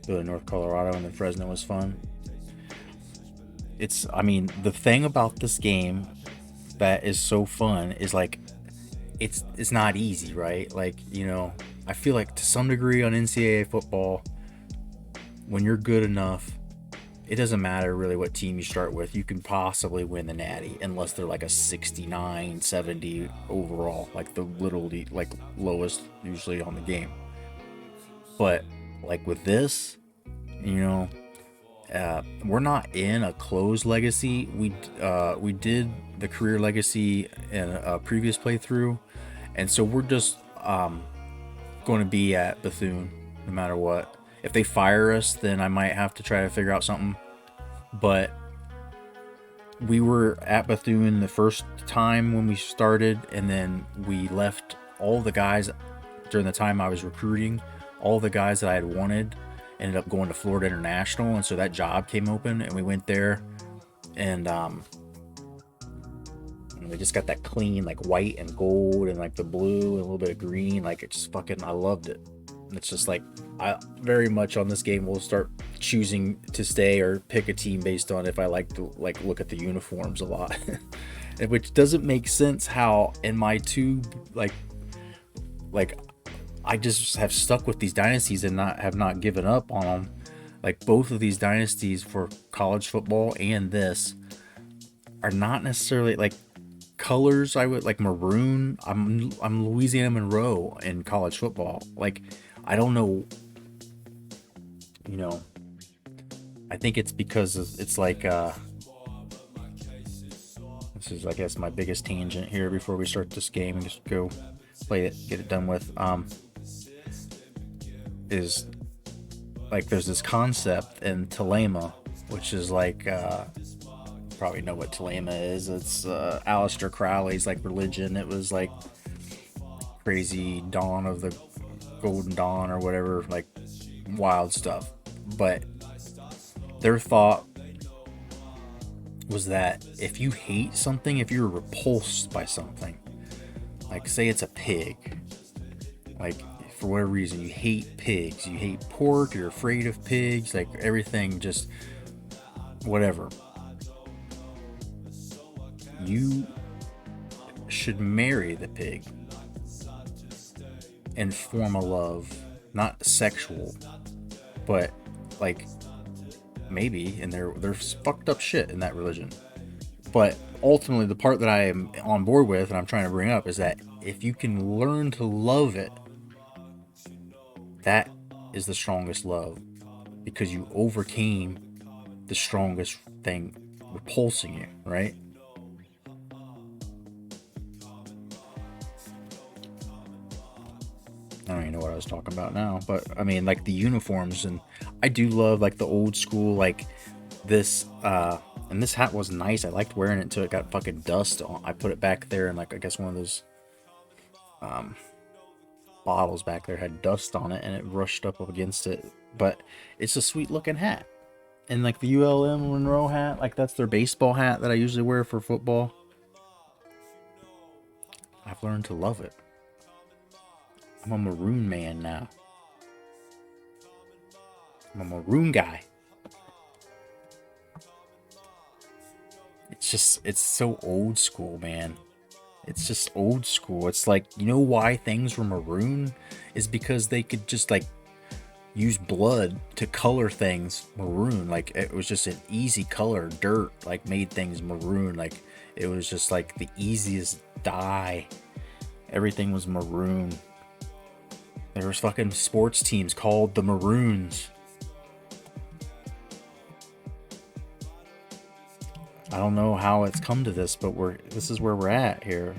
Go to North Colorado, and then Fresno was fun. The thing about this game that is so fun is like, it's not easy, right? Like, you know, I feel like to some degree on NCAA football, when you're good enough, it doesn't matter really what team you start with. You can possibly win the Natty unless they're like a 69, 70 overall, like the literally like lowest usually on the game. But like with this, you know, we're not in a closed legacy. We did the career legacy in a previous playthrough, and so we're just going to be at Bethune no matter what. If they fire us, then I might have to try to figure out something. But we were at Bethune the first time when we started, and then we left all the guys during the time I was recruiting. All the guys that I had wanted ended up going to Florida International, and so that job came open, and we went there. and they just got that clean like white and gold and like the blue and a little bit of green. Like it just fucking, I loved it. It's just like, I very much on this game will start choosing to stay or pick a team based on if I like to like look at the uniforms a lot. Which doesn't make sense how in my two like I just have stuck with these dynasties and have not given up on them. Like both of these dynasties for college football and this are not necessarily like colors. I would like maroon. I'm Louisiana Monroe in college football. Like I don't know, you know, I think it's because it's like this is I guess my biggest tangent here before we start this game and just go play it, get it done with. Is like there's this concept in Thelema, which is like probably know what Thelema is. It's Aleister Crowley's like religion. It was like crazy dawn of the Golden Dawn or whatever, like wild stuff. But their thought was that if you hate something, if you're repulsed by something, like say it's a pig, like for whatever reason you hate pigs, you hate pork, you're afraid of pigs, like everything, just whatever, you should marry the pig and form a love, not sexual, but like maybe, and there's fucked up shit in that religion. But ultimately the part that I am on board with and I'm trying to bring up is that if you can learn to love it, that is the strongest love, because you overcame the strongest thing repulsing you, right? I don't even know what I was talking about now, but I mean, like the uniforms, and I do love like the old school, like this, and this hat was nice. I liked wearing it until it got fucking dust on. I put it back there, and like I guess one of those bottles back there had dust on it, and it rushed up against it. But it's a sweet looking hat, and like the ULM Monroe hat, like that's their baseball hat that I usually wear for football. I've learned to love it. I'm a maroon man now. I'm a maroon guy. It's so old school, man. It's just old school. It's like, you know why things were maroon? Is because they could just like use blood to color things maroon. Like it was just an easy color. Dirt like made things maroon. Like it was just like the easiest dye. Everything was maroon. There was fucking sports teams called the Maroons. I don't know how it's come to this, but this is where we're at here.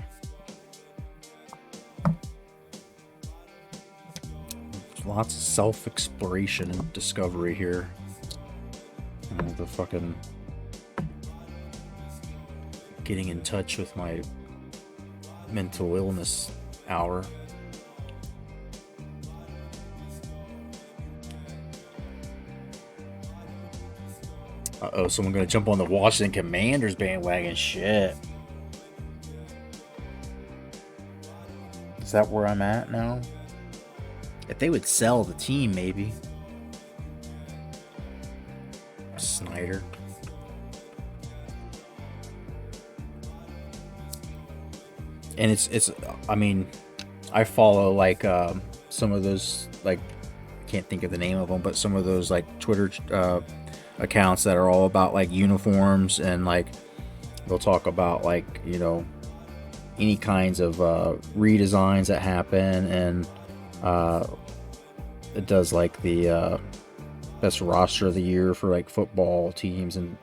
Lots of self-exploration and discovery here. The fucking getting in touch with my mental illness hour. Uh-oh, someone gonna jump on the Washington Commanders bandwagon. Shit. Is that where I'm at now? If they would sell the team, maybe. Snyder. And it's I mean, I follow like some of those, like, can't think of the name of them, but some of those like Twitter accounts that are all about like uniforms, and like they'll talk about like, you know, any kinds of redesigns that happen, and it does like the best roster of the year for like football teams, and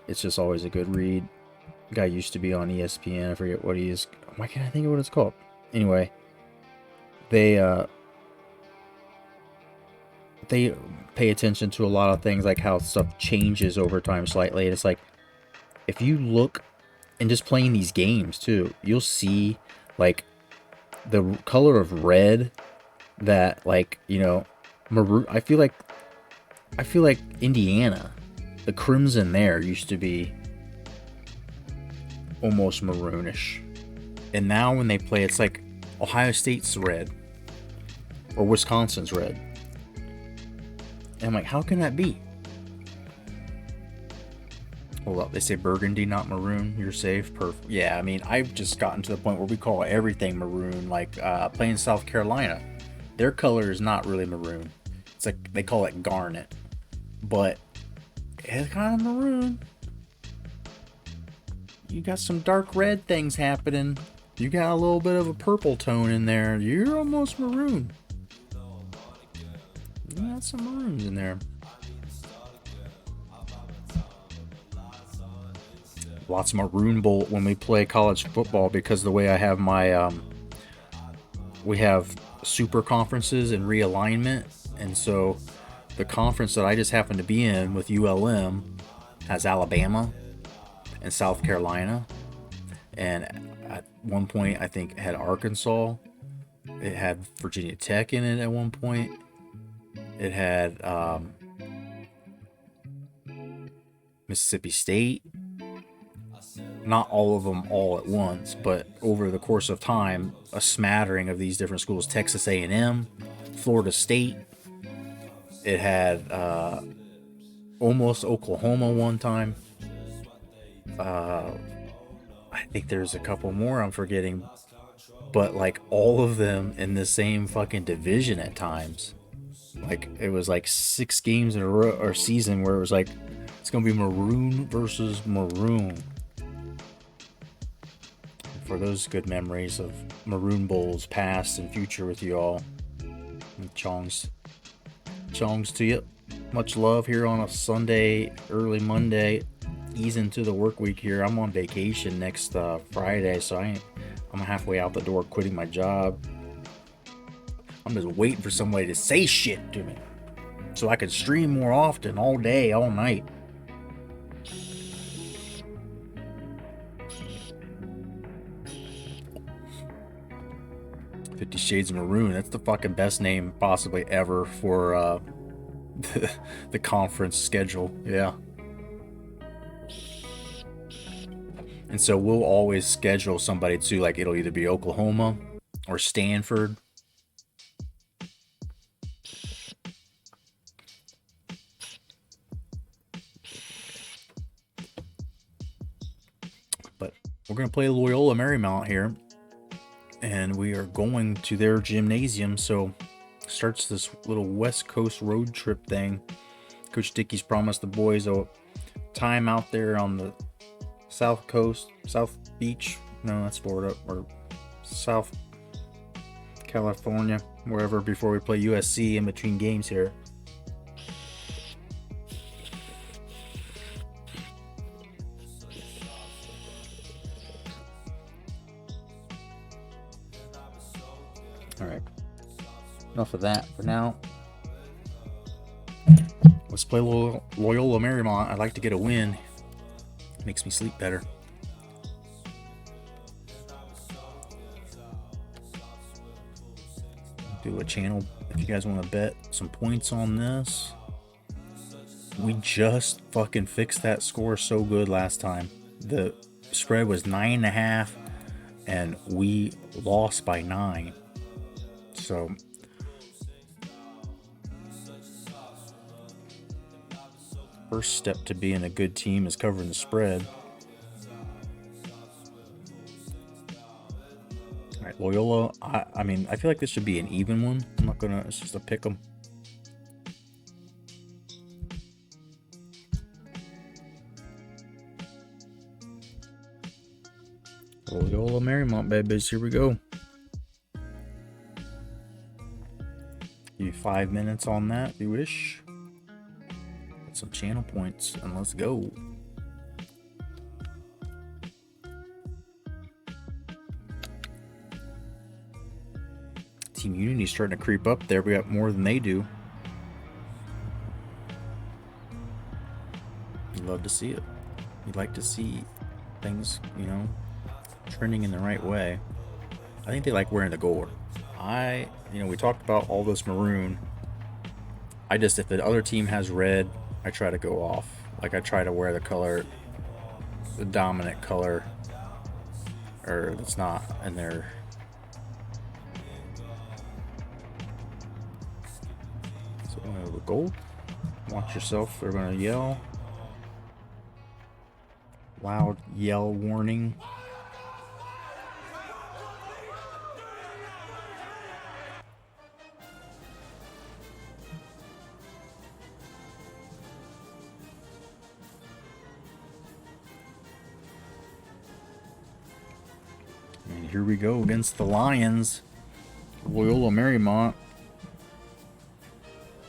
it's just always a good read. Guy used to be on ESPN, I forget what he is. Why can't I think of what it's called? Anyway, they pay attention to a lot of things, like how stuff changes over time slightly. And it's like, if you look and just playing these games too, you'll see like the color of red that, like, you know, maroon. I feel like Indiana, the crimson there used to be almost maroonish. And now when they play, it's like Ohio State's red or Wisconsin's red. And I'm like, how can that be? Hold up, they say burgundy, not maroon. You're safe. Perfect. Yeah, I mean, I've just gotten to the point where we call everything maroon. Like playing South Carolina, their color is not really maroon. It's like they call it garnet, but it's kind of maroon. You got some dark red things happening. You got a little bit of a purple tone in there. You're almost maroon. You got some maroons in there. Lots of maroon bolt when we play college football, because the way I have my we have super conferences and realignment, and so the conference that I just happen to be in with ULM has Alabama and South Carolina, and at one point I think it had Arkansas. It had Virginia Tech in it at one point. It had Mississippi State. Not all of them all at once, but over the course of time, a smattering of these different schools. Texas A&M, Florida State. It had almost Oklahoma one time. I think there's a couple more I'm forgetting, but like all of them in the same fucking division at times. Like it was like 6 games in a row or season where it was like it's gonna be maroon versus maroon. For those good memories of Maroon Bowls past and future with you all. And chongs to you. Much love here on a Sunday, early Monday. Ease into the work week here. I'm on vacation next Friday, so I'm halfway out the door quitting my job. I'm just waiting for somebody to say shit to me so I can stream more often, all day, all night. $50 Shades of Maroon. That's the fucking best name possibly ever for the conference schedule. Yeah. And so we'll always schedule somebody to, like, it'll either be Oklahoma or Stanford. But we're going to play Loyola Marymount here. And we are going to their gymnasium, so starts this little West Coast road trip thing. Coach Dickey's promised the boys a time out there on the South Coast, South Beach. No, that's Florida, or South California, wherever, before we play USC in between games here. Alright, enough of that for now. Let's play Loyola Marymount. I'd like to get a win. Makes me sleep better. Do a channel if you guys want to bet some points on this. We just fucking fixed that score so good last time. The spread was 9.5 and we lost by 9. So first step to being a good team is covering the spread. All right, Loyola. I mean, I feel like this should be an even one. I'm not gonna. It's just a pick 'em. Loyola Marymount, babies. Here we go. Give you 5 minutes on that if you wish. Get some channel points and let's go. Team Unity's starting to creep up there. We got more than they do. You'd love to see it. You'd like to see things, you know, trending in the right way. I think they like wearing the gold. We talked about all this maroon. If the other team has red, I try to go off. Like, I try to wear the color, the dominant color or that's not in their. So the goal. Watch yourself. They're gonna yell. Loud yell warning. And here we go against the Lions. Loyola Marymount.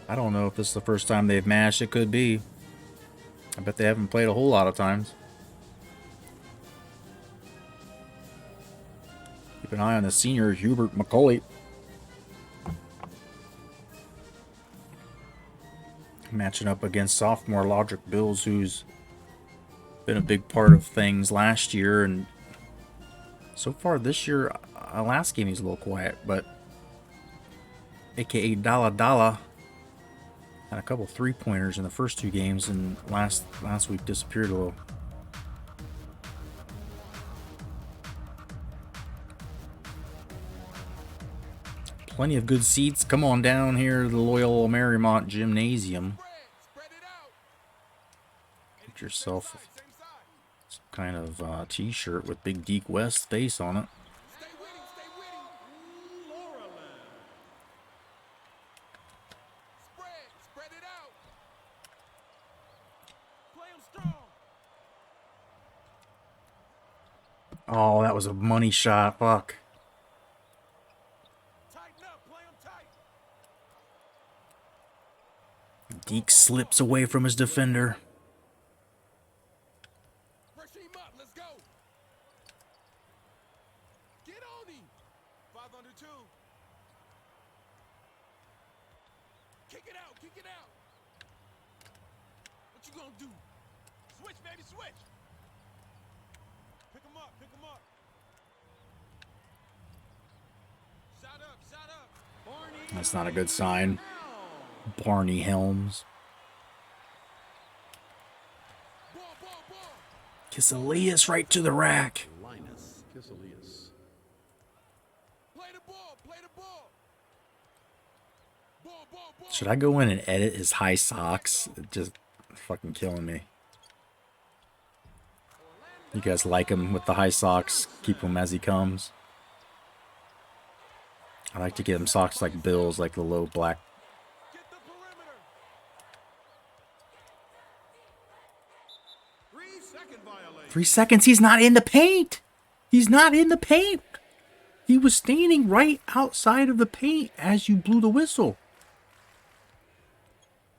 I don't know if this is the first time they've mashed. It could be. I bet they haven't played a whole lot of times. Keep an eye on the senior, Hubert McCauley. Matching up against sophomore Logic Bills, who's been a big part of things last year. And so far this year, last game he's a little quiet, but AKA Dalla Dalla had a couple 3-pointers in the first 2 games, and last week disappeared a little. Plenty of good seats. Come on down here to the Loyola Marymount Gymnasium. Get yourself some kind of t-shirt with Big Deke West face on it. Oh, that was a money shot. Fuck. Deke slips away from his defender. Pressure him up. Let's go. Get on him. 5 under 2. Kick it out. Kick it out. What you gonna do? Switch, baby, switch. Pick him up. Pick him up. Shot up. Shot up. Barney. That's not a good sign. Barney Helms. Kiselius right to the rack. Linus Kiselius. Play the ball. Play the ball. Ball, ball, ball. Should I go in and edit his high socks? It's just fucking killing me. You guys like him with the high socks? Keep him as he comes. I like to get him socks like Bill's, like the low black. Get the perimeter. 3-second violation. 3 seconds, he's not in the paint! He's not in the paint! He was standing right outside of the paint as you blew the whistle.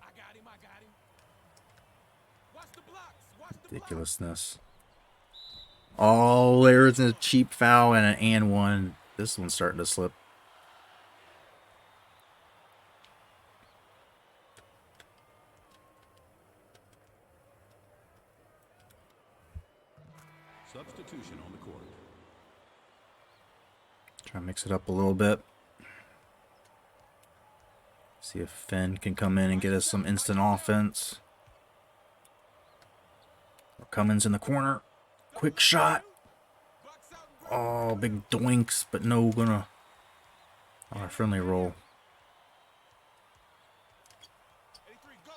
I got him. I got him. Watch the blocks. Watch the blocks. Ridiculousness. Oh, there's a cheap foul and an and one. This one's starting to slip. Substitution on the court. Try to mix it up a little bit. See if Finn can come in and get us some instant offense. Cummins in the corner. Quick shot. Oh, big doinks, but no gonna. On a friendly roll. 83, go.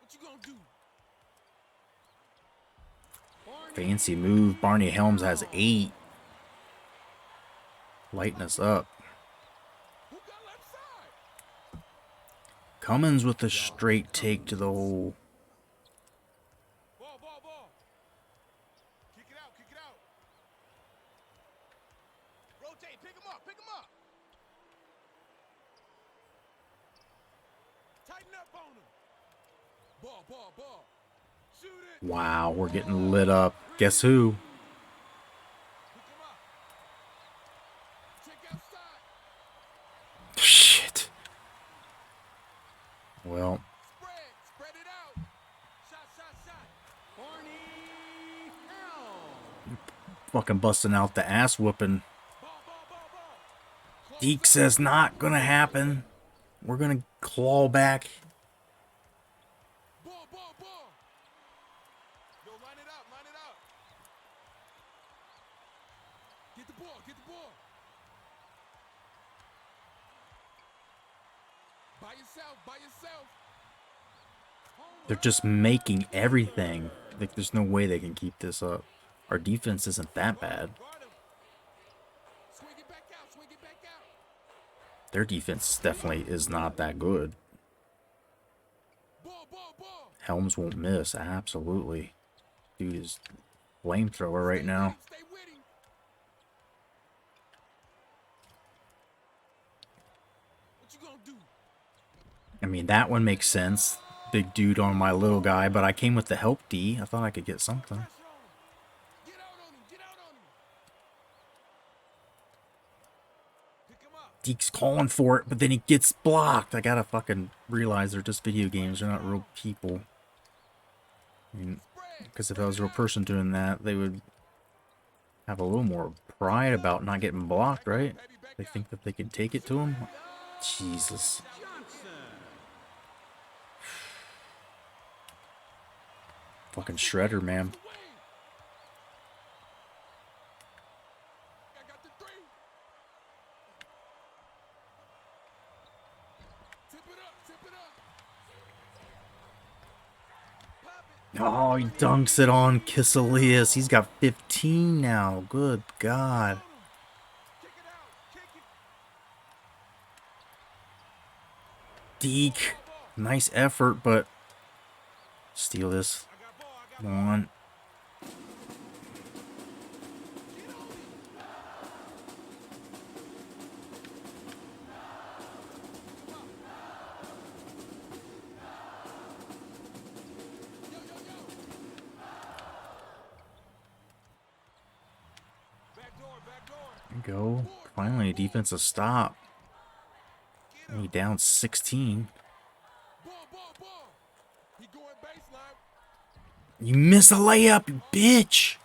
What you gonna do? Fancy move. Barney Helms has 8. Lighten us up. Who got left side? Cummins with a straight take to the hole. Ball, ball, ball. Kick it out, kick it out. Rotate, pick him up, pick him up. Tighten up on him. Ball, ball, ball. Shoot it. Wow, we're getting lit up. Guess who? Pick him up. Check outside. Shit. Well, Spread it out. Shot. Barney Helm. fucking busting out the ass whooping. Ball, ball, ball, ball. Deke says not gonna happen. We're gonna claw back. Ball, ball, ball. Yo, line it up, line it They're just making everything. Like, there's no way they can keep this up. Our defense isn't that bad. Their defense definitely is not that good. Helms won't miss, absolutely. Dude is flamethrower right now. I mean, that one makes sense. Big dude on my little guy, but I came with the help D. I thought I could get something. Deke's calling for it, but then he gets blocked. I gotta fucking realize they're just video games. They're not real people. I mean, because if I was a real person doing that, they would have a little more pride about not getting blocked, right? They think that they can take it to him. Jesus. Fucking shredder, man. Oh, he dunks it on Kiselius. He's got 15 now. Good God. Deke. Nice effort, but steal this. Come on. Go. Finally, a defensive stop. Only down 16. You miss a layup, you bitch!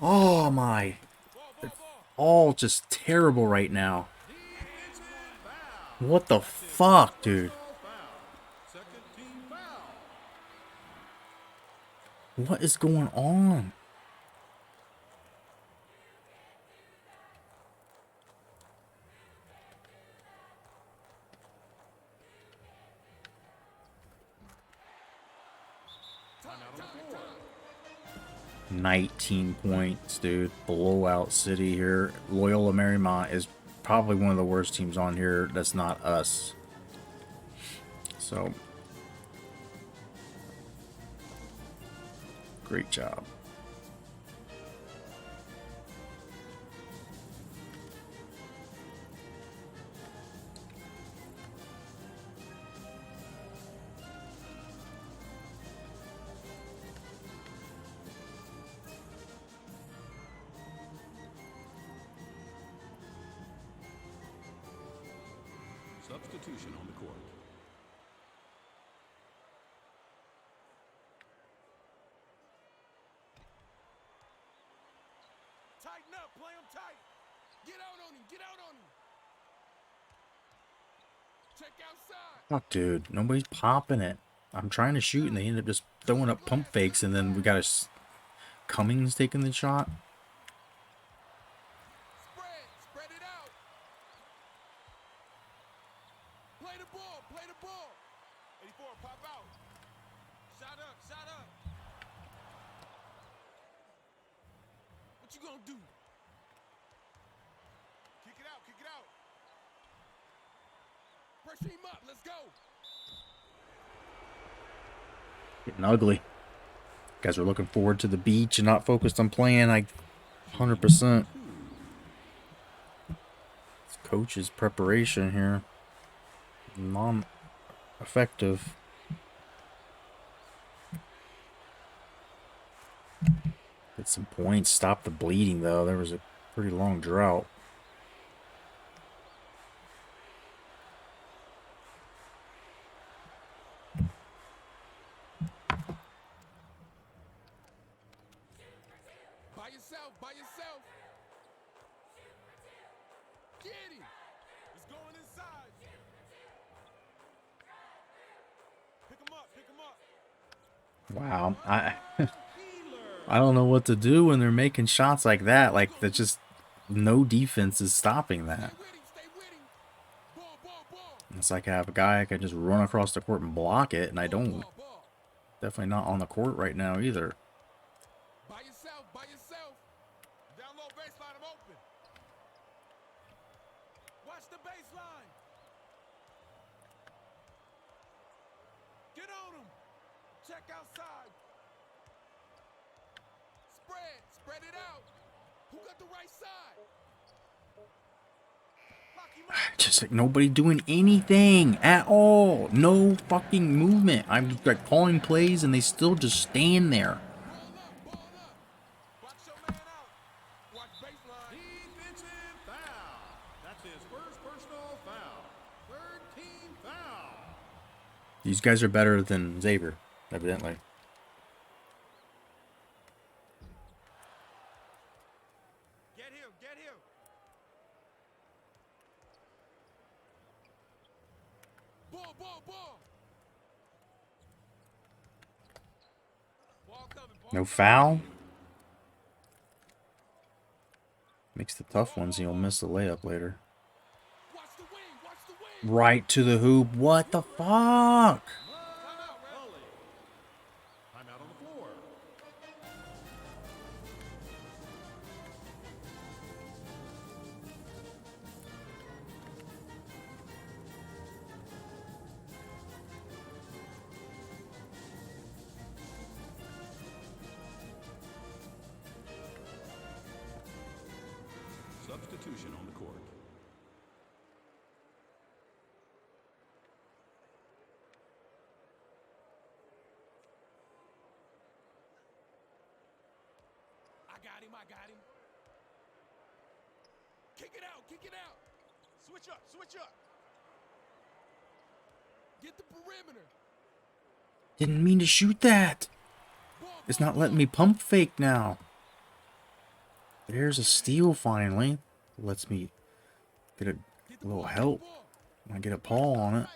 Oh my. They're all just terrible right now. What the fuck, dude? What is going on? $19 points, dude. Blowout city here. Loyola Marymount is probably one of the worst teams on here that's not us. So, great job. Substitution on the court. Tighten up, play him tight. Get out on him, get out on him. Check outside. Fuck, dude. Nobody's popping it. I'm trying to shoot, and they end up just throwing up pump fakes, and then we got Cummings taking the shot. Spread it out. Play the ball, play the ball. 84, pop out. Shot up, shot up. What you gonna do? Kick it out, kick it out. Pressure him up, let's go. Getting ugly. Guys are looking forward to the beach and not focused on playing. 100%. It's coach's preparation here. Non-effective. Get some points. Stop the bleeding, though. There was a pretty long drought. By yourself. Get him. It's going inside. Pick him up, pick him up. Wow. I don't know what to do when they're making shots like that. Like, there's just no defense is stopping that. Stay with him. Ball, ball, ball. It's like I have a guy I can just run across the court and block it, and I don't. Ball. Definitely not on the court right now either. By yourself, by yourself. Down low baseline, I'm open. Watch the baseline. Get on him. Check outside. Spread it out. Who got the right side? Lock him up. Just like nobody doing anything at all. No fucking movement. I'm like calling plays and they still just stand there. Ball up. Box your man out. Watch baseline. Defensive foul. That's his first personal foul. Third team foul. These guys are better than Xavier, evidently. Get him. Ball. Ball coming. No foul. Makes the tough ones, you'll miss the layup later. Watch the wing. Right to the hoop. What the fuck? Time out, ref. I'm out on the floor. Substitution on the court. I got him. Kick it out. Switch up. Get the perimeter. Didn't mean to shoot that. Ball. It's not letting me pump fake now. There's a steal finally. Lets me get a little help. I get a paw on it.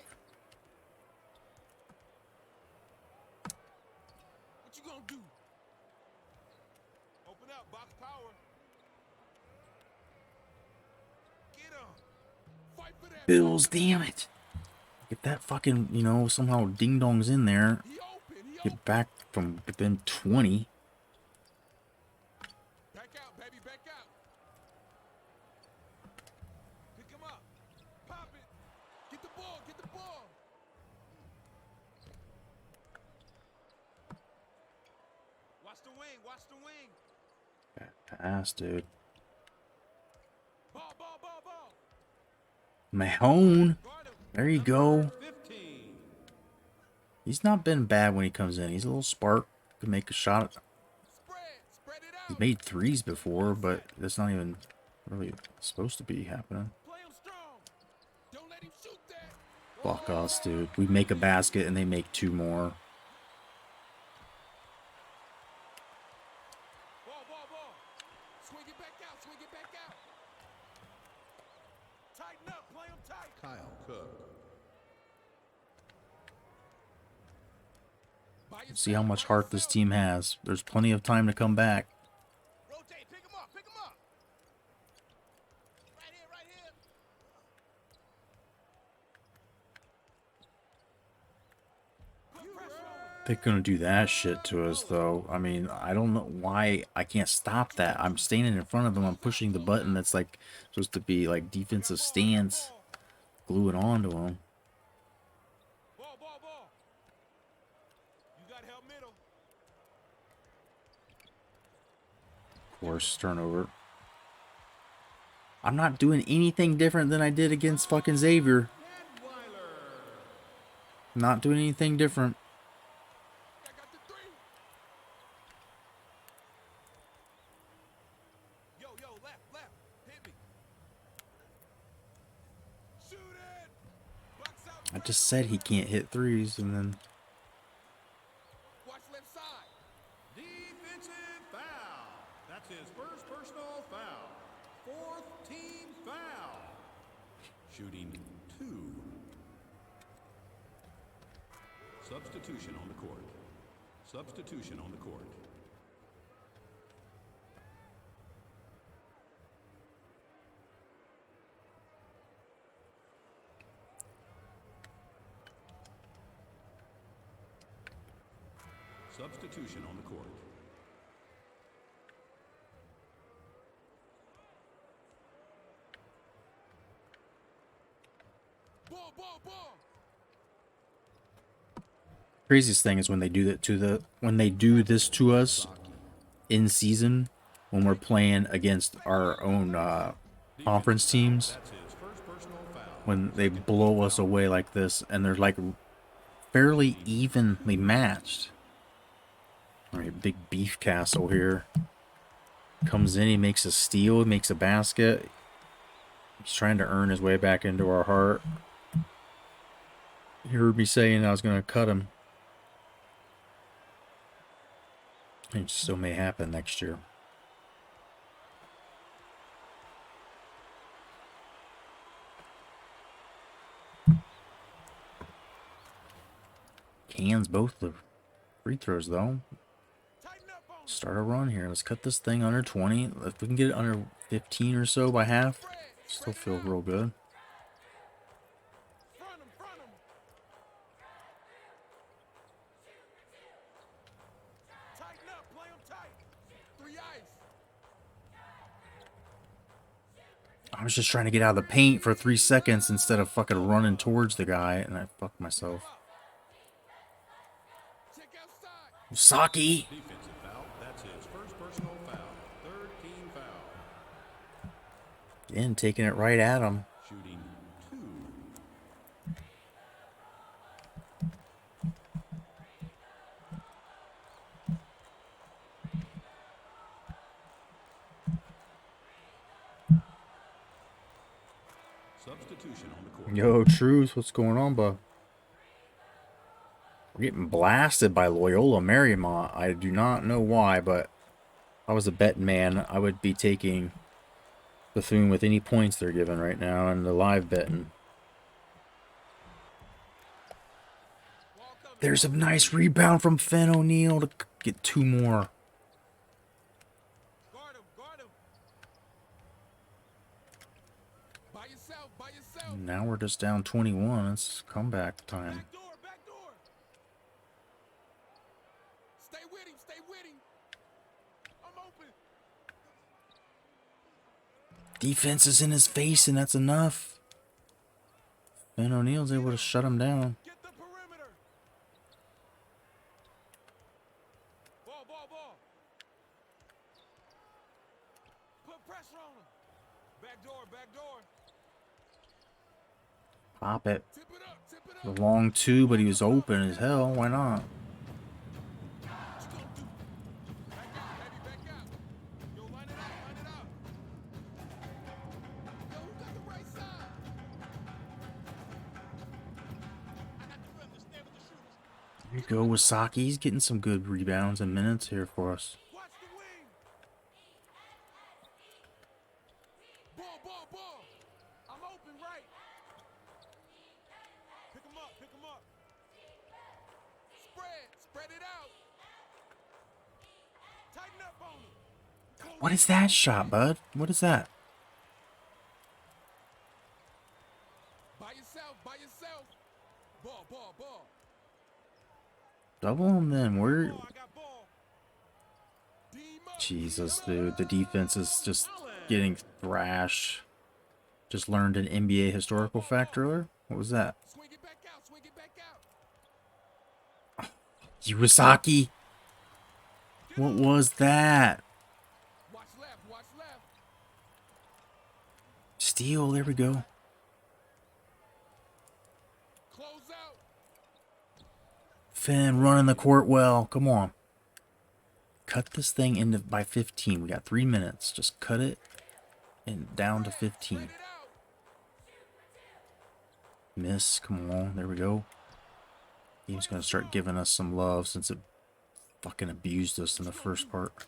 What you gonna do? Open up, box power. Get him. Fight for that. Bills, damn it. Get that fucking, somehow ding dong's in there. He open. Get back from within 20. Back out, baby, back out. Pick him up. Pop it. Get the ball. Watch the wing. Pass, dude. Ball. Mahone. Guard him. There you go. 15. He's not been bad when he comes in. He's a little spark. Can make a shot. Spread it out. He's made threes before, but that's not even really supposed to be happening. Play him strong. Don't let him shoot that. Fuck us, dude. We make a basket and they make two more. Ball. Swing it back out. Tighten up. Play him tight. Kyle Cook. See how much heart this team has. There's plenty of time to come back. Rotate. Pick him up. Right here. Put pressure on him. They're gonna do that shit to us, though. I mean, I don't know why I can't stop that. I'm standing in front of them. I'm pushing the button that's like supposed to be like defensive stance. Glue it onto them. Ball. You got help middle. Of course, turnover. I'm not doing anything different than I did against fucking Xavier. Not doing anything different. I got the three. Yo, left. Hit me. Shoot it. Box out. I just said he can't hit threes, and then Watch left side. Defensive foul. That's his first personal foul. Fourth team foul. Shooting 2. Substitution on the court. Substitution on the court. Craziest thing is when they do that to when they do this to us in season when we're playing against our own conference teams. That's his first personal foul. When they blow us away like this, and they're like fairly evenly matched. All right, big beef castle here. Comes in, he makes a steal, he makes a basket. He's trying to earn his way back into our heart. You heard me saying I was going to cut him. It still may happen next year. Cans both the free throws, though. Start a run here. Let's cut this thing under 20. If we can get it under 15 or so by half, still feel real good. I was just trying to get out of the paint for 3 seconds instead of fucking running towards the guy, and I fucked myself. Saki! Defensive foul. That's his first personal foul. Third team foul. Again, taking it right at him. Shooting 2. Substitution on the court. Yo, Truth, what's going on, bud? We're getting blasted by Loyola Marymount. I do not know why, but if I was a betting man, I would be taking Bethune with any points they're giving right now and the live betting. There's a nice rebound from Finn O'Neill to get 2 more. Guard him, guard him. By yourself, by yourself. Now we're just down 21. It's comeback time. Back door, back door. Stay with him, stay with him. I'm open. Defense is in his face, and that's enough. Finn O'Neill's able to shut him down. Get the perimeter. Ball, ball, ball. Put pressure on him. Back door, back door. Pop it. Tip it up, tip it The up. long 2, but he was open as hell. Why not? Back out, baby, back out. Yo, line it out, line it out. Yo, who got the right side? I got the feelings, stand with the shooters. Here you go, Wasaki. He's getting some good rebounds and minutes here for us. Watch the wing. Ball, ball, ball. I'm open right. Pick him up, pick him up. Spread it out. Tighten up on him. What is that shot, bud? What is that? By yourself, by yourself. Ball, ball, ball. Double him then. Where? Ball, I got ball. Team up. Jesus, dude. The defense is just getting thrashed. Just learned an NBA historical fact earlier. What was that? Swing it back out, swing it back out. Iwasaki. What was that? Watch left, watch left. Steal. There we go. Close out. Finn running the court well. Come on. Cut this thing into by 15. We got 3 minutes. Just cut it and down to 15. Spread it out. Miss. Come on. There we go. Team's going to start giving us some love since it fucking abused us in the first part.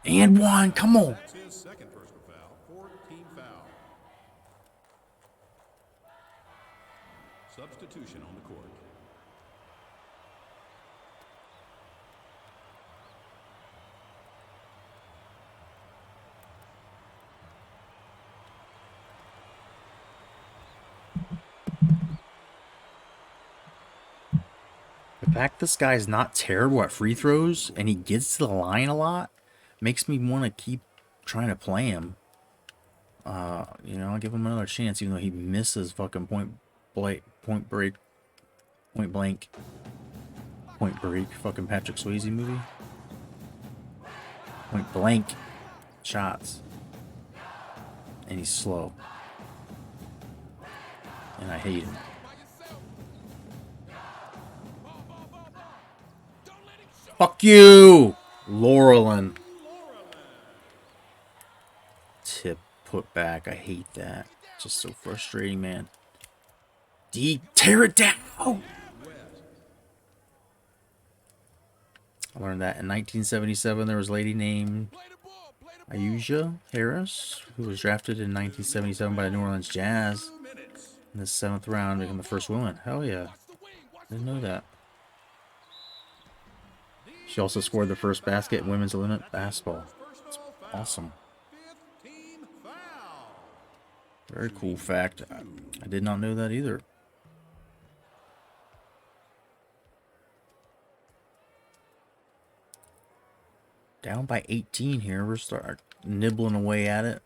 And 1. Come on. That's his second personal foul. Fourth team foul. Substitution on the court. fact this guy's not terrible at free throws and he gets to the line a lot makes me want to keep trying to play him. You know, I'll give him another chance even though he misses fucking point break, fucking Patrick Swayze movie. Point blank shots. And he's slow. And I hate him. Fuck you, Laurelin. Tip put back. I hate that. Just so frustrating, man. D, tear it down. I learned that in 1977 there was a lady named Ayesha Harris who was drafted in 1977 by the New Orleans Jazz in the 7th round, became the first woman. Hell yeah. Didn't know that. She also scored the first basket in women's Olympic basketball. It's awesome. Very cool fact. I did not know that either. Down by 18 here. We're start nibbling away at it.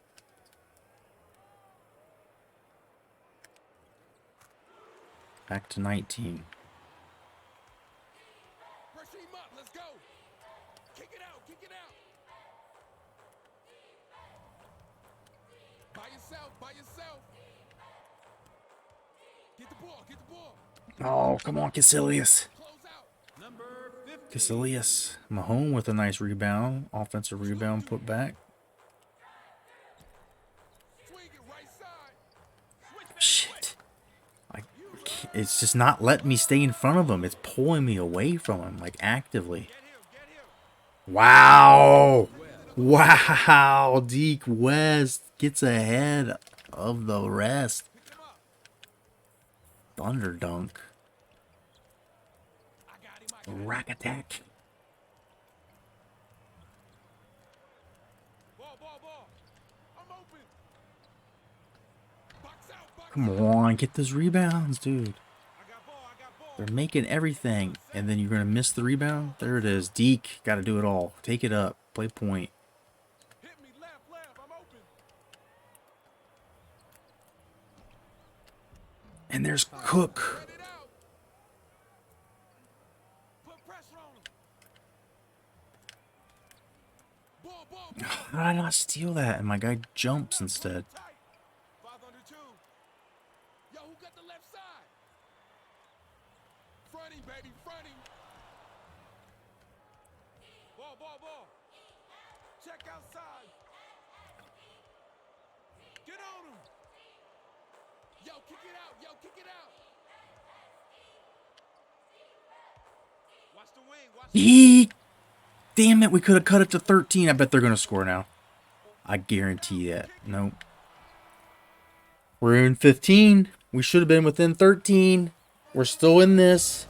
Back to 19. Pressure him up. Let's go. Kick it out. Kick it out. By yourself. By yourself. Get the ball. Get the ball. Oh, come on, Casillas. Close out. Number 15. Casillas. Mahone with a nice rebound. Offensive rebound put back. Swing it right side. Shit. It's just not letting me stay in front of him. It's pulling me away from him, like actively. Get him. Get him. Wow. Wow. Deke West gets ahead of the rest. Thunder dunk. I got him. Rack attack. Ball. I'm open. Box out. Box Come on, get those rebounds, dude. I got ball. They're making everything, and then you're going to miss the rebound? There it is. Deke, got to do it all. Take it up. Play point. Hit me left. I'm open. And there's Cook. Let it out. Put pressure on him. Ball. How did I not steal that? And my guy jumps instead. Tight. 5 under 2. Yo, who got the left side? Fronting, baby, fronting. Ball. Check outside. Get on him. Yo, kick it out. Watch the wing. Deke! Damn it, we could have cut it to 13. I bet they're going to score now. I guarantee that. Nope. We're in 15. We should have been within 13. We're still in this.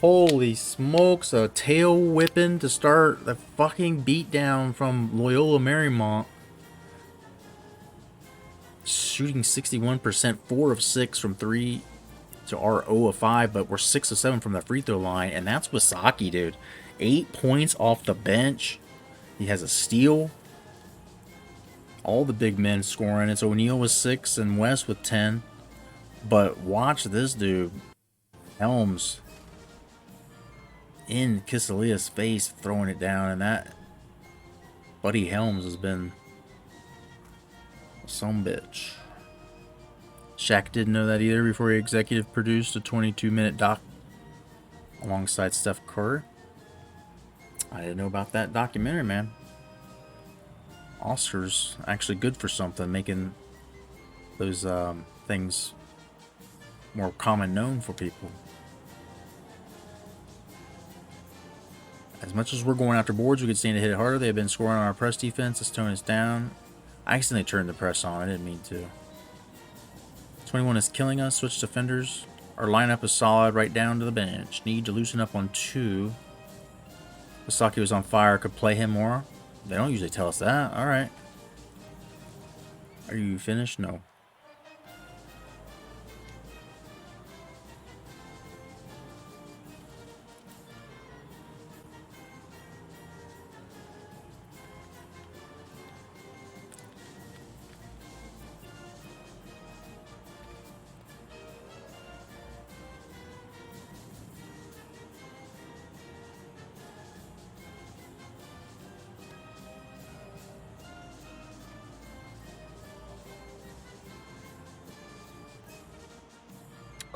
Holy smokes. A tail whipping to start the fucking beatdown from Loyola Marymount. Shooting 61%, 4 of 6 from 3 to our 0 of 5, but we're 6 of 7 from the free throw line, and that's Wasaki, dude. 8 points off the bench. He has a steal. All the big men scoring. It's O'Neal with 6 and West with 10. But watch this dude. Helms in Kisalia's face throwing it down, and that Buddy Helms has been some bitch. Shaq didn't know that either before he executive produced a 22-minute doc alongside Steph Curry. I didn't know about that documentary, man. Oscars actually good for something, making those things more common known for people. As much as we're going after boards, we could stand to hit it harder. They've been scoring on our press defense. Let's tone us down. I accidentally turned the press on. I didn't mean to. 21 is killing us. Switch defenders. Our lineup is solid right down to the bench. Need to loosen up on 2. Wasaki was on fire. Could play him more. They don't usually tell us that. Alright. Are you finished? No.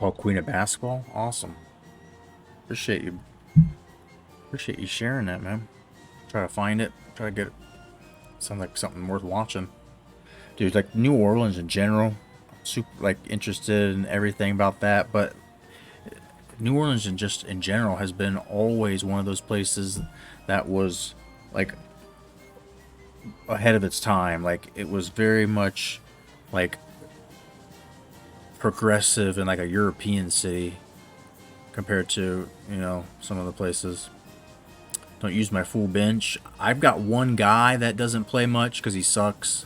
Called Queen of Basketball? Awesome. Appreciate you. Appreciate you sharing that, man. Try to find it. Try to get it. Sounds like something worth watching. Dude, like New Orleans in general, super like interested in everything about that, but New Orleans in general has been always one of those places that was like ahead of its time. Like it was very much like progressive and like a European city compared to, you know, some of the places. Don't use my full bench. I've got one guy that doesn't play much because he sucks.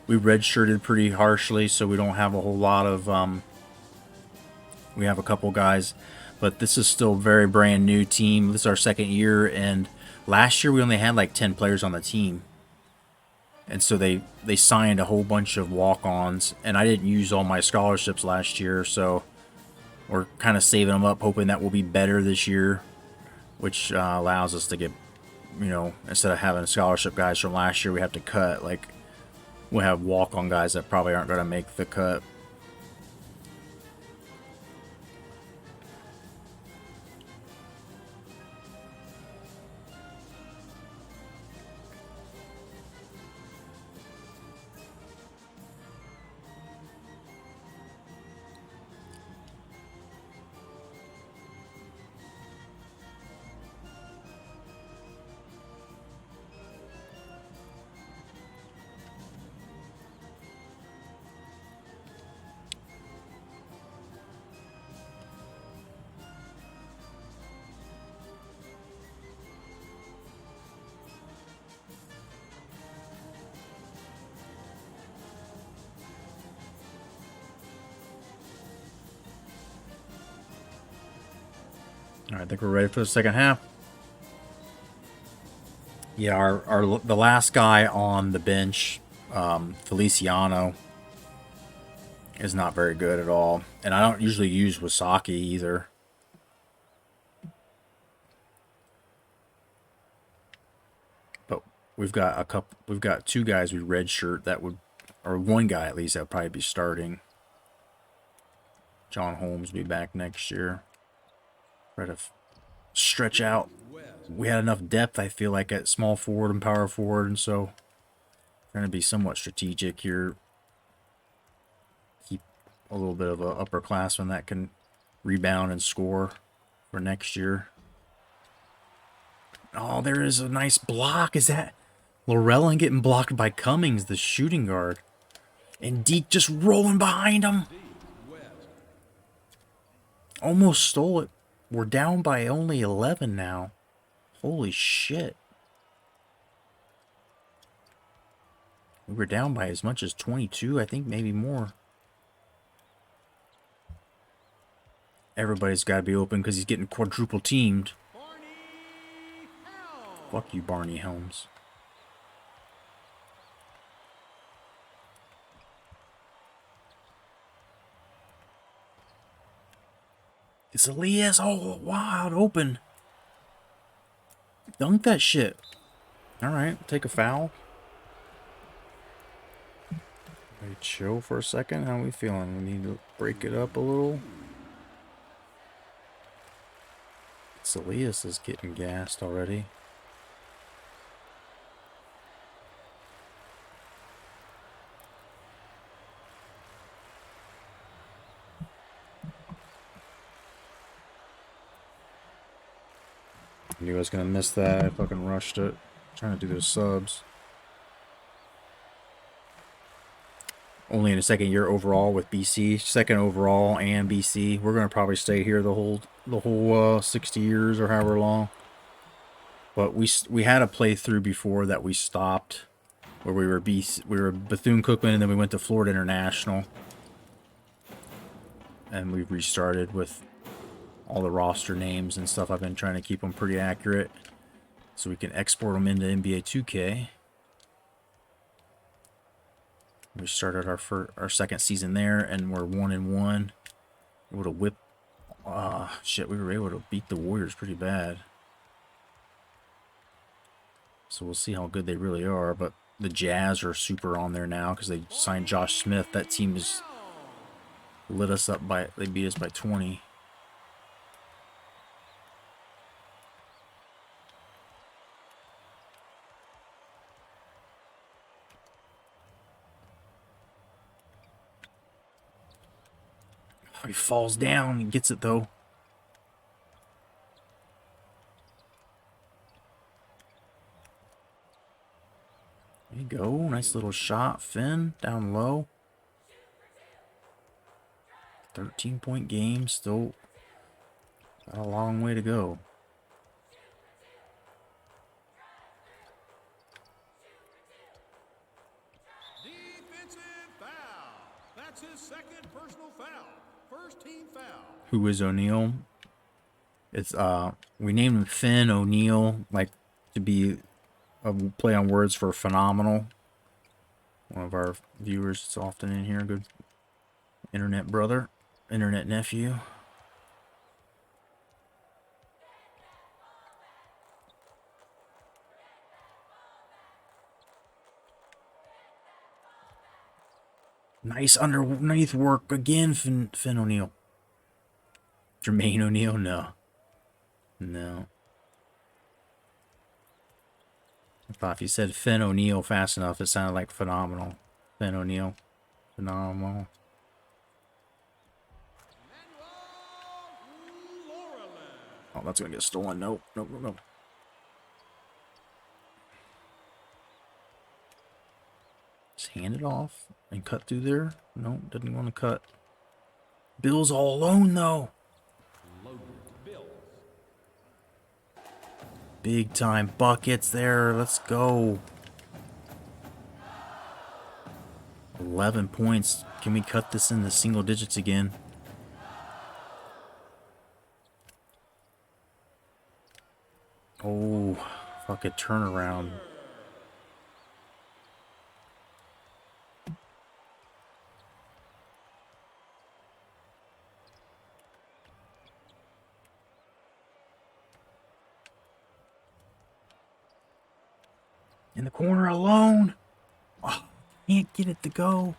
We redshirted pretty harshly, so we don't have a whole lot of we have a couple guys, but this is still a very brand new team. This is our second year, and last year we only had like 10 players on the team. And so they signed a whole bunch of walk-ons, and I didn't use all my scholarships last year, so we're kind of saving them up, hoping that will be better this year, which allows us to get, you know, instead of having scholarship guys from last year, we have to cut. Like, we'll have walk-on guys that probably aren't going to make the cut. All right, I think we're ready for the second half. Yeah, the last guy on the bench, Feliciano, is not very good at all, and I don't usually use Wasaki either. But we've got two guys with red shirt that would, or one guy at least that would probably be starting. John Holmes will be back next year. Try to stretch out. We had enough depth, I feel like, at small forward and power forward, and so trying to be somewhat strategic here. Keep a little bit of an upperclassman that can rebound and score for next year. Oh, there is a nice block. Is that Lorellan getting blocked by Cummings, the shooting guard? And Deke just rolling behind him. Almost stole it. We're down by only 11 now. Holy shit. We were down by as much as 22, I think maybe more. Everybody's got to be open because he's getting quadruple teamed. Fuck you, Barney Helms. It's Elias. Oh, wide open. Dunk that shit. Alright, take a foul. Hey, chill for a second. How are we feeling? We need to break it up a little. Elias is getting gassed already. I knew I was gonna miss that. I fucking rushed it. Trying to do those subs. Only in the second year overall with BC. Second overall and BC. We're gonna probably stay here the whole 60 years or however long. But we had a playthrough before that we stopped, where we were Bethune-Cookman, and then we went to Florida International, and we restarted with all the roster names and stuff. I've been trying to keep them pretty accurate so we can export them into NBA 2K. We started our second season there, and we're 1-1. Able to whip. Shit, we were able to beat the Warriors pretty bad. So we'll see how good they really are. But the Jazz are super on there now because they signed Josh Smith. That team is lit us up by, they beat us by 20. Oh, he falls down. He gets it though. There you go. Nice little shot. Finn down low. 13-point game. Still got a long way to go. Defensive foul. That's his second personal foul. First team foul. Who is O'Neal? It's we named him Finn O'Neal, like to be a play on words for phenomenal. One of our viewers is often in here. Good internet brother, internet nephew. Nice underneath work again, Finn O'Neal. Jermaine O'Neal, no. No. I thought if you said Finn O'Neal fast enough, it sounded like phenomenal. Finn O'Neal. Phenomenal. Oh, that's going to get stolen. Nope. Nope, nope, nope. Just hand it off and cut through there. Nope, didn't want to cut. Bill's all alone, though. Big time buckets there. Let's go. 11 points. Can we cut this into single digits again? Oh, fuck it. Turnaround. In the corner alone. Oh, can't get it to go.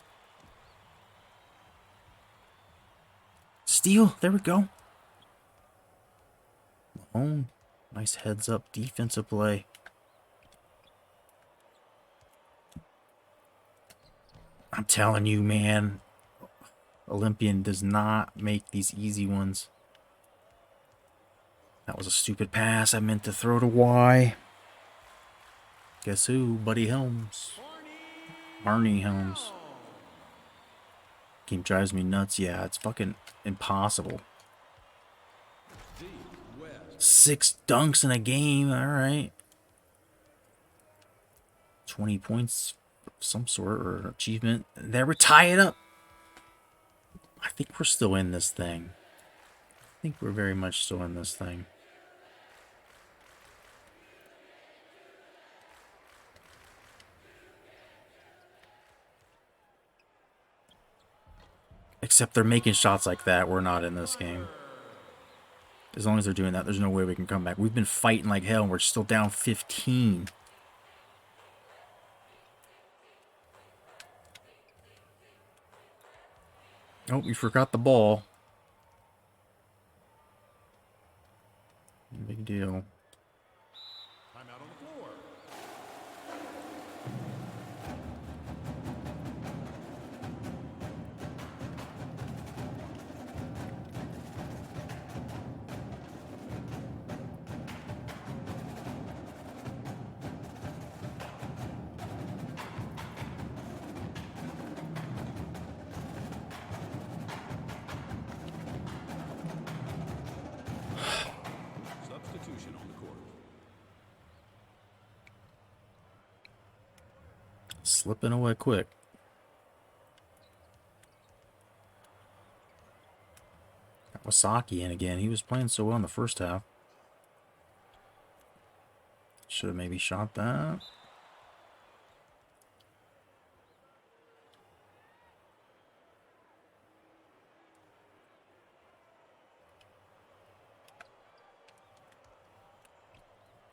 Steal. There we go. Malone. Nice heads up defensive play. I'm telling you, man. Olympian does not make these easy ones. That was a stupid pass. I meant to throw to Y. Guess who? Buddy Helms. Barney Helms. Game drives me nuts. Yeah, it's fucking impossible. 6 dunks in a game. All right. 20 points of some sort or achievement. There we tie it up. I think we're still in this thing. I think we're very much still in this thing. Except they're making shots like that. We're not in this game. As long as they're doing that, there's no way we can come back. We've been fighting like hell and we're still down 15. Oh, you forgot the ball. Big deal. Timeout on the floor. Substitution on the court. Slipping away quick. Got Wasaki in again. He was playing so well in the first half. Should have maybe shot that.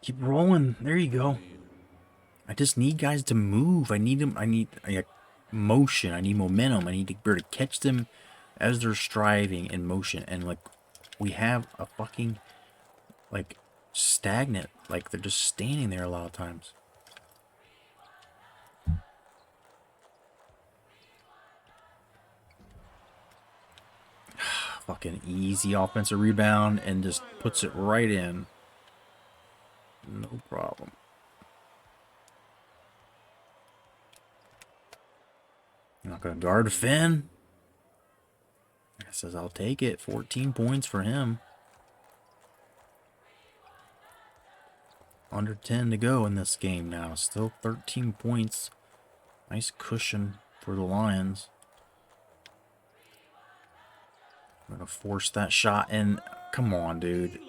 Keep rolling. There you go. I just need guys to move. I need them. I need motion. I need momentum. I need to be able to catch them as they're striving in motion, and like we have a fucking like stagnant, like they're just standing there a lot of times. Fucking easy offensive rebound and just puts it right in. No problem. Not gonna guard Finn. I says I'll take it. 14 points for him. Under 10 to go in this game now. Still 13 points. Nice cushion for the Lions. I'm gonna force that shot in. Come on, dude.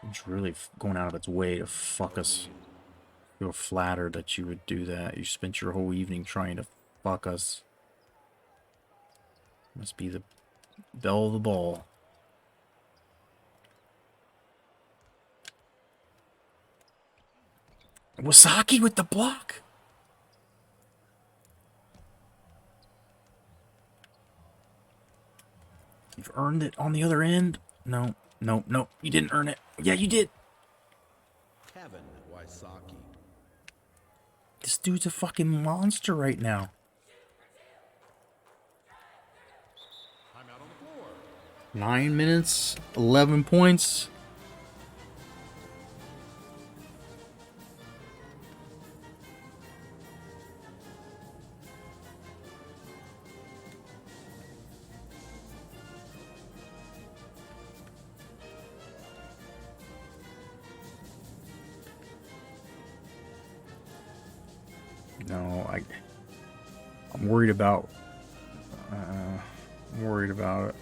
It's really going out of its way to fuck us. Feel flattered that you would do that. You spent your whole evening trying to fuck us. Must be the bell of the ball. Wasaki with the block. You've earned it on the other end. No, no, no. You didn't earn it. Yeah, you did. Kevin Wysocki. This dude's a fucking monster right now. Time out on the floor. 9 minutes, 11 points. No, I'm worried about. I'm worried about it.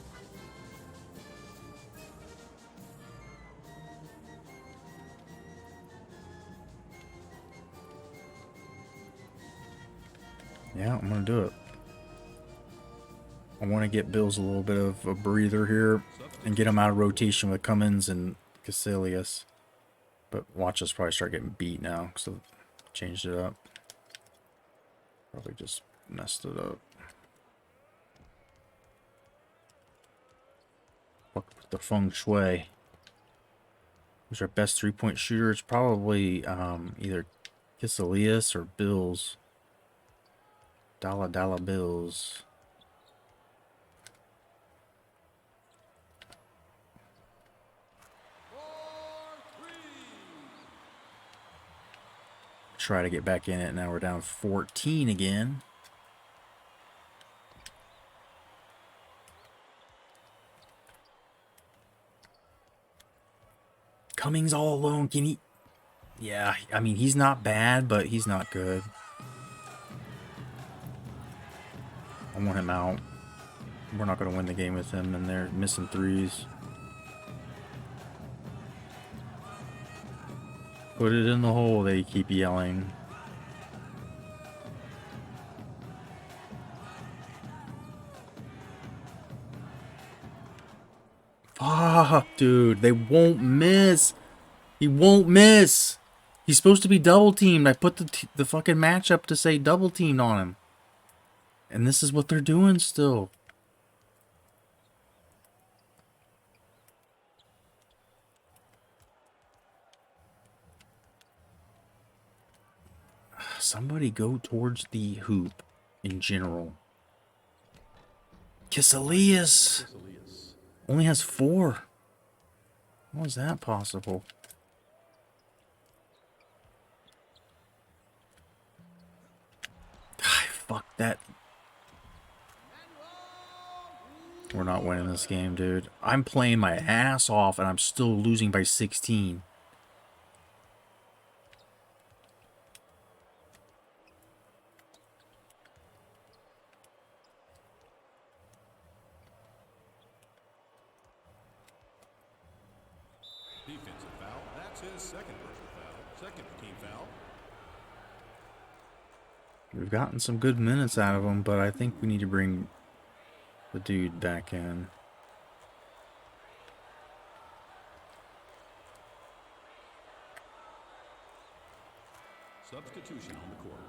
Yeah, I'm gonna do it. I want to get Bills a little bit of a breather here and get them out of rotation with Cummins and Casillas. But watch us probably start getting beat now because I've changed it up. Probably just messed it up. Fuck with the feng shui. Who's our best three-point shooter? It's probably either Casillas or Bills. Dollar Bills. Try to get back in it. Now we're down 14 again. Cummings all alone. Can he? Yeah, I mean, he's not bad, but he's not good. I want him out. We're not going to win the game with him, and they're missing threes. Put it in the hole, they keep yelling. Fuck, dude. They won't miss. He won't miss. He's supposed to be double teamed. I put the fucking matchup to say double teamed on him. And this is what they're doing still. Somebody go towards the hoop in general. Casillas only has 4. How is that possible? Fuck that. We're not winning this game, dude. I'm playing my ass off and I'm still losing by 16. Defensive foul. That's his second personal foul. Second team foul. We've gotten some good minutes out of him, but I think we need to bring the dude back in. Substitution on the court.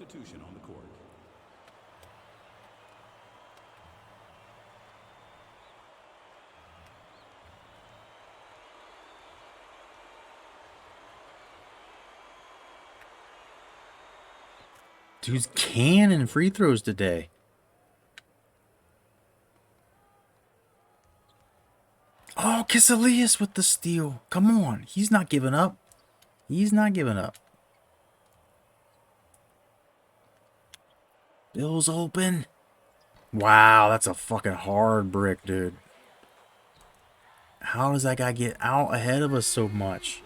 Substitution on the court. Dude's canning free throws today. Oh, Kisalias with the steal. Come on. He's not giving up. He's not giving up. Bill's open. Wow, that's a fucking hard brick, dude. How does that guy get out ahead of us so much?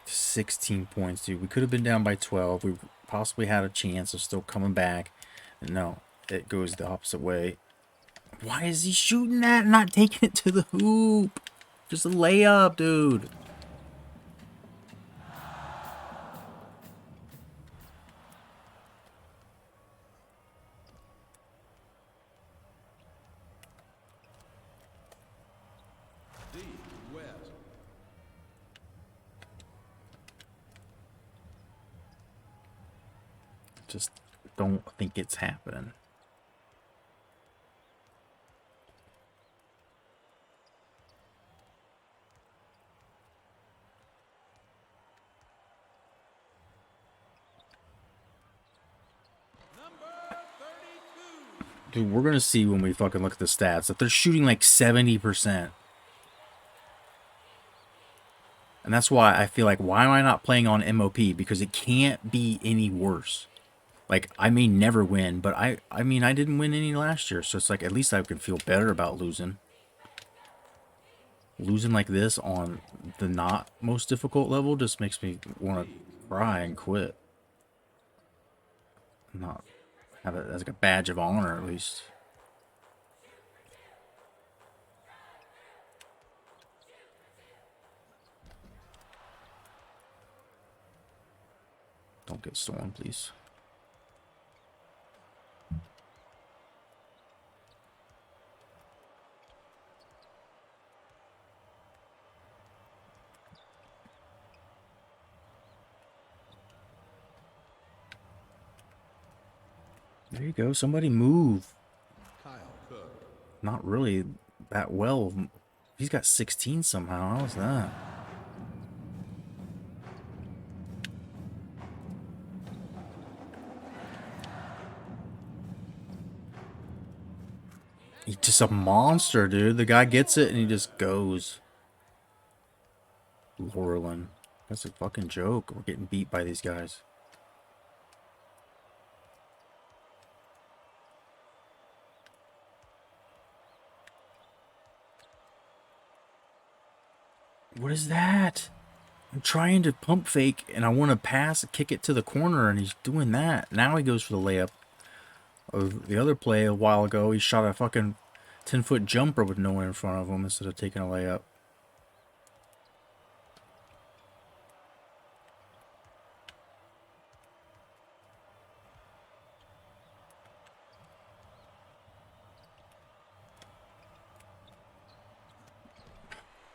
16 points, dude. We could have been down by 12. We possibly had a chance of still coming back. No, it goes the opposite way. Why is he shooting that and not taking it to the hoop? Just a layup, dude. D. West. Just don't think it's happening. Dude, we're going to see when we fucking look at the stats that they're shooting like 70%. And that's why I feel like, why am I not playing on MOP? Because it can't be any worse. Like, I may never win, but I mean, I didn't win any last year. So it's like, at least I can feel better about losing. Losing like this on the not most difficult level just makes me want to cry and quit. Not have it as like a badge of honor, at least. Don't get stolen, please. There you go. Somebody move. Kyle Cook. Not really that well. He's got 16 somehow. How's that? He's just a monster, dude. The guy gets it and he just goes. Laurelin. That's a fucking joke. We're getting beat by these guys. What is that? I'm trying to pump fake and I want to pass, kick it to the corner, and he's doing that. Now he goes for the layup. The other play a while ago, he shot a fucking 10-foot jumper with no one in front of him instead of taking a layup.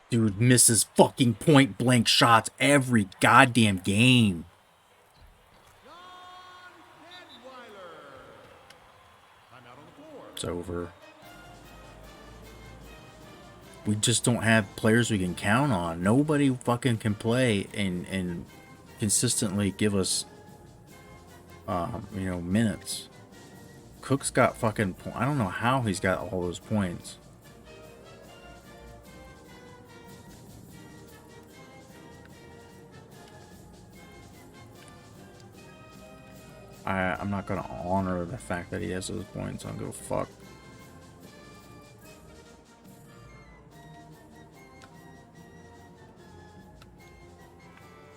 Dude misses fucking point blank shots every goddamn game. It's over. We just don't have players we can count on. Nobody fucking can play and consistently give us, you know, minutes. Cook's got fucking, I don't know how he's got all those points. I'm not gonna honor the fact that he has those points. I'll go fuck.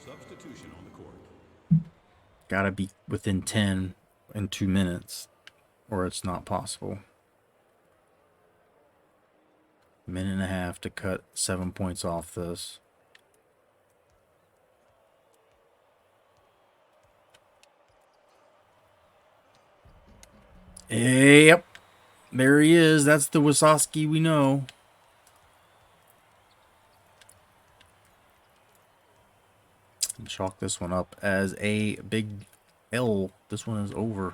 Substitution on the court. Gotta be within 10 in 2 minutes, or it's not possible. Minute and a half to cut 7 points off this. Yep. There he is. That's the Wasowski we know. chalk this one up as a big L. This one is over.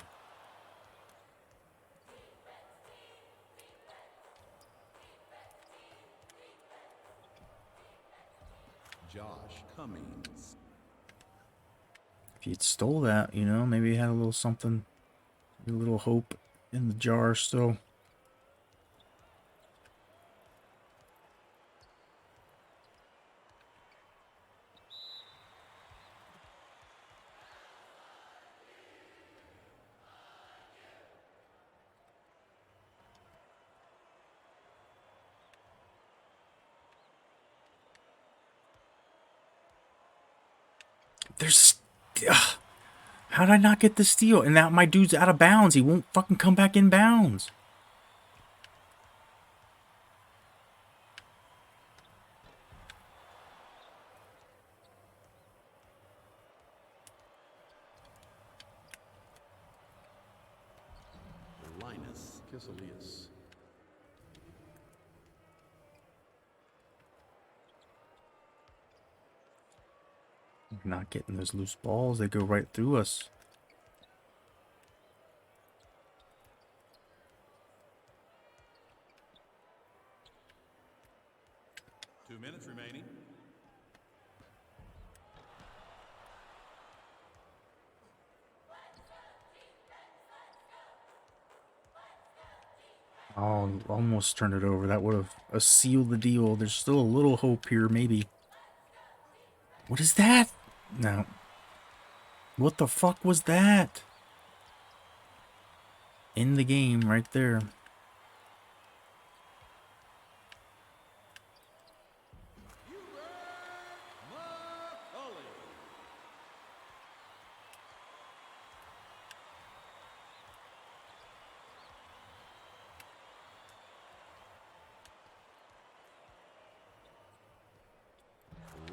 Josh Cummings. If you'd stole that, you know, maybe you had a little something, a little hope in the jar still. There's... How did I not get the steal? And now my dude's out of bounds. He won't fucking come back in bounds. Linus Kiselius. Not getting those loose balls. They go right through us. Two minutes remaining. Oh, almost turned it over. That would have sealed the deal. There's still a little hope here, maybe. What is that? No. What the fuck was that? In the game, right there.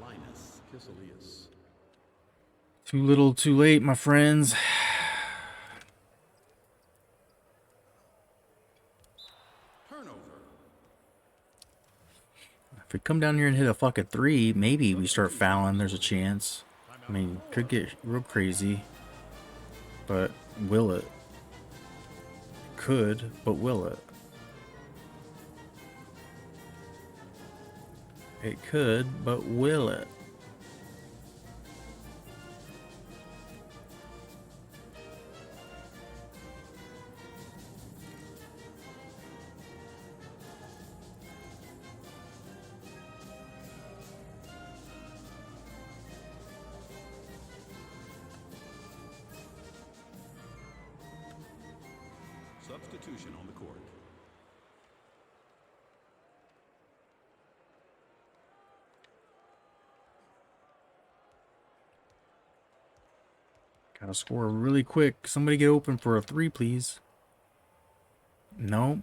Linus Kiselius. Too little, too late, my friends. Turnover. If we come down here and hit a fucking 3, maybe we start fouling. There's a chance. I mean, could get real crazy. But will it? Could, but will it? It could, but will it? Substitution on the court. Gotta score really quick. Somebody get open for a 3, please. Nope.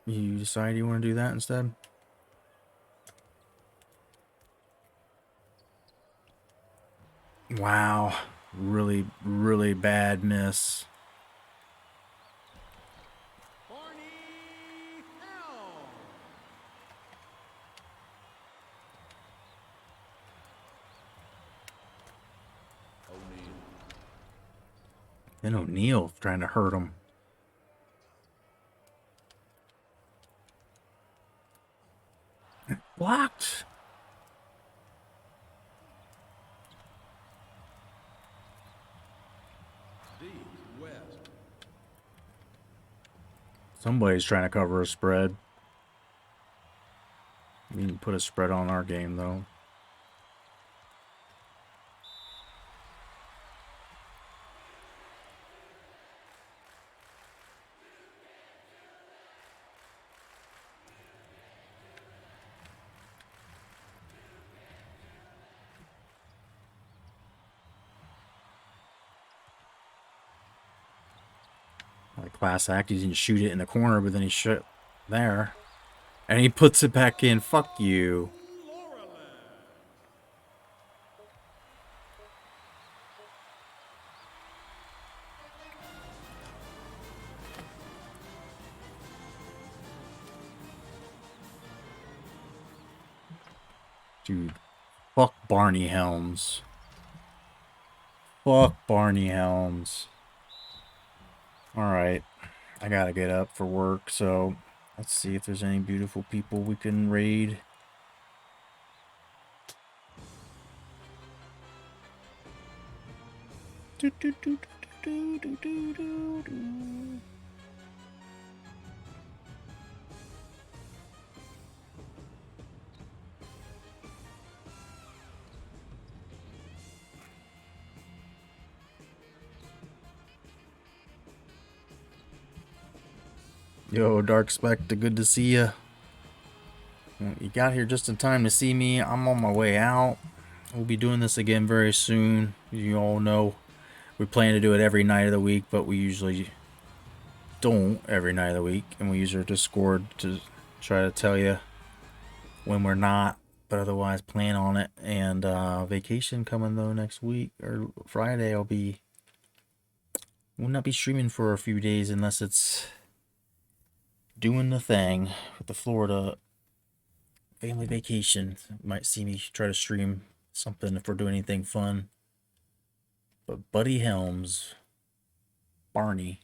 You decide you want to do that instead? Wow. Really, really bad miss. Then O'Neal trying to hurt him. Blocked. Somebody's trying to cover a spread. We can put a spread on our game, though. Like class act, he didn't shoot it in the corner, but then he shot there. And he puts it back in. Fuck you. Dude, fuck Barney Helms. Fuck Barney Helms. Alright. I gotta get up for work, so let's see if there's any beautiful people we can raid. Yo, Dark Spectre, good to see ya. You got here just in time to see me. I'm on my way out. We'll be doing this again very soon. You all know we plan to do it every night of the week, but we usually don't every night of the week. And we use our Discord to try to tell you when we're not, but otherwise plan on it. And vacation coming though next week or Friday. Will not be streaming for a few days unless it's doing the thing with the Florida family vacation. Might see me try to stream something if we're doing anything fun. But Buddy Helms, Barney,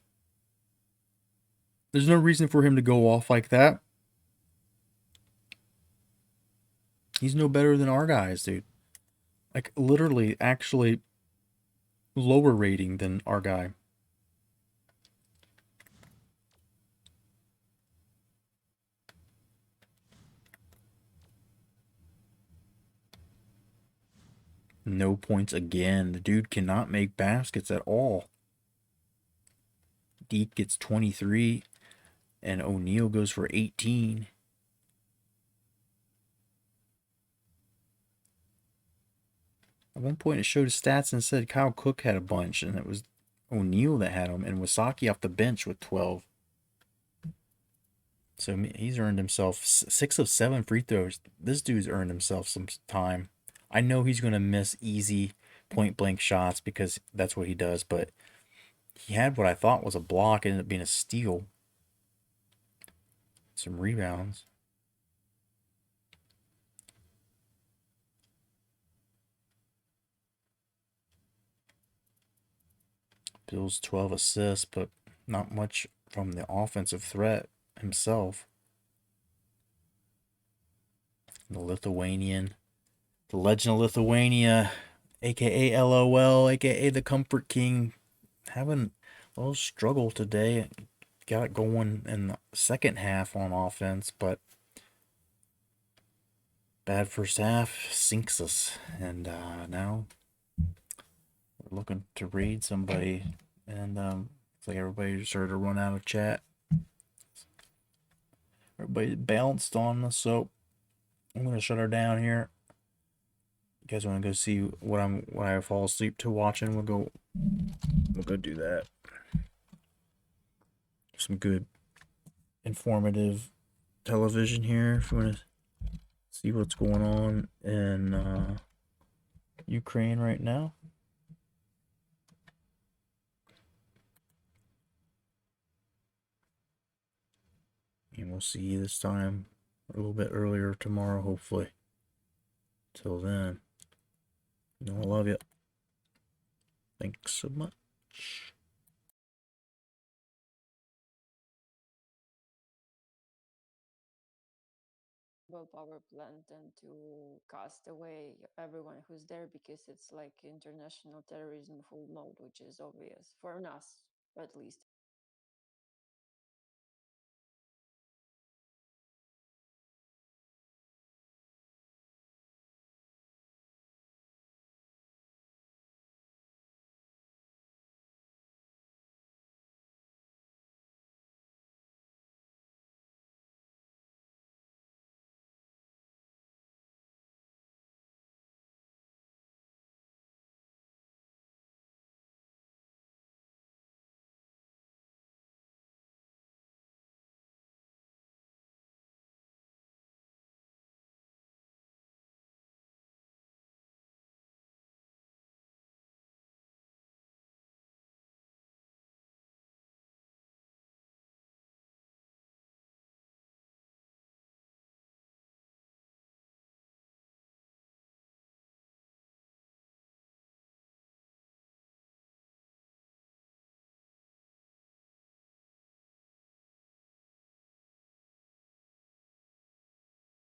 there's no reason for him to go off like that. He's no better than our guys, dude. Like, literally, actually, lower rating than our guy. No points again. The dude cannot make baskets at all. Deep gets 23, and O'Neal goes for 18. At one point, it showed his stats and said Kyle Cook had a bunch, and it was O'Neal that had him, and Wasaki off the bench with 12. So he's earned himself 6 of 7 free throws. This dude's earned himself some time. I know he's going to miss easy point blank shots because that's what he does, but he had what I thought was a block, ended up being a steal. Some rebounds. Bill's 12 assists, but not much from the offensive threat himself. The Lithuanian, the legend of Lithuania, aka LOL, aka the Comfort King, having a little struggle today. Got it going in the second half on offense, but bad first half sinks us. And now we're looking to raid somebody, and it's like everybody started to run out of chat. Everybody bounced on us, so I'm gonna shut her down here. You guys want to go see what I fall asleep to watching? We'll go do that. Some good informative television here if you want to see what's going on in Ukraine right now. And we'll see you this time a little bit earlier tomorrow, hopefully. Till then, you know I love you. Thanks so much. Power plant and to cast away everyone who's there because it's like international terrorism full mode, which is obvious for us at least.